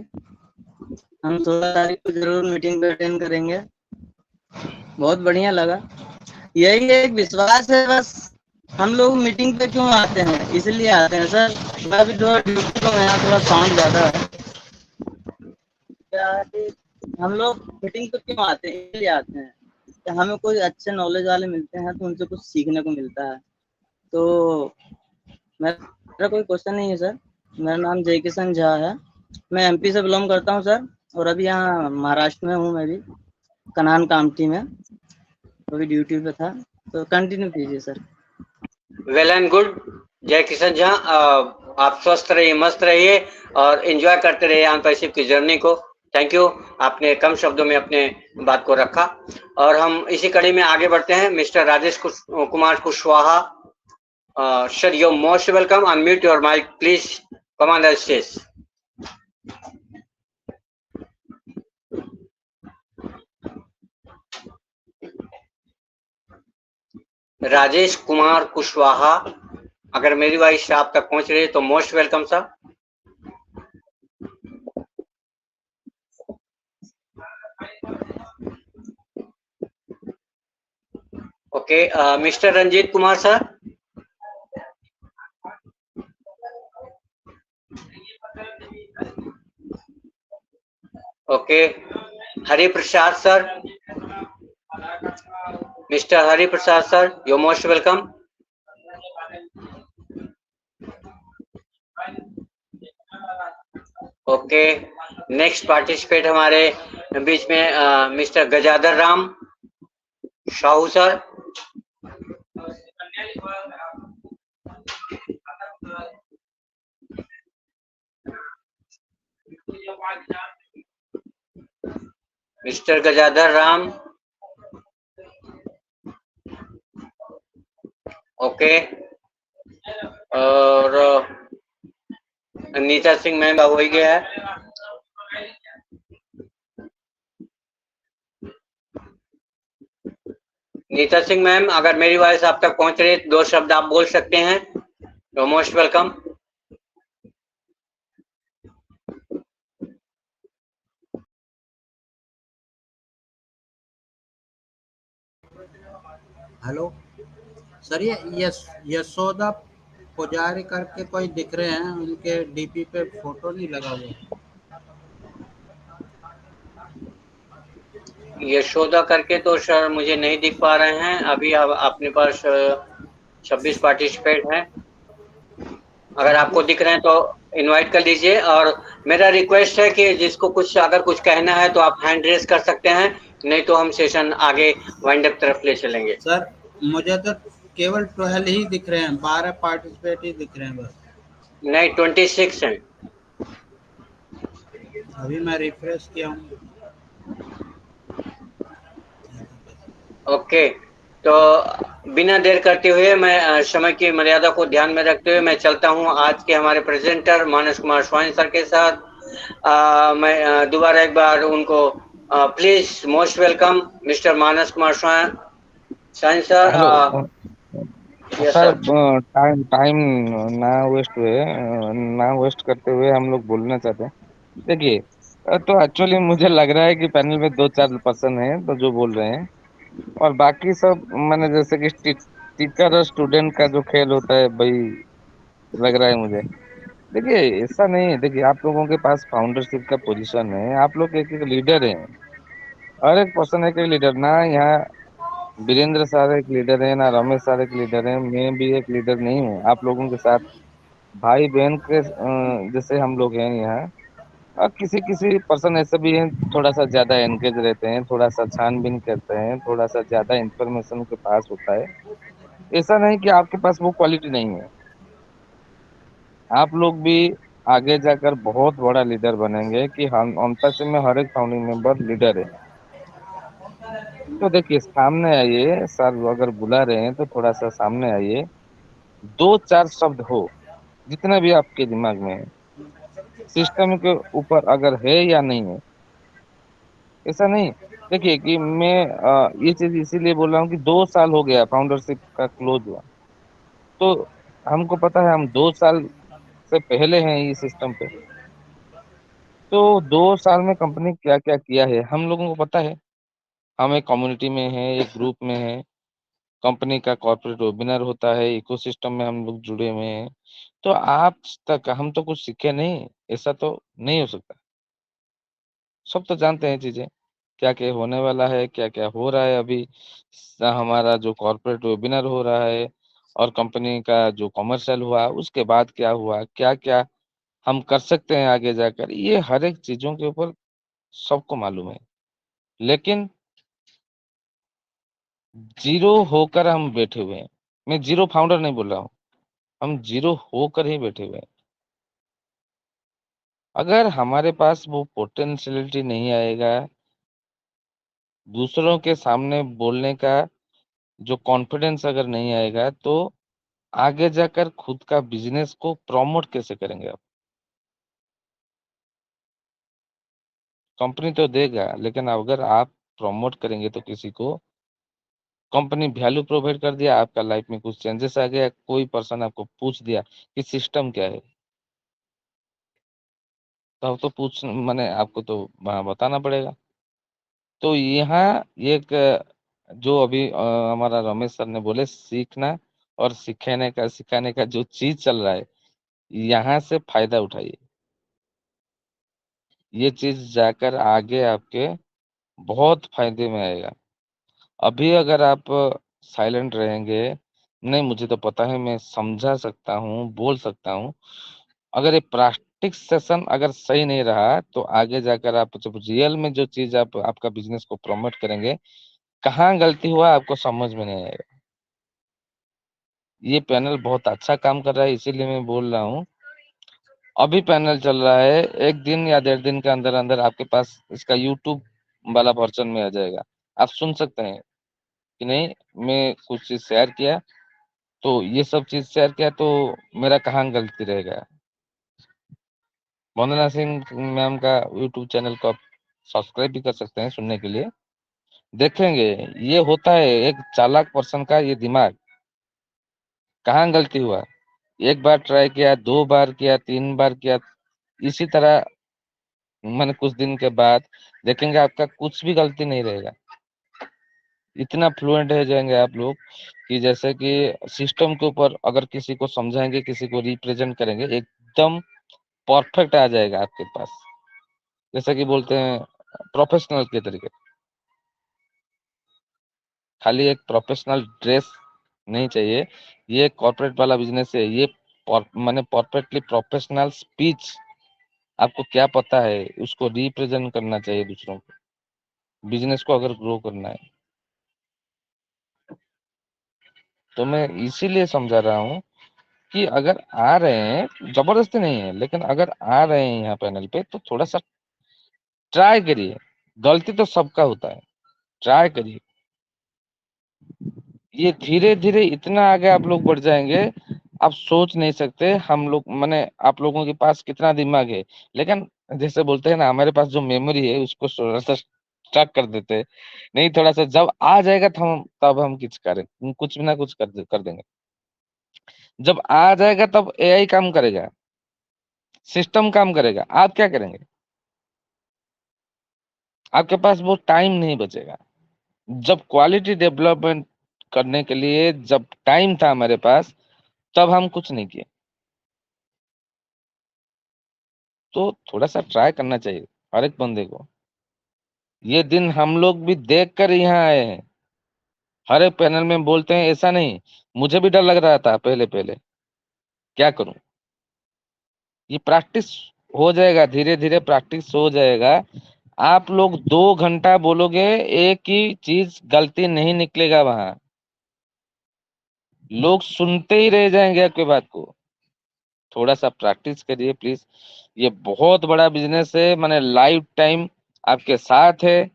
हम 16 तारीख को जरूर मीटिंग पे अटेंड करेंगे। बहुत बढ़िया लगा। यही एक विश्वास है बस। हम लोग मीटिंग पे क्यों आते हैं? इसलिए आते हैं सर। मैं अभी थोड़ा ड्यूटी पर, यहाँ थोड़ा साउंड ज्यादा है। क्या है कि हम लोग मीटिंग पे क्यों आते हैं? इसलिए आते हैं कि हमें कोई अच्छे नॉलेज वाले मिलते हैं तो उनसे कुछ सीखने को मिलता है। तो मेरा कोई क्वेश्चन नहीं है सर। मेरा नाम जय किशन झा है, मैं एमपी से बिलोंग करता हूँ सर, और अभी यहाँ महाराष्ट्र में हूँ मैं भी, कनान कामठी में, अभी ड्यूटी पे था। तो कंटिन्यू कीजिए सर। वेल एंड गुड जय किशन झा, आप स्वस्थ रहिए, मस्त रहिए और एंजॉय करते रहिए एंटरप्रेन्योरशिप की जर्नी को। थैंक यू, आपने कम शब्दों में अपने बात को रखा। और हम इसी कड़ी में आगे बढ़ते हैं। Mister Rajesh Kumar Kushwaha sir, you most welcome. Unmute your mike please, come on the stage. Rajesh Kumar Kushwaha, अगर मेरी वॉइस आप तक पहुंच रही है तो most welcome sir. Okay, mister Ranjit Kumar sir. Okay, Hari Prasad sir, mister Hari Prasad sir, you most welcome. Okay, next participate हमारे बीच में mister Gajadhar Ram Sahu sir. Mister Gajadhar Ram, okay. और नीता सिंह मैम का हो ही गया है। नीता सिंह मैम, अगर मेरी वॉइस आप तक पहुंच रही है तो दो शब्द आप बोल सकते हैं तो मोस्ट वेलकम। हेलो सर ये यशोदा पुजारी करके कोई दिख रहे हैं, उनके डीपी पे फोटो नहीं लगा हुआ। यशोदा करके तो सर मुझे नहीं दिख पा रहे हैं अभी। अब अपने पास 26 पार्टिसिपेंट हैं। अगर आपको दिख रहे हैं तो इनवाइट कर लीजिए। और मेरा रिक्वेस्ट है कि जिसको अगर कुछ कहना है तो आप हैंड रेज कर सकते हैं, नहीं तो हम सेशन आगे वाइंड अप तरफ ले चलेंगे। सर मुझे तो केवल 12 ही दिख रहे हैं, 12 पार्टिसिपेट ही दिख रहे हैं बस। नहीं, 26 हैं। अभी मैं रिफ्रेश किया हूँ। ओके, तो बिना देर करते हुए मैं समय की मर्यादा को ध्यान में रखते हुए मैं चलता हूं आज के हमारे प्रेजेंटर मानस कुमार स्वाइन सर के साथ। मैं दोबारा एक बार उनको please most welcome mister Manas Kumar swine sir. Hello yes sir, sir. Time ना वेस्ट करते हुए हम लोग बोलना चाहते हैं। देखिए, तो एक्चुअली मुझे लग रहा है कि पैनल में 2-4 पर्सन हैं तो जो बोल रहे हैं, और बाकी सब मैंने जैसे कि टीचर और स्टूडेंट का जो खेल होता है भाई, लग रहा है मुझे। देखिए ऐसा नहीं है, देखिए आप लोगों के पास फाउंडरशिप का पोजीशन है, आप लोग एक एक लीडर हैं। हर एक पर्सन एक एक लीडर ना। यहाँ वीरेंद्र सर एक लीडर है, ना रमेश सर एक लीडर है, मैं भी एक लीडर नहीं हूँ। आप लोगों के साथ भाई बहन के जैसे हम लोग हैं यहाँ। और किसी किसी पर्सन ऐसे भी हैं, थोड़ा सा ज्यादा एंगेज रहते हैं, थोड़ा सा छानबीन करते हैं, थोड़ा सा ज्यादा इंफॉर्मेशन के पास होता है। ऐसा नहीं कि आपके पास वो क्वालिटी नहीं है। आप लोग भी आगे जाकर बहुत बड़ा लीडर बनेंगे कि हम अंतर से में हर एक फाउंडिंग मेंबर लीडर है। तो देखिए सामने आइए सर, अगर बुला रहे हैं तो थोड़ा सा सामने आइए। 2-4 शब्द हो, जितना भी आपके दिमाग में है, सिस्टम के ऊपर अगर है या नहीं है। ऐसा नहीं, देखिए कि मैं ये चीज इसीलिए बोल रहा हूँ कि 2 साल हो गया फाउंडरशिप का क्लोज हुआ। तो हमको पता है, हम 2 साल से पहले हैं ये सिस्टम पे। तो 2 साल में कंपनी क्या क्या किया है हम लोगों को पता है। हम एक कम्युनिटी में है, एक ग्रुप में है, कंपनी का कॉर्पोरेट वेबिनार होता है, इकोसिस्टम में हम लोग जुड़े हुए हैं। तो आप तक हम तो कुछ सीखे नहीं, ऐसा तो नहीं हो सकता। सब तो जानते हैं चीजें, क्या क्या होने वाला है, क्या क्या हो रहा है अभी। हमारा जो कॉर्पोरेट वेबिनार हो रहा है और कंपनी का जो कमर्शियल हुआ उसके बाद क्या हुआ, क्या क्या हम कर सकते हैं आगे जाकर, ये हर एक चीजों के ऊपर सबको मालूम है। लेकिन जीरो होकर हम बैठे हुए हैं। मैं जीरो फाउंडर नहीं बोल रहा हूँ, हम जीरो होकर ही बैठे हुए हैं। अगर हमारे पास वो पोटेंशियलिटी नहीं आएगा, दूसरों के सामने बोलने का जो कॉन्फिडेंस अगर नहीं आएगा, तो आगे जाकर खुद का बिजनेस को प्रमोट कैसे करेंगे आप। कंपनी तो देगा, लेकिन अगर आप प्रमोट करेंगे तो किसी को, कंपनी वैल्यू प्रोवाइड कर दिया, आपका लाइफ में कुछ चेंजेस आ गया, कोई पर्सन आपको पूछ दिया कि सिस्टम क्या है, तब तो पूछ मैंने आपको तो बताना पड़ेगा। तो यहाँ एक जो अभी हमारा रमेश सर ने बोले, सीखना और सिखाने का जो चीज चल रहा है, यहाँ से फायदा उठाइए। ये चीज जाकर आगे आपके बहुत फायदे में आएगा। अभी अगर आप साइलेंट रहेंगे, नहीं मुझे तो पता है, मैं समझा सकता हूँ, बोल सकता हूँ, अगर ये प्रैक्टिस सेशन अगर सही नहीं रहा तो आगे जाकर आप जब रियल में जो चीज आप आपका बिजनेस को प्रमोट करेंगे, कहाँ गलती हुआ आपको समझ में नहीं आएगा। ये पैनल बहुत अच्छा काम कर रहा है, इसीलिए मैं बोल रहा हूँ। अभी पैनल चल रहा है, 1 दिन या 1.5 दिन के अंदर अंदर आपके पास इसका यूट्यूब वाला वर्जन में आ जाएगा। आप सुन सकते हैं कि नहीं, मैं कुछ चीज शेयर किया तो ये सब चीज शेयर किया तो मेरा कहाँ गलती रहेगा। वंदना सिंह मैम का यूट्यूब चैनल को आप सब्सक्राइब भी कर सकते हैं सुनने के लिए। देखेंगे ये होता है एक चालाक पर्सन का ये दिमाग, कहाँ गलती हुआ। एक बार ट्राई किया, 2 बार किया, 3 बार किया, इसी तरह मैंने कुछ दिन के बाद देखेंगे आपका कुछ भी गलती नहीं रहेगा। इतना फ्लुएंट हो जाएंगे आप लोग कि जैसे कि सिस्टम के ऊपर अगर किसी को समझाएंगे, किसी को रिप्रेजेंट करेंगे, एकदम परफेक्ट आ जाएगा आपके पास। जैसा कि बोलते हैं प्रोफेशनल के तरीके। खाली एक प्रोफेशनल ड्रेस नहीं चाहिए, ये कॉर्पोरेट वाला बिजनेस है, ये माने परफेक्टली प्रोफेशनल स्पीच। आपको क्या पता है उसको रिप्रेजेंट करना चाहिए दूसरों को, बिजनेस को अगर ग्रो करना है। तो मैं इसीलिए समझा रहा हूँ कि अगर आ रहे हैं, जबरदस्ती नहीं है, लेकिन अगर आ रहे हैं यहाँ पैनल पे तो थोड़ा सा ट्राई करिए। गलती तो सबका होता है, ट्राई करिए। ये धीरे धीरे इतना आगे आप लोग बढ़ जाएंगे, आप सोच नहीं सकते। हम लोग माने आप लोगों के पास कितना दिमाग है, लेकिन जैसे बोलते हैं ना, हमारे पास जो मेमोरी है उसको थोड़ा सा स्टक कर देते हैं। नहीं, थोड़ा सा जब आ जाएगा तब हम कुछ भी ना कुछ कर देंगे। जब आ जाएगा तब एआई काम करेगा, सिस्टम काम करेगा, आप क्या करेंगे? आपके पास वो टाइम नहीं बचेगा। जब क्वालिटी डेवलपमेंट करने के लिए जब टाइम था हमारे पास, तब हम कुछ नहीं किए। तो थोड़ा सा ट्राई करना चाहिए हर एक बंदे को। ये दिन हम लोग भी देख कर यहाँ आए हैं। हर एक पैनल में बोलते हैं, ऐसा नहीं, मुझे भी डर लग रहा था पहले पहले, क्या करूं। ये प्रैक्टिस हो जाएगा, धीरे धीरे प्रैक्टिस हो जाएगा। आप लोग 2 घंटा बोलोगे, एक ही चीज गलती नहीं निकलेगा वहां। लोग सुनते ही रह जाएंगे आपके बात को। थोड़ा सा प्रैक्टिस करिए प्लीज। ये बहुत बड़ा बिजनेस है, माने लाइफ टाइम आपके साथ है।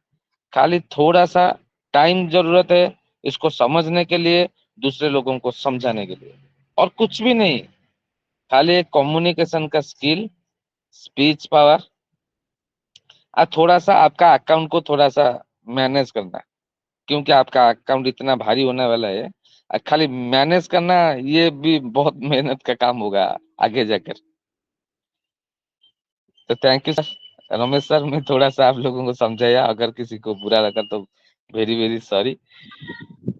खाली थोड़ा सा टाइम जरूरत है इसको समझने के लिए, दूसरे लोगों को समझाने के लिए, और कुछ भी नहीं। खाली एक कम्युनिकेशन का स्किल, स्पीच पावर, और थोड़ा सा आपका अकाउंट को थोड़ा सा मैनेज करना, क्योंकि आपका अकाउंट इतना भारी होने वाला है। खाली मैनेज करना, ये भी बहुत मेहनत का काम होगा आगे जाकर। तो thank you sir, Ramesh sir. मैं थोड़ा सा आप लोगों को समझाया, अगर किसी को बुरा लगा तो वेरी वेरी सॉरी।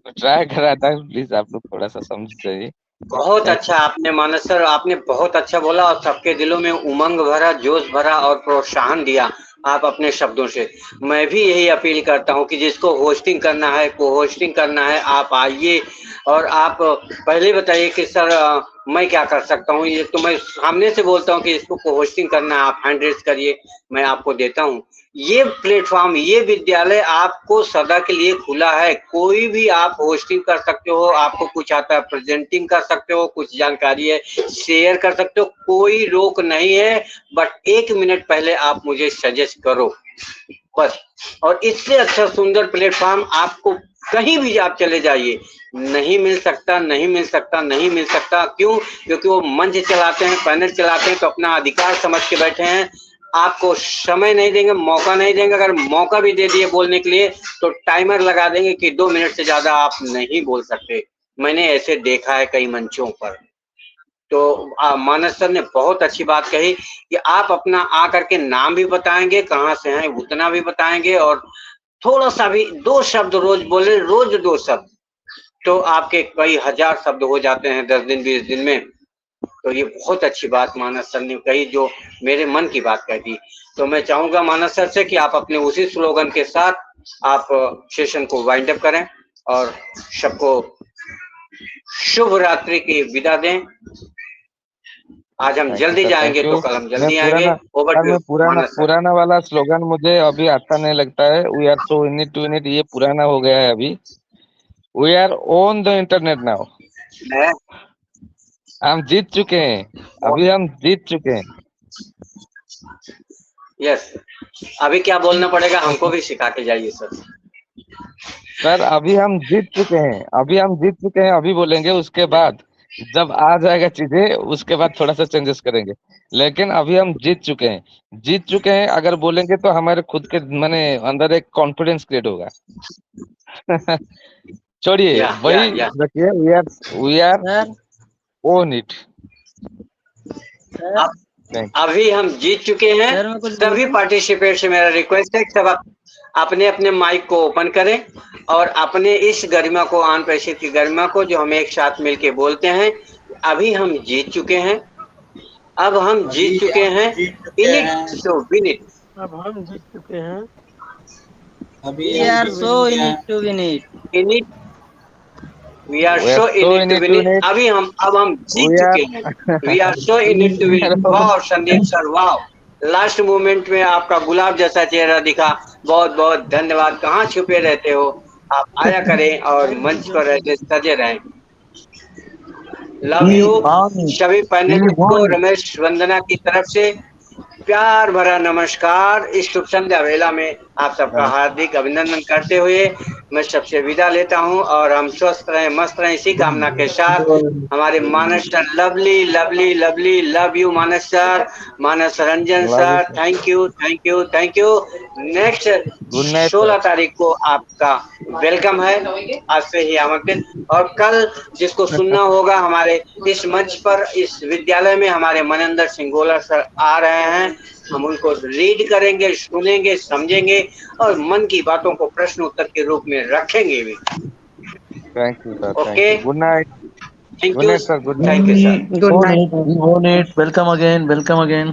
ट्राई कर रहा था, प्लीज आप लोग थोड़ा सा समझ जाइए। बहुत अच्छा आपने मानस सर, आपने बहुत अच्छा बोला और सबके दिलों में उमंग भरा, जोश भरा और प्रोत्साहन दिया आप अपने शब्दों से। मैं भी यही अपील करता हूं कि जिसको होस्टिंग करना है, को होस्टिंग करना है, आप आइए और आप पहले बताइए कि सर मैं क्या कर सकता हूं। ये तो मैं सामने से बोलता हूं कि इसको को होस्टिंग करना है, आप हैंड रेज करिए, मैं आपको देता हूं। ये प्लेटफॉर्म, ये विद्यालय आपको सदा के लिए खुला है। कोई भी आप होस्टिंग कर सकते हो, आपको कुछ आता है प्रेजेंटिंग कर सकते हो, कुछ जानकारी है शेयर कर सकते हो, कोई रोक नहीं है। बट 1 मिनट पहले आप मुझे सजेस्ट करो बस। और इससे अच्छा सुंदर प्लेटफॉर्म आपको कहीं भी आप चले जाइए नहीं मिल सकता, नहीं मिल सकता, नहीं मिल सकता। क्यों? क्योंकि वो मंच चलाते हैं, पैनल चलाते हैं तो अपना अधिकार समझ के बैठे हैं। आपको समय नहीं देंगे, मौका नहीं देंगे। अगर मौका भी दे दिए बोलने के लिए तो टाइमर लगा देंगे कि 2 मिनट से ज्यादा आप नहीं बोल सकते। मैंने ऐसे देखा है कई मंचों पर। तो मानस सर ने बहुत अच्छी बात कही कि आप अपना आकर के नाम भी बताएंगे, कहाँ से हैं उतना भी बताएंगे, और थोड़ा सा भी 2 शब्द रोज बोले, रोज 2 शब्द, तो आपके कई हजार शब्द हो जाते हैं 10 दिन 20 दिन में। तो ये बहुत अच्छी बात मानस सर ने कही, जो मेरे मन की बात कह दी। तो मैं चाहूंगा मानस सर से कि आप अपने उसी स्लोगन के साथ आप सेशन को वाइंड अप करें और सबको शुभ रात्रि की विदा दें। आज हम जल्दी जाएंगे तो कल हम जल्दी आएंगे। पुराना वाला स्लोगन मुझे अभी अच्छा नहीं लगता है। We are so in it to win it, ये पुराना हो गया है अभी। We are on the internet now. हम जीत चुके हैं, अभी हम जीत चुके हैं। यस, अभी क्या बोलना पड़ेगा हमको भी सिखा के जाइए सर। सर अभी हम जीत चुके हैं, अभी हम जीत चुके हैं, अभी बोलेंगे। उसके बाद जब आ जाएगा चीजें, उसके बाद थोड़ा सा चेंजेस करेंगे। लेकिन अभी हम जीत चुके हैं, जीत चुके हैं। अगर बोलेंगे तो हमारे खुद के माने अंदर एक कॉन्फिडेंस क्रिएट होगा। छोड़िए वही रखिए, वी आर ओन इट। अभी हम जीत चुके हैं। सभी पार्टिसिपेट से मेरा रिक्वेस्ट है कि सब अपने अपने माइक को ओपन करें और अपने इस गरिमा को, आन प्रेषित की गरिमा को, जो हम एक साथ मिलके बोलते हैं, अभी हम जीत चुके हैं, अब हम जीत चुके हैं, in it so win it. अब हम जीत चुके हैं। We are so in it to win it. In it we are We are so so in it to win it. अब हम जीत We are- चुके हैं। We are so in it to win it. वाह Sandeep sir, वाह, last moment में आपका गुलाब जैसा चेहरा दिखा। बहुत बहुत धन्यवाद। कहाँ छुपे रहते हो, आप आया करें और मंच पर रहते सजे रहें। लव यू सभी पैनलिस्ट को। रमेश वंदना की तरफ से प्यार भरा नमस्कार। इस शुभ संध्या वेला में आप सबका हार्दिक अभिनंदन करते हुए मैं सबसे विदा लेता हूं, और हम स्वस्थ रहें, मस्त रहें, इसी कामना के साथ हमारे Manas sir, lovely lovely lovely, love you Manas सर, मानस रंजन Love you, sir, thank you thank you thank you. Next Good night, 16 तारीख को आपका वेलकम है, आज से ही आमंत्रित। और कल जिसको सुनना होगा, हमारे इस मंच पर, इस विद्यालय में हमारे मनिंदर सिंह गोला सर आ रहे हैं। हम उनको रीड करेंगे, सुनेंगे, समझेंगे और मन की बातों को प्रश्न उत्तर के रूप में रखेंगे भी। Thank you, sir. Thank Okay. you. Good night. Thank Good you, night, sir. Good night. Thank you sir. Good night. Welcome again, welcome again.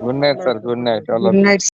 Good night, sir. Good night. All good of you. Night